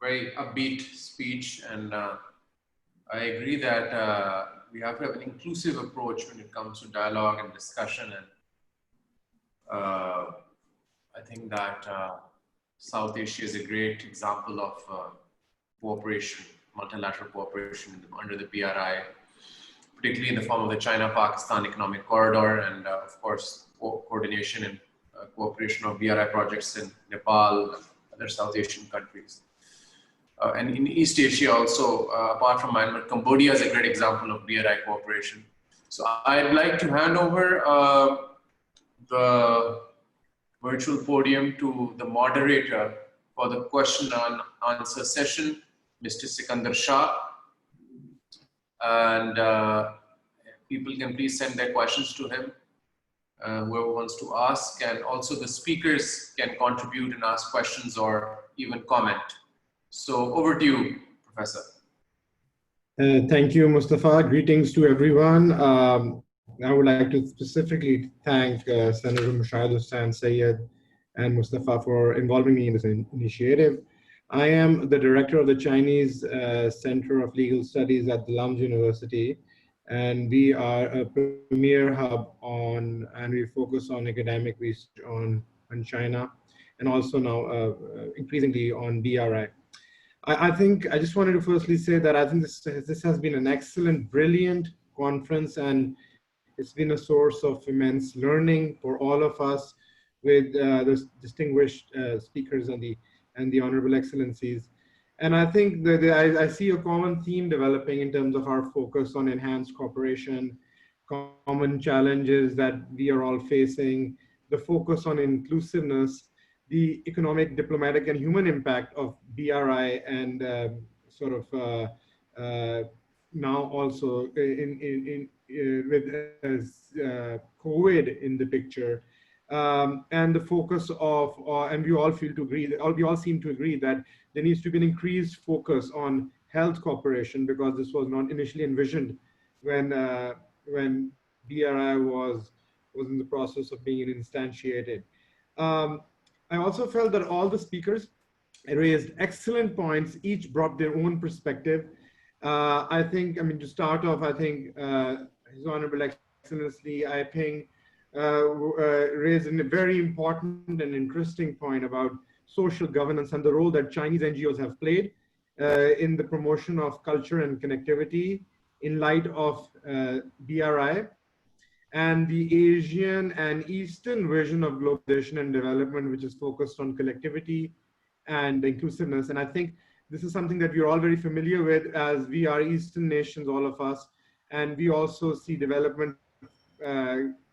very upbeat speech. And I agree that we have to have an inclusive approach when it comes to dialogue and discussion. And I think that South Asia is a great example of cooperation, multilateral cooperation under the BRI, particularly in the form of the China-Pakistan Economic Corridor, and of course, coordination and cooperation of BRI projects in Nepal and other South Asian countries. And in East Asia also, apart from Myanmar, Cambodia is a great example of BRI cooperation. So I'd like to hand over the virtual podium to the moderator for the question and answer session, Mr. Sikandar Shah. And people can please send their questions to him, whoever wants to ask, and also the speakers can contribute and ask questions or even comment. So over to you, Professor. Thank you, Mustafa. Greetings to everyone. I would like to specifically thank Senator Mushahid Hussain Sayed and Mustafa for involving me in this initiative. I am the director of the Chinese Center of Legal Studies at the Lums University, and we are a premier hub and we focus on academic research on China, and also now increasingly on BRI. I think I just wanted to firstly say that I think this has been an excellent, brilliant conference, and it's been a source of immense learning for all of us, with the distinguished speakers and the honorable excellencies. And I think that I see a common theme developing in terms of our focus on enhanced cooperation, common challenges that we are all facing, the focus on inclusiveness, the economic, diplomatic, and human impact of BRI, and sort of now also with COVID in the picture, and the focus of, and we all feel to agree, we all seem to agree that there needs to be an increased focus on health cooperation, because this was not initially envisioned when BRI was in the process of being instantiated. I also felt that all the speakers raised excellent points. Each brought their own perspective. I think, I mean, to start off, I think His Honorable Excellency Aiping raised a very important and interesting point about social governance and the role that Chinese NGOs have played in the promotion of culture and connectivity in light of BRI, and the Asian and Eastern vision of globalization and development, which is focused on collectivity and inclusiveness. And I think this is something that we're all very familiar with, as we are Eastern nations, all of us, and we also see development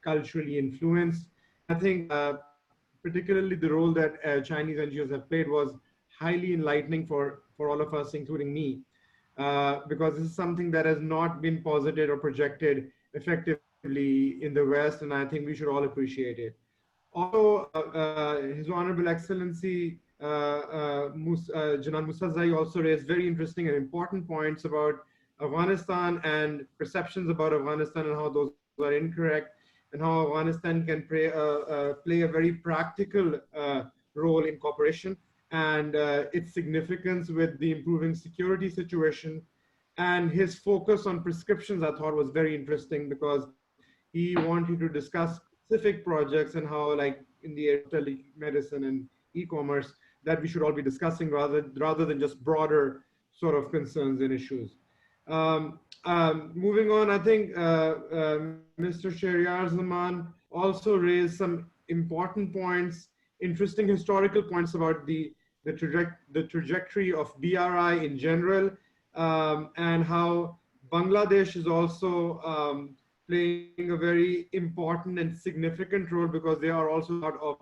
culturally influenced. I think particularly the role that Chinese NGOs have played was highly enlightening for all of us, including me, because this is something that has not been posited or projected effectively in the West, and I think we should all appreciate it. Also, His Honorable Excellency Janan Musazai also raised very interesting and important points about Afghanistan and perceptions about Afghanistan and how those are incorrect, and how Afghanistan can play a very practical role in cooperation, and its significance with the improving security situation. And his focus on prescriptions, I thought, was very interesting, because he wanted to discuss specific projects and how, like in the area of telemedicine and e-commerce, that we should all be discussing rather than just broader sort of concerns and issues. Moving on, I think Mr. Shehryar Zaman also raised some important points, interesting historical points about the trajectory of BRI in general, and how Bangladesh is also playing a very important and significant role, because they are also part of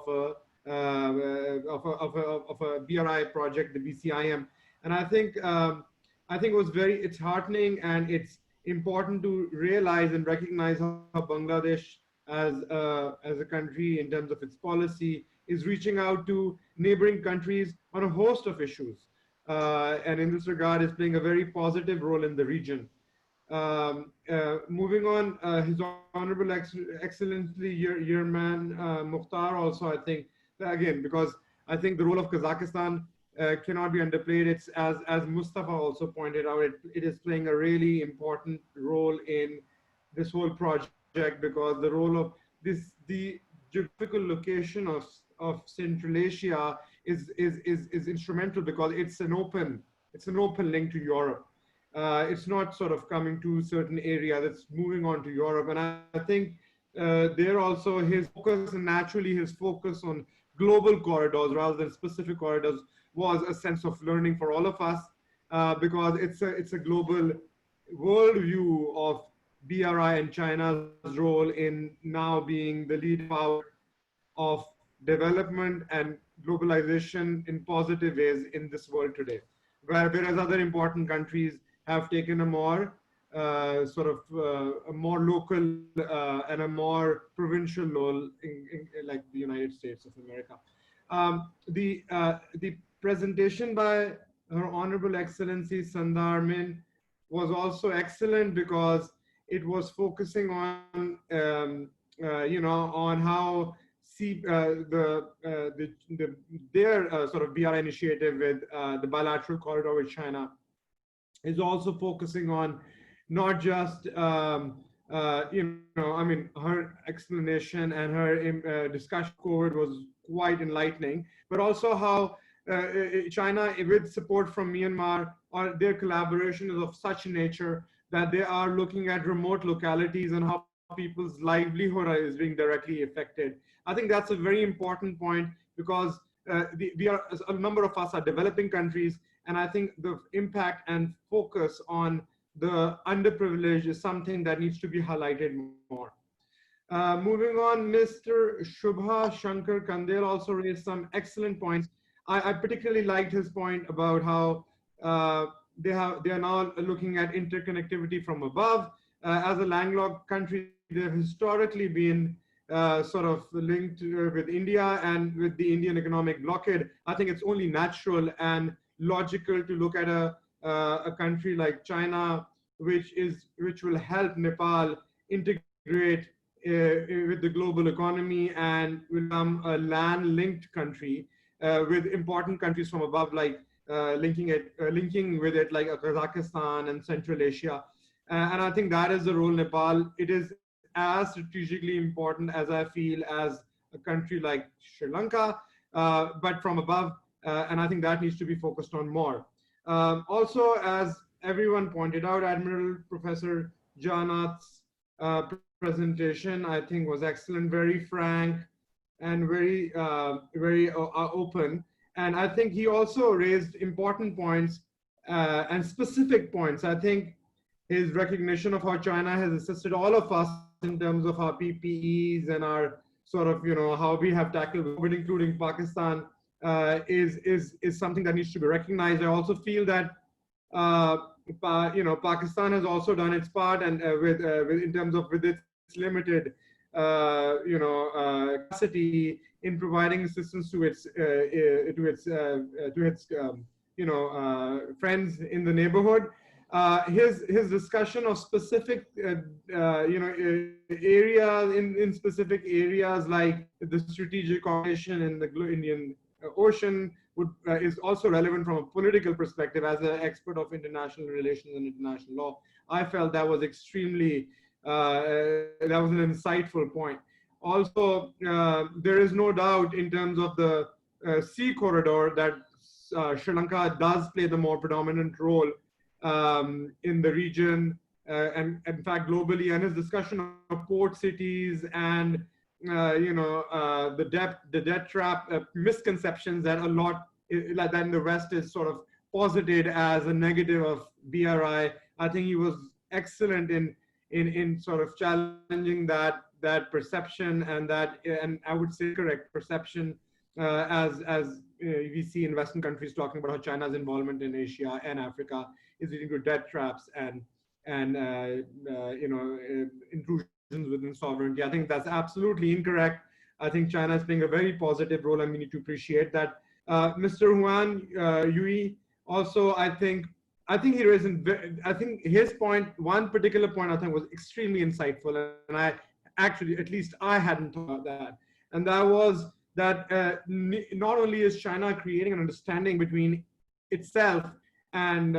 a BRI project, the BCIM. And I think it was it's heartening, and it's important to realize and recognize how Bangladesh as a country, in terms of its policy, is reaching out to neighboring countries on a host of issues. And in this regard is playing a very positive role in the region. Moving on, His Honorable Excellency Yerman Mukhtar also, I think, again, because I think the role of Kazakhstan cannot be underplayed. It's, as Mustafa also pointed out, it is playing a really important role in this whole project, because the role of the geographical location of Central Asia is instrumental, because it's an open link to Europe. It's not sort of coming to a certain area that's moving on to Europe. And I think there also his focus, and naturally his focus on global corridors rather than specific corridors, was a sense of learning for all of us, because it's a global worldview of BRI and China's role in now being the lead power of development and globalization in positive ways in this world today, whereas other important countries have taken a more a more local and a more provincial role in like the United States of America. The presentation by Her Honorable Excellency Sundar Min was also excellent, because it was focusing on on how their sort of BRI initiative with the bilateral corridor with China is also focusing on not just I mean, her explanation and her discussion forward was quite enlightening, but also how China, with support from Myanmar, or their collaboration is of such nature that they are looking at remote localities and how people's livelihood is being directly affected. I think that's a very important point, because a number of us are developing countries, and I think the impact and focus on the underprivileged is something that needs to be highlighted more. Moving on, Mr. Shubha Shankar Kandel also raised some excellent points. I particularly liked his point about how they are now looking at interconnectivity from above. As a landlocked country, they have historically been sort of linked with India and with the Indian economic blockade. I think it's only natural and logical to look at a country like China, which will help Nepal integrate with the global economy and will become a land-linked country with important countries from above, like linking with it, like Kazakhstan and Central Asia. And I think that is the role Nepal. It is as strategically important as I feel as a country like Sri Lanka, but from above. And I think that needs to be focused on more. Also, as everyone pointed out, Admiral Professor Janath's presentation, I think, was excellent, very frank and very open. And I think he also raised important points and specific points. I think his recognition of how China has assisted all of us in terms of our PPEs and our sort of, how we have tackled COVID, including Pakistan, is something that needs to be recognized. I also feel that Pakistan has also done its part, and in terms of with its limited capacity in providing assistance to its friends in the neighborhood. His discussion of specific areas in specific areas like the strategic cooperation in the Indian Ocean is also relevant from a political perspective. As an expert of international relations and international law, I felt that was extremely that was an insightful point. Also, there is no doubt in terms of the sea corridor that Sri Lanka does play the more predominant role in the region and in fact globally. And his discussion of port cities and the debt trap misconceptions that a lot like that in the West is sort of posited as a negative of BRI. I think he was excellent in sort of challenging that perception and I would say correct perception as we see in Western countries talking about how China's involvement in Asia and Africa is leading to debt traps and intrusions within sovereignty. I think that's absolutely incorrect. I think China is playing a very positive role, and we need to appreciate that. Mr. Huan Yui also, I think he raised, I think his point, one particular point I think was extremely insightful, and I actually, at least I hadn't thought about that. And that was that not only is China creating an understanding between itself and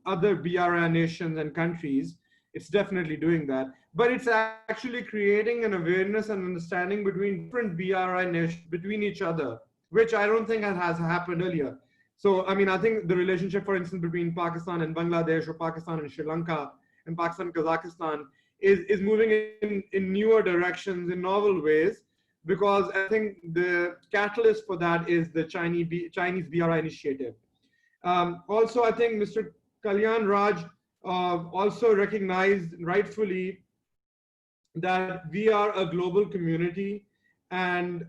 other BRI nations and countries, it's definitely doing that, but it's actually creating an awareness and understanding between different BRI nations, between each other, which I don't think has happened earlier. So, I mean, I think the relationship, for instance, between Pakistan and Bangladesh, or Pakistan and Sri Lanka, and Pakistan and Kazakhstan is moving in newer directions, in novel ways, because I think the catalyst for that is the Chinese BRI initiative. Also, I think Mr. Kalyan Raj also recognized rightfully that we are a global community, and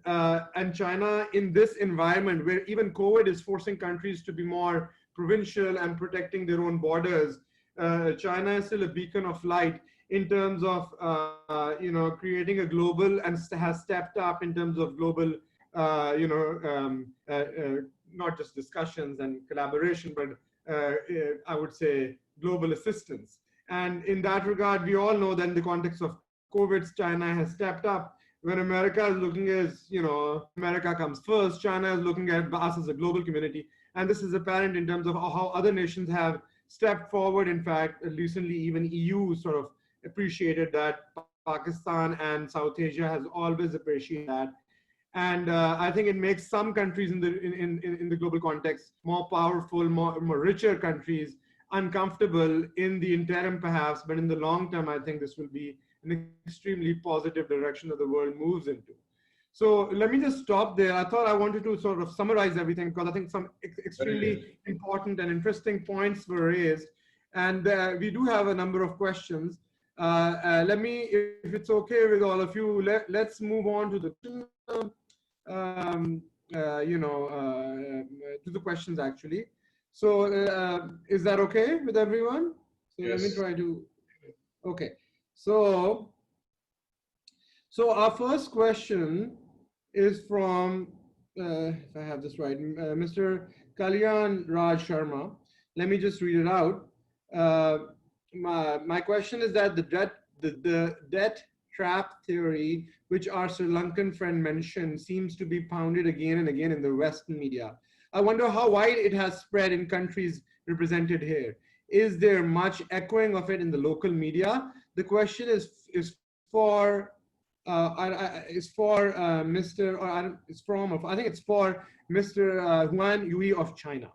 China, in this environment where even COVID is forcing countries to be more provincial and protecting their own borders, China is still a beacon of light in terms of creating a global, and has stepped up in terms of global not just discussions and collaboration, but I would say global assistance. And in that regard, we all know that in the context of COVID, China has stepped up. When America is looking as, America comes first, China is looking at us as a global community. And this is apparent in terms of how other nations have stepped forward. In fact, recently even EU sort of appreciated that. Pakistan and South Asia has always appreciated that. And I think it makes some countries in the global context more powerful, more richer countries uncomfortable in the interim perhaps, but in the long term, I think this will be an extremely positive direction that the world moves into. So let me just stop there. I thought I wanted to sort of summarize everything because I think some extremely important and interesting points were raised. And we do have a number of questions. Let me, if it's okay with all of you, let's move on to the to the questions actually. So is that okay with everyone? So Yes. let me try to, okay. So our first question is from, if I have this right, Mr. Kalyan Raj Sharma. Let me just read it out. My question is that the debt trap theory, which our Sri Lankan friend mentioned, seems to be pounded again and again in the Western media. I wonder how wide it has spread in countries represented here. Is there much echoing of it in the local media? The question is for Mr. or I don't, it's from, I think it's for Mr. Huan Yui of China.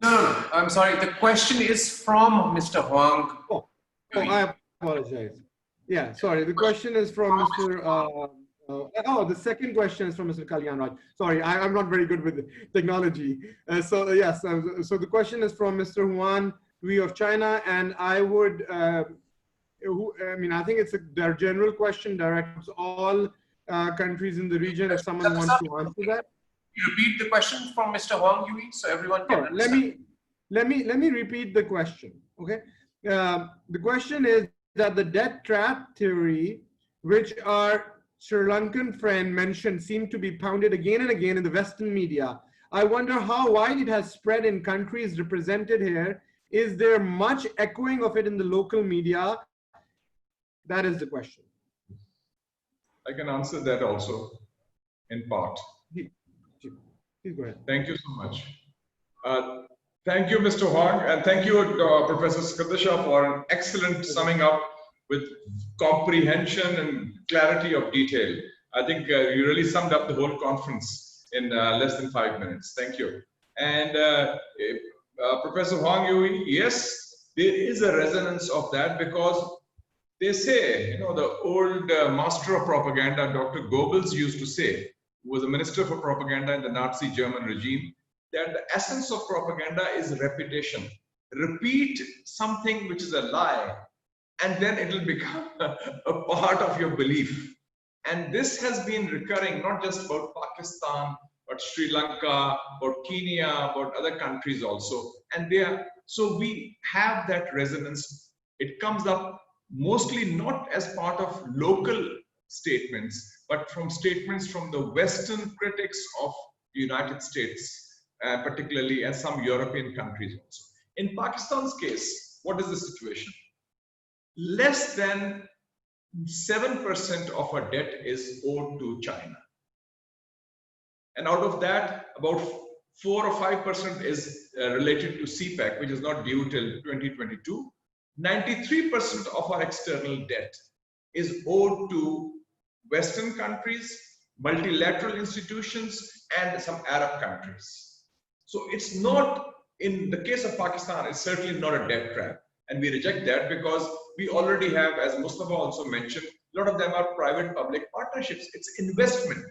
No, I'm sorry. The question is from Mr. Huang. Oh, I apologize. Yeah, sorry. The question is from Mr. The second question is from Mr. Kalyan Raj. Sorry, I'm not very good with technology. Yes, so the question is from Mr. Huan Yui of China, and I would, I think it's their general question directed to all countries in the region. If someone wants to answer that. Repeat the question from Mr. Huang Yui so everyone can understand. Let me repeat the question. Okay, the question is that the debt trap theory, which our Sri Lankan friend mentioned, seemed to be pounded again and again in the Western media. I wonder how wide it has spread in countries represented here. Is there much echoing of it in the local media? That is the question. I can answer that also in part. Please go ahead. Thank you so much. Thank you, Mr. Huang, and thank you, Professor Skadisha, for an excellent summing up with comprehension and clarity of detail. I think you really summed up the whole conference in less than 5 minutes. Thank you. And Professor Huang Yui, yes, there is a resonance of that because they say, the old master of propaganda, Dr. Goebbels, used to say, who was a minister for propaganda in the Nazi German regime, that the essence of propaganda is repetition. Repeat something which is a lie, and then it will become a part of your belief. And this has been recurring, not just about Pakistan, but Sri Lanka, about Kenya, about other countries also. And so we have that resonance. It comes up mostly not as part of local statements, but from statements from the Western critics of the United States, particularly, and some European countries also. In Pakistan's case, what is the situation? Less than 7% of our debt is owed to China. And out of that, about 4 or 5% is related to CPEC, which is not due till 2022. 93% of our external debt is owed to Western countries, multilateral institutions, and some Arab countries. So it's not, in the case of Pakistan, it's certainly not a debt trap. And we reject that because we already have, as Mustafa also mentioned, a lot of them are private-public partnerships. It's investment.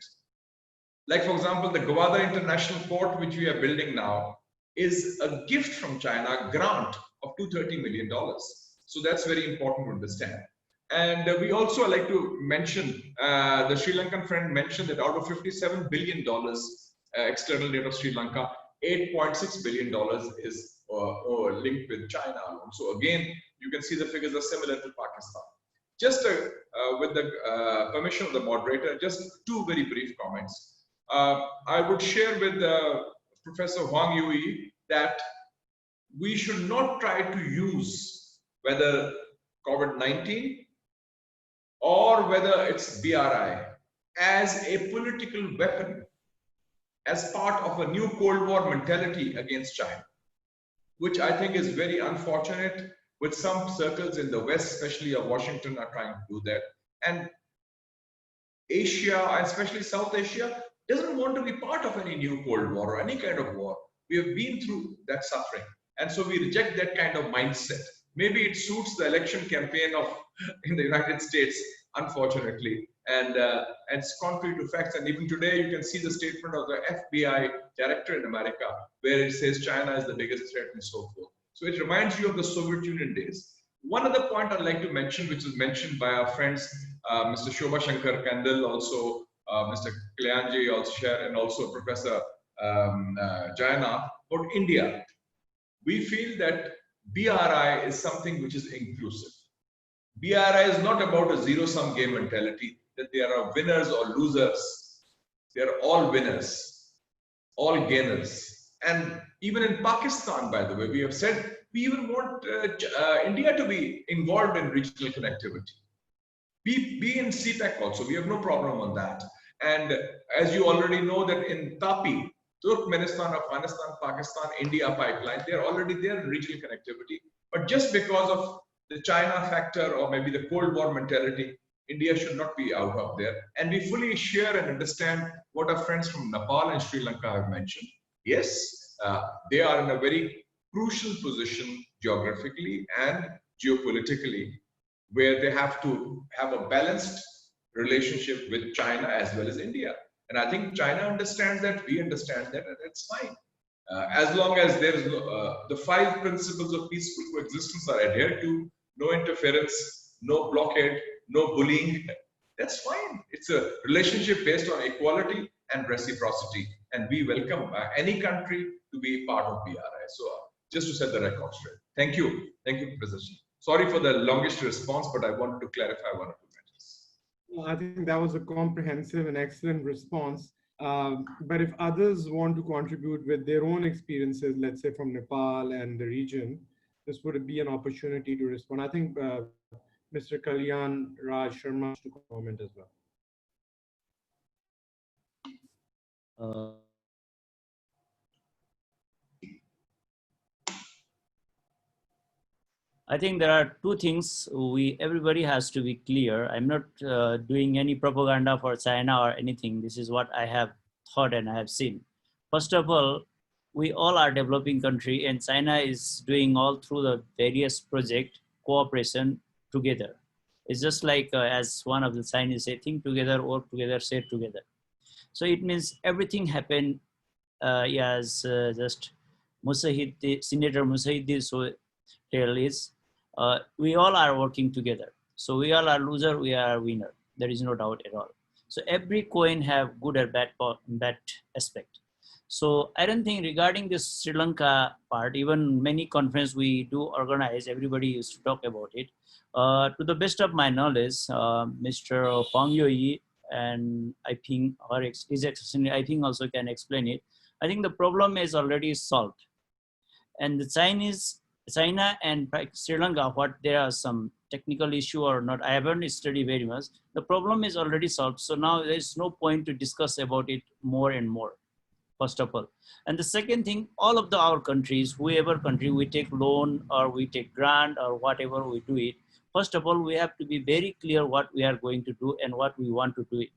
Like, for example, the Gwadar International Port, which we are building now, is a gift from China, a grant of $230 million. So that's very important to understand. And we also like to mention, the Sri Lankan friend mentioned that out of $57 billion external debt of Sri Lanka, $8.6 billion is linked with China alone. So again, you can see the figures are similar to Pakistan. Just with the permission of the moderator, just 2 very brief comments. I would share with Professor Huang Yui that we should not try to use whether COVID-19 or whether it's BRI as a political weapon, as part of a new Cold War mentality against China, which I think is very unfortunate, with some circles in the West, especially of Washington, are trying to do that. And Asia, and especially South Asia, doesn't want to be part of any new Cold War or any kind of war. We have been through that suffering. And so we reject that kind of mindset. Maybe it suits the election campaign in the United States, unfortunately. And it's contrary to facts. And even today, you can see the statement of the FBI director in America, where it says China is the biggest threat and so forth. So it reminds you of the Soviet Union days, One other point I'd like to mention, which is mentioned by our friends, Mr. Shobha Shankar Kandal, also Mr. Kalyanji, also share, and also Professor Jayana, about India. We feel that BRI is something which is inclusive. BRI is not about a zero-sum game mentality, that there are winners or losers. They are all winners, all gainers. And even in Pakistan, by the way, we have said we even want India to be involved in regional connectivity. Be in CPEC also, we have no problem on that. And as you already know that in TAPI, Turkmenistan, Afghanistan, Pakistan, India pipeline, they're already there in regional connectivity. But just because of the China factor or maybe the Cold War mentality, India should not be out of there. And we fully share and understand what our friends from Nepal and Sri Lanka have mentioned. Yes, they are in a very crucial position geographically and geopolitically, where they have to have a balanced relationship with China as well as India. And I think China understands that, we understand that, and it's fine. As long as there is the 5 principles of peaceful coexistence are adhered to, no interference, no blockade, no bullying, that's fine. It's a relationship based on equality and reciprocity. And we welcome any country to be part of BRI. So just to set the record straight. Thank you. Thank you, Professor. Sorry for the longest response, but I wanted to clarify one or two matters. Well, I think that was a comprehensive and excellent response. But if others want to contribute with their own experiences, let's say from Nepal and the region, this would be an opportunity to respond. I think Mr. Kalyan Raj Sharma wants to comment as well. I think there are two things everybody has to be clear. I'm not doing any propaganda for China or anything. This is what I have thought and I have seen. First of all, we all are developing country, and China is doing all through the various project cooperation together. It's just like as one of the Chinese say, think together, work together, say together. So it means everything happened just Senator Musahiddi so tell is we all are working together. So we all are loser, we are winner. There is no doubt at all. So every coin have good or bad aspect. So I don't think regarding this Sri Lanka part, even many conference we do organize, everybody used to talk about it. To the best of my knowledge, Mr. Fang Yoi and I think His Excellency I think also can explain it. I think the problem is already solved, and the China and Sri Lanka, what there are some technical issue or not, I haven't studied very much. The problem is already solved. So now there is no point to discuss about it more and more, first of all. And the second thing, all of our countries, whoever country, we take loan or we take grant or whatever we do it, first of all, we have to be very clear what we are going to do and what we want to do it.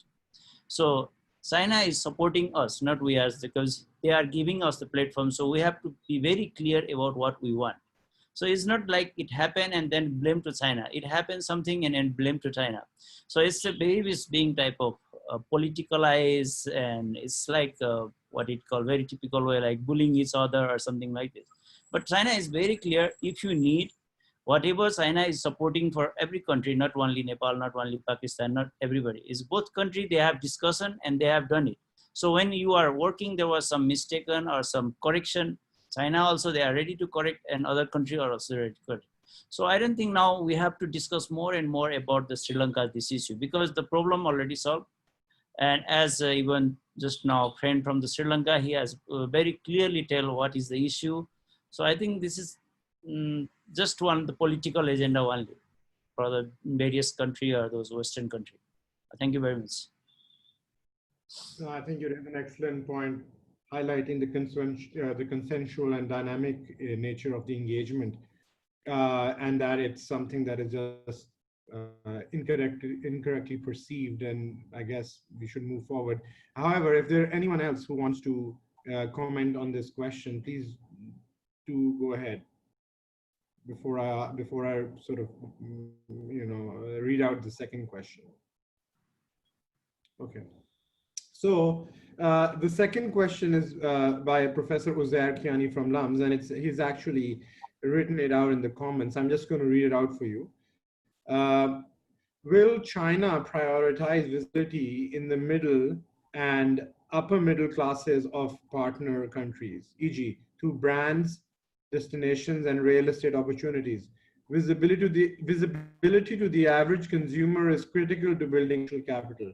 So China is supporting us, not we as, because they are giving us the platform. So we have to be very clear about what we want. So it's not like it happened and then blame to China. It happened something and then blame to China. So it's a very being type of politicalized, and it's like what it called very typical way, like bullying each other or something like this. But China is very clear. If you need whatever China is supporting for every country, not only Nepal, not only Pakistan, not everybody, is both country, they have discussion and they have done it. So when you are working, there was some mistaken or some correction. China also, they are ready to correct, and other countries are also ready to correct. So I don't think now we have to discuss more and more about the Sri Lanka, this issue, because the problem already solved. And as even just now, friend from the Sri Lanka, he has very clearly tell what is the issue. So I think this is just the political agenda only for the various country or those Western country. Thank you very much. No, I think you have an excellent point, highlighting the consensual and dynamic nature of the engagement, and that it's something that is just incorrectly perceived, and I guess we should move forward. However, if there anyone else who wants to comment on this question, please do go ahead before I sort of read out the second question. Okay. So the second question is by Professor Uzair Kiani from LUMS, and he's actually written it out in the comments. I'm just going to read it out for you. Will China prioritize visibility in the middle and upper middle classes of partner countries, e.g., through brands, destinations, and real estate opportunities? Visibility to the average consumer is critical to building social capital.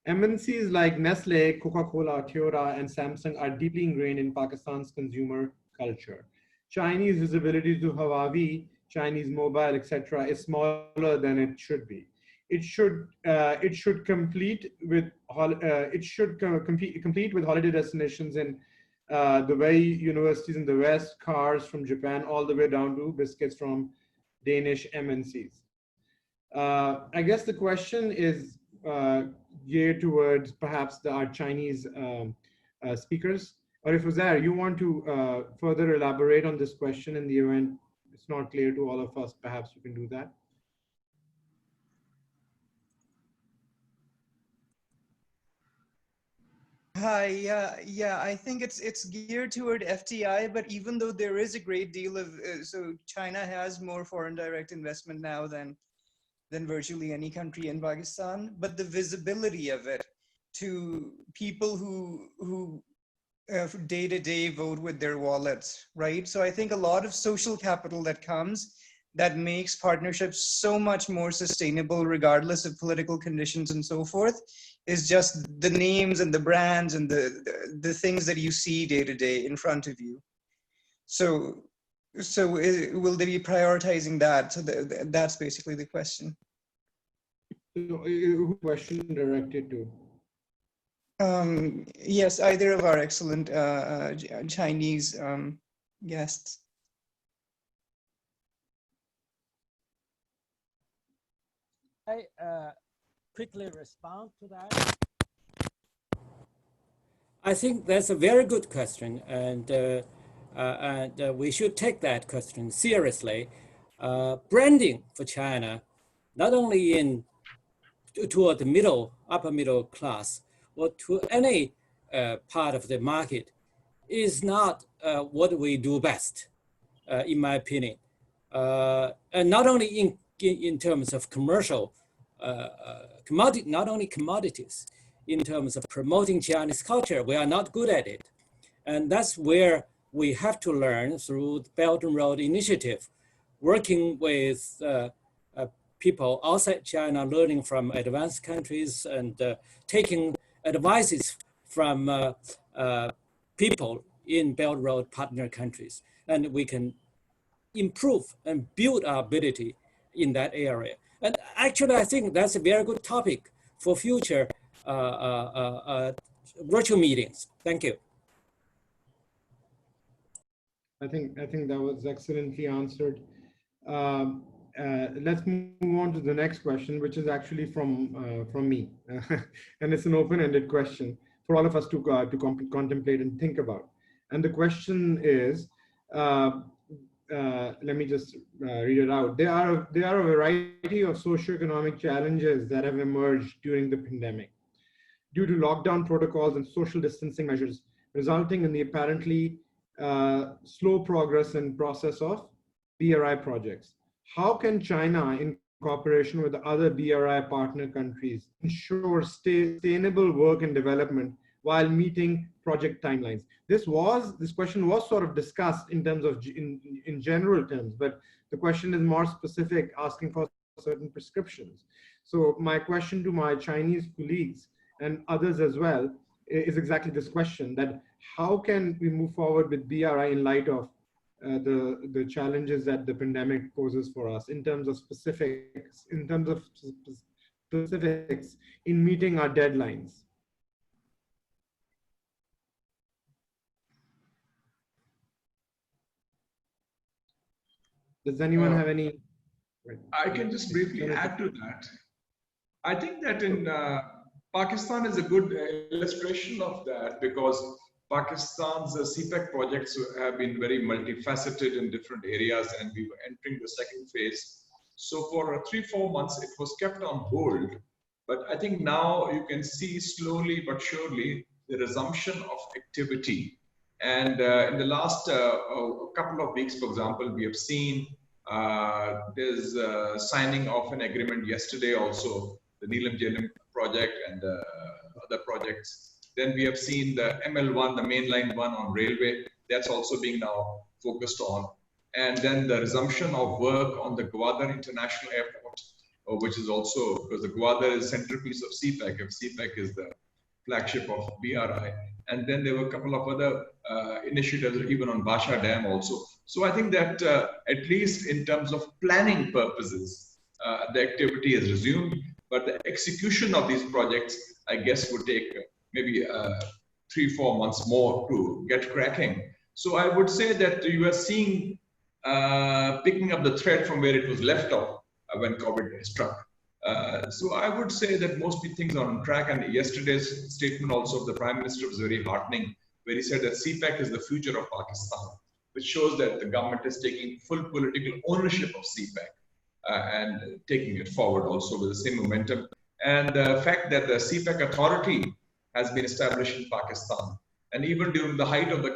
MNCs like Nestle, Coca-Cola, Toyota, and Samsung are deeply ingrained in Pakistan's consumer culture. Chinese visibility to Huawei, Chinese mobile, etc., is smaller than it should be. It should compete with holiday destinations in the way universities in the West, cars from Japan, all the way down to biscuits from Danish MNCs. I guess the question is geared towards perhaps our Chinese speakers. Or if Uzair, you want to further elaborate on this question in the event it's not clear to all of us, perhaps you can do that. Hi, yeah. I think it's geared toward FTI, but even though there is a great deal of so China has more foreign direct investment now than virtually any country in Pakistan, but the visibility of it to people who day to day vote with their wallets, right? So I think a lot of social capital that comes that makes partnerships so much more sustainable, regardless of political conditions and so forth, is just the names and the brands and the things that you see day to day in front of you. So will they be prioritizing that? So that's basically the question. Who question directed to? Yes, either of our excellent Chinese guests. I quickly respond to that. I think that's a very good question, and we should take that question seriously. Branding for China, not only toward the upper middle class, or to any part of the market, is not what we do best, in my opinion. And not only in terms of commercial not only commodities, in terms of promoting Chinese culture, we are not good at it. And that's where we have to learn through the Belt and Road Initiative, working with people outside China, learning from advanced countries and taking advices from people in Belt and Road partner countries. And we can improve and build our ability in that area. And actually, I think that's a very good topic for future virtual meetings. Thank you. I think that was excellently answered. Let's move on to the next question, which is actually from me, and it's an open-ended question for all of us to contemplate and think about. And the question is, let me just read it out. There are a variety of socioeconomic challenges that have emerged during the pandemic due to lockdown protocols and social distancing measures, resulting in the apparently slow progress and process of BRI projects. How can China, in cooperation with other BRI partner countries, ensure sustainable work and development while meeting project timelines? This question was sort of discussed in terms of in general terms, but the question is more specific, asking for certain prescriptions. So my question to my Chinese colleagues and others as well is exactly this question: that how can we move forward with BRI in light of the challenges that the pandemic poses for us in terms of specifics, in meeting our deadlines? Does anyone have any? I can just briefly add to that. I think that in Pakistan is a good illustration of that, because Pakistan's CPEC projects have been very multifaceted in different areas, and we were entering the second phase. So for 3-4 months, it was kept on hold. But I think now you can see slowly but surely the resumption of activity. And in the last couple of weeks, for example, we have seen there's signing of an agreement yesterday also, the Neelam Jhelum project and other projects. Then we have seen the ML1, the mainline one on railway, that's also being now focused on. And then the resumption of work on the Gwadar International Airport, which is also, because the Gwadar is centerpiece of CPEC, if CPEC is the flagship of BRI. And then there were a couple of other initiatives, even on Basha Dam also. So I think that at least in terms of planning purposes, the activity is resumed, but the execution of these projects, I guess, would take maybe 3-4 months more to get cracking. So I would say that you are seeing picking up the thread from where it was left off when COVID struck. So I would say that most things are on track, and yesterday's statement also of the Prime Minister was very heartening, where he said that CPEC is the future of Pakistan, which shows that the government is taking full political ownership of CPEC and taking it forward also with the same momentum. And the fact that the CPEC authority has been established in Pakistan, and even during the height of the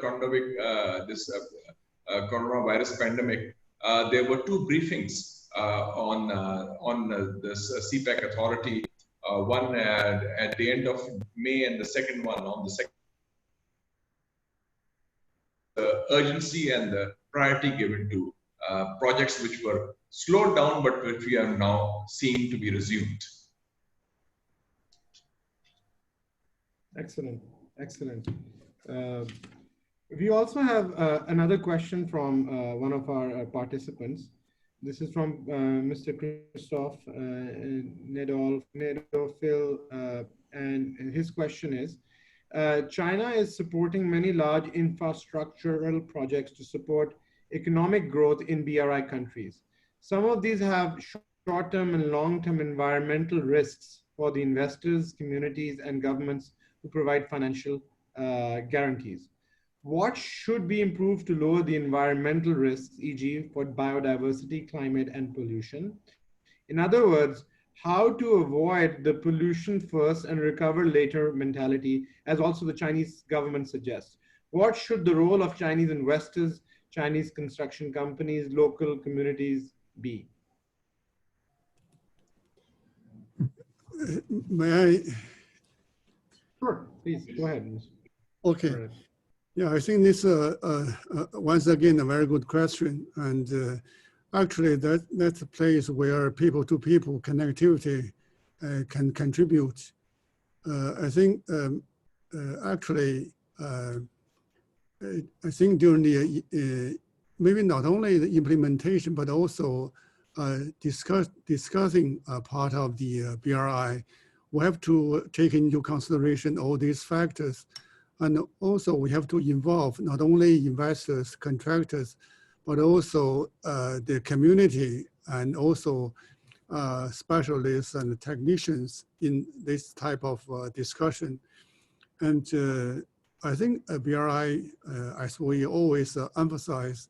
coronavirus pandemic, there were 2 briefings on this CPEC authority, one at the end of May and the second one on the second. The urgency and the priority given to projects which were slowed down but which we are now seeing to be resumed. Excellent, excellent. We also have another question from one of our participants. This is from Mr. Christoph Nedofil, and his question is, China is supporting many large infrastructural projects to support economic growth in BRI countries. Some of these have short-term and long-term environmental risks for the investors, communities, and governments who provide financial guarantees. What should be improved to lower the environmental risks, e.g. for biodiversity, climate, and pollution? In other words, how to avoid the pollution first and recover later mentality, as also the Chinese government suggests. What should the role of Chinese investors, Chinese construction companies, local communities be? May I? Sure, please, go ahead. Okay. Yeah, I think this once again a very good question, and actually that's a place where people-to-people connectivity can contribute. I think actually I think during the maybe not only the implementation but also discussing part of the BRI, we have to take into consideration all these factors. And also we have to involve not only investors, contractors, but also the community and also specialists and technicians in this type of discussion. And I think BRI, as we always emphasize,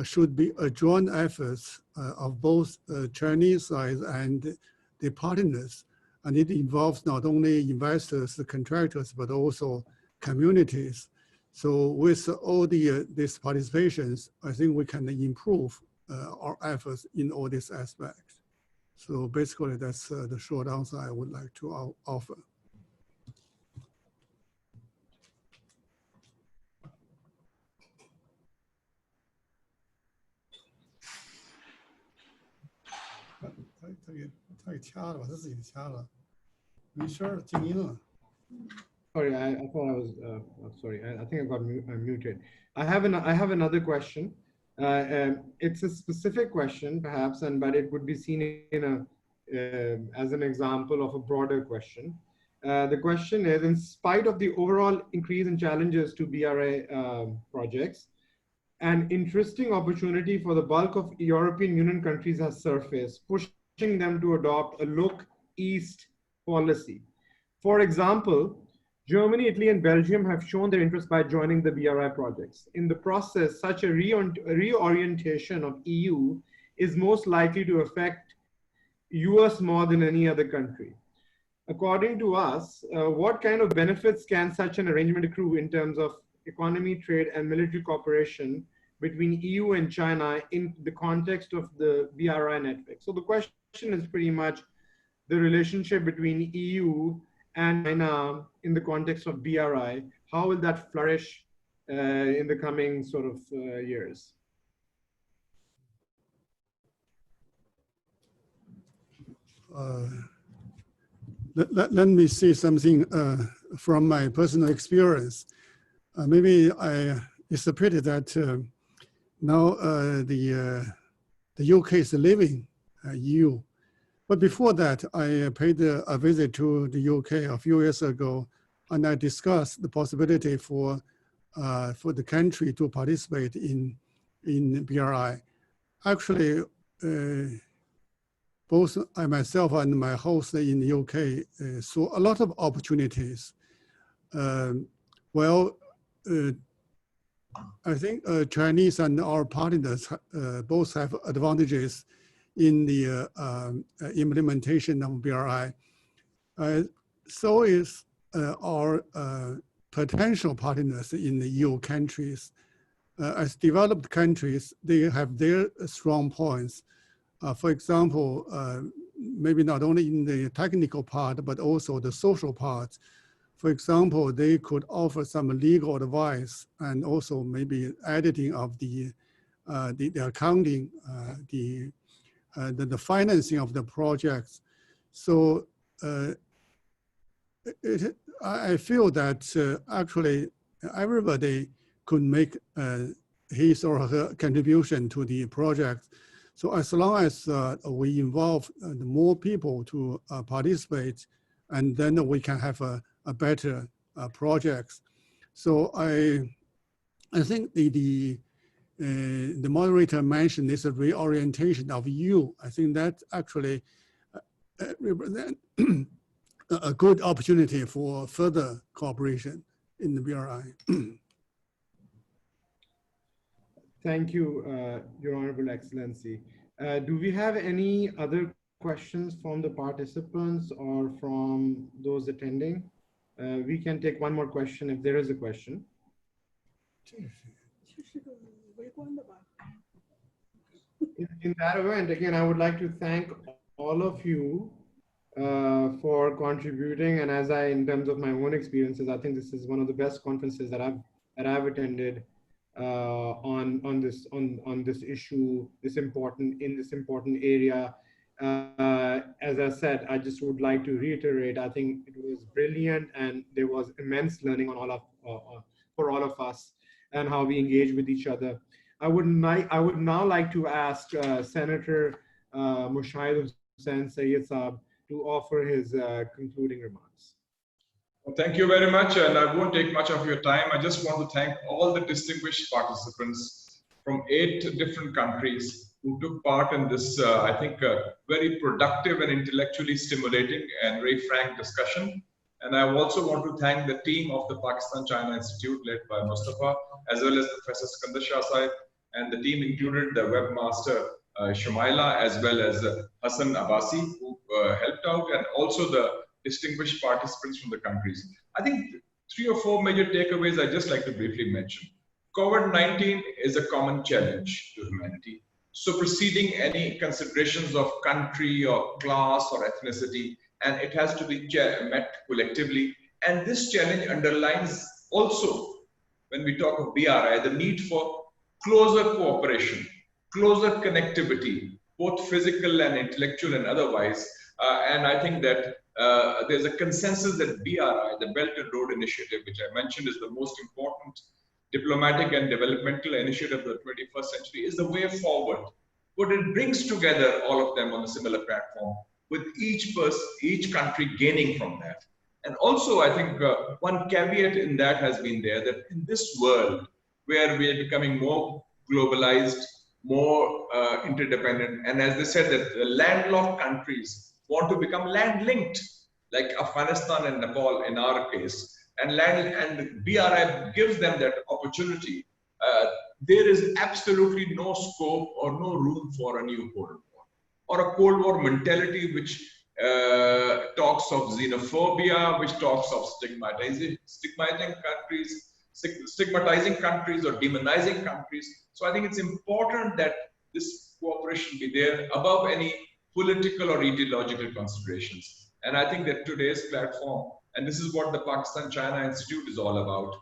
should be a joint effort of both Chinese side and the partners. And it involves not only investors, the contractors, but also communities. So with all these participations, I think we can improve our efforts in all these aspects. So basically that's the short answer I would like to offer. Sorry, I thought I was, sorry, I think I got muted. I have another question. It's a specific question perhaps, but it would be seen in as an example of a broader question. The question is, in spite of the overall increase in challenges to BRI projects, an interesting opportunity for the bulk of European Union countries has surfaced, pushing them to adopt a look east policy. For example, Germany, Italy, and Belgium have shown their interest by joining the BRI projects. In the process, such a reorientation of EU is most likely to affect US more than any other country. According to us, what kind of benefits can such an arrangement accrue in terms of economy, trade, and military cooperation between EU and China in the context of the BRI network. So the question is pretty much the relationship between EU and China in the context of BRI. How will that flourish in the coming sort of years? Let me say something from my personal experience. Maybe it's a pity that now the UK is leaving EU. But before that, I paid a visit to the UK a few years ago, and I discussed the possibility for the country to participate in BRI. Actually, both I myself and my host in the UK saw a lot of opportunities. I think Chinese and our partners both have advantages in the implementation of BRI. So is our potential partners in the EU countries. As developed countries, they have their strong points. For example, maybe not only in the technical part, but also the social part. For example, they could offer some legal advice and also maybe editing of the accounting, the financing of the projects. So I feel that actually everybody could make his or her contribution to the project. So as long as we involve more people to participate, and then we can have a better projects. So I think the moderator mentioned this reorientation of EU. I think that actually represents a good opportunity for further cooperation in the BRI. Thank you, Your Honorable Excellency. Do we have any other questions from the participants or from those attending? We can take one more question if there is a question. In that event, again, I would like to thank all of you for contributing. And as in terms of my own experiences, I think this is one of the best conferences that I've attended on this issue, this important area. As I said, I just would like to reiterate, I think it was brilliant and there was immense learning on for all of us and how we engage with each other. I would now like to ask Senator Mushahid Hussain Sayyid Saab to offer his concluding remarks. Well, thank you very much, and I won't take much of your time. I just want to thank all the distinguished participants from 8 different countries who took part in this, I think, very productive and intellectually stimulating and very frank discussion. And I also want to thank the team of the Pakistan-China Institute led by Mustafa, as well as Professor Skandar Shah Sahib, and the team included the webmaster Shumaila, as well as Hassan Abbasi, who helped out, and also the distinguished participants from the countries. I think 3 or 4 major takeaways I'd just like to briefly mention. COVID-19 is a common challenge to humanity, superseding any considerations of country or class or ethnicity, and it has to be met collectively. And this challenge underlines also, when we talk of BRI, the need for closer cooperation, closer connectivity, both physical and intellectual and otherwise. And I think that there's a consensus that BRI, the Belt and Road Initiative, which I mentioned is the most important diplomatic and developmental initiative of the 21st century, is the way forward. But it brings together all of them on a similar platform, with each country gaining from that. And also, I think one caveat in that has been there, that in this world where we are becoming more globalized, more interdependent, and as they said, that the landlocked countries want to become land-linked, like Afghanistan and Nepal in our case, and BRI gives them that opportunity. There is absolutely no scope or no room for a new Cold War, or a Cold War mentality which talks of xenophobia, which talks of stigmatizing countries, stigmatizing countries or demonizing countries. So I think it's important that this cooperation be there above any political or ideological considerations. And I think that today's platform, and this is what the Pakistan-China Institute is all about,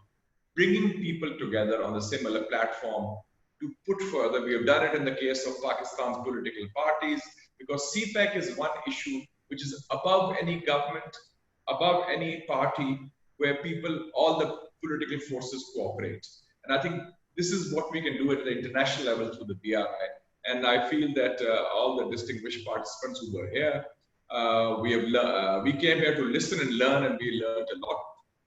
bringing people together on a similar platform to put further. We have done it in the case of Pakistan's political parties, because CPEC is one issue which is above any government, above any party, where people, all the political forces cooperate. And I think this is what we can do at the international level through the BRI. And I feel that all the distinguished participants who were here, we came here to listen and learn, and we learned a lot.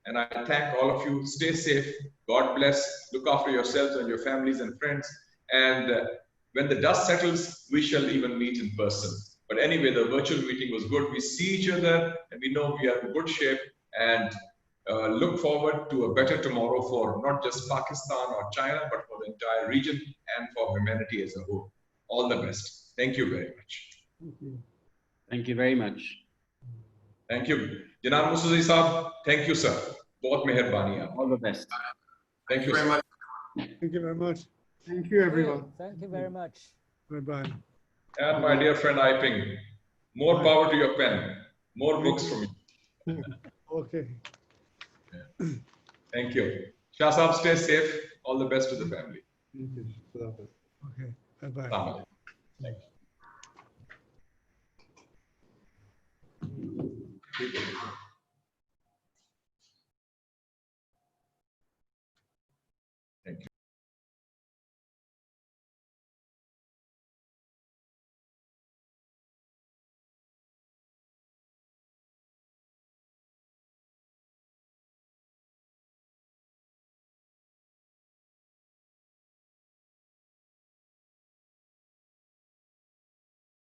And I thank all of you. Stay safe. God bless. Look after yourselves and your families and friends. And when the dust settles, we shall even meet in person. But anyway, the virtual meeting was good. We see each other, and we know we are in good shape, and look forward to a better tomorrow for not just Pakistan or China, but for the entire region and for humanity as a whole. All the best. Thank you very much. Thank you. Thank you very much. Thank you. Janab Musazi Saab, thank you, sir. Bahut meherbani aap. All the best. Thank you very much. Thank you very much. Thank you, everyone. Thank you very much. Bye-bye. And my dear friend Iping, more power to your pen. More books from you. Okay. Thank you. Shah Saab, stay safe. All the best to the family. Thank you. Okay. Bye-bye. Assalamu alaikum. Thank you.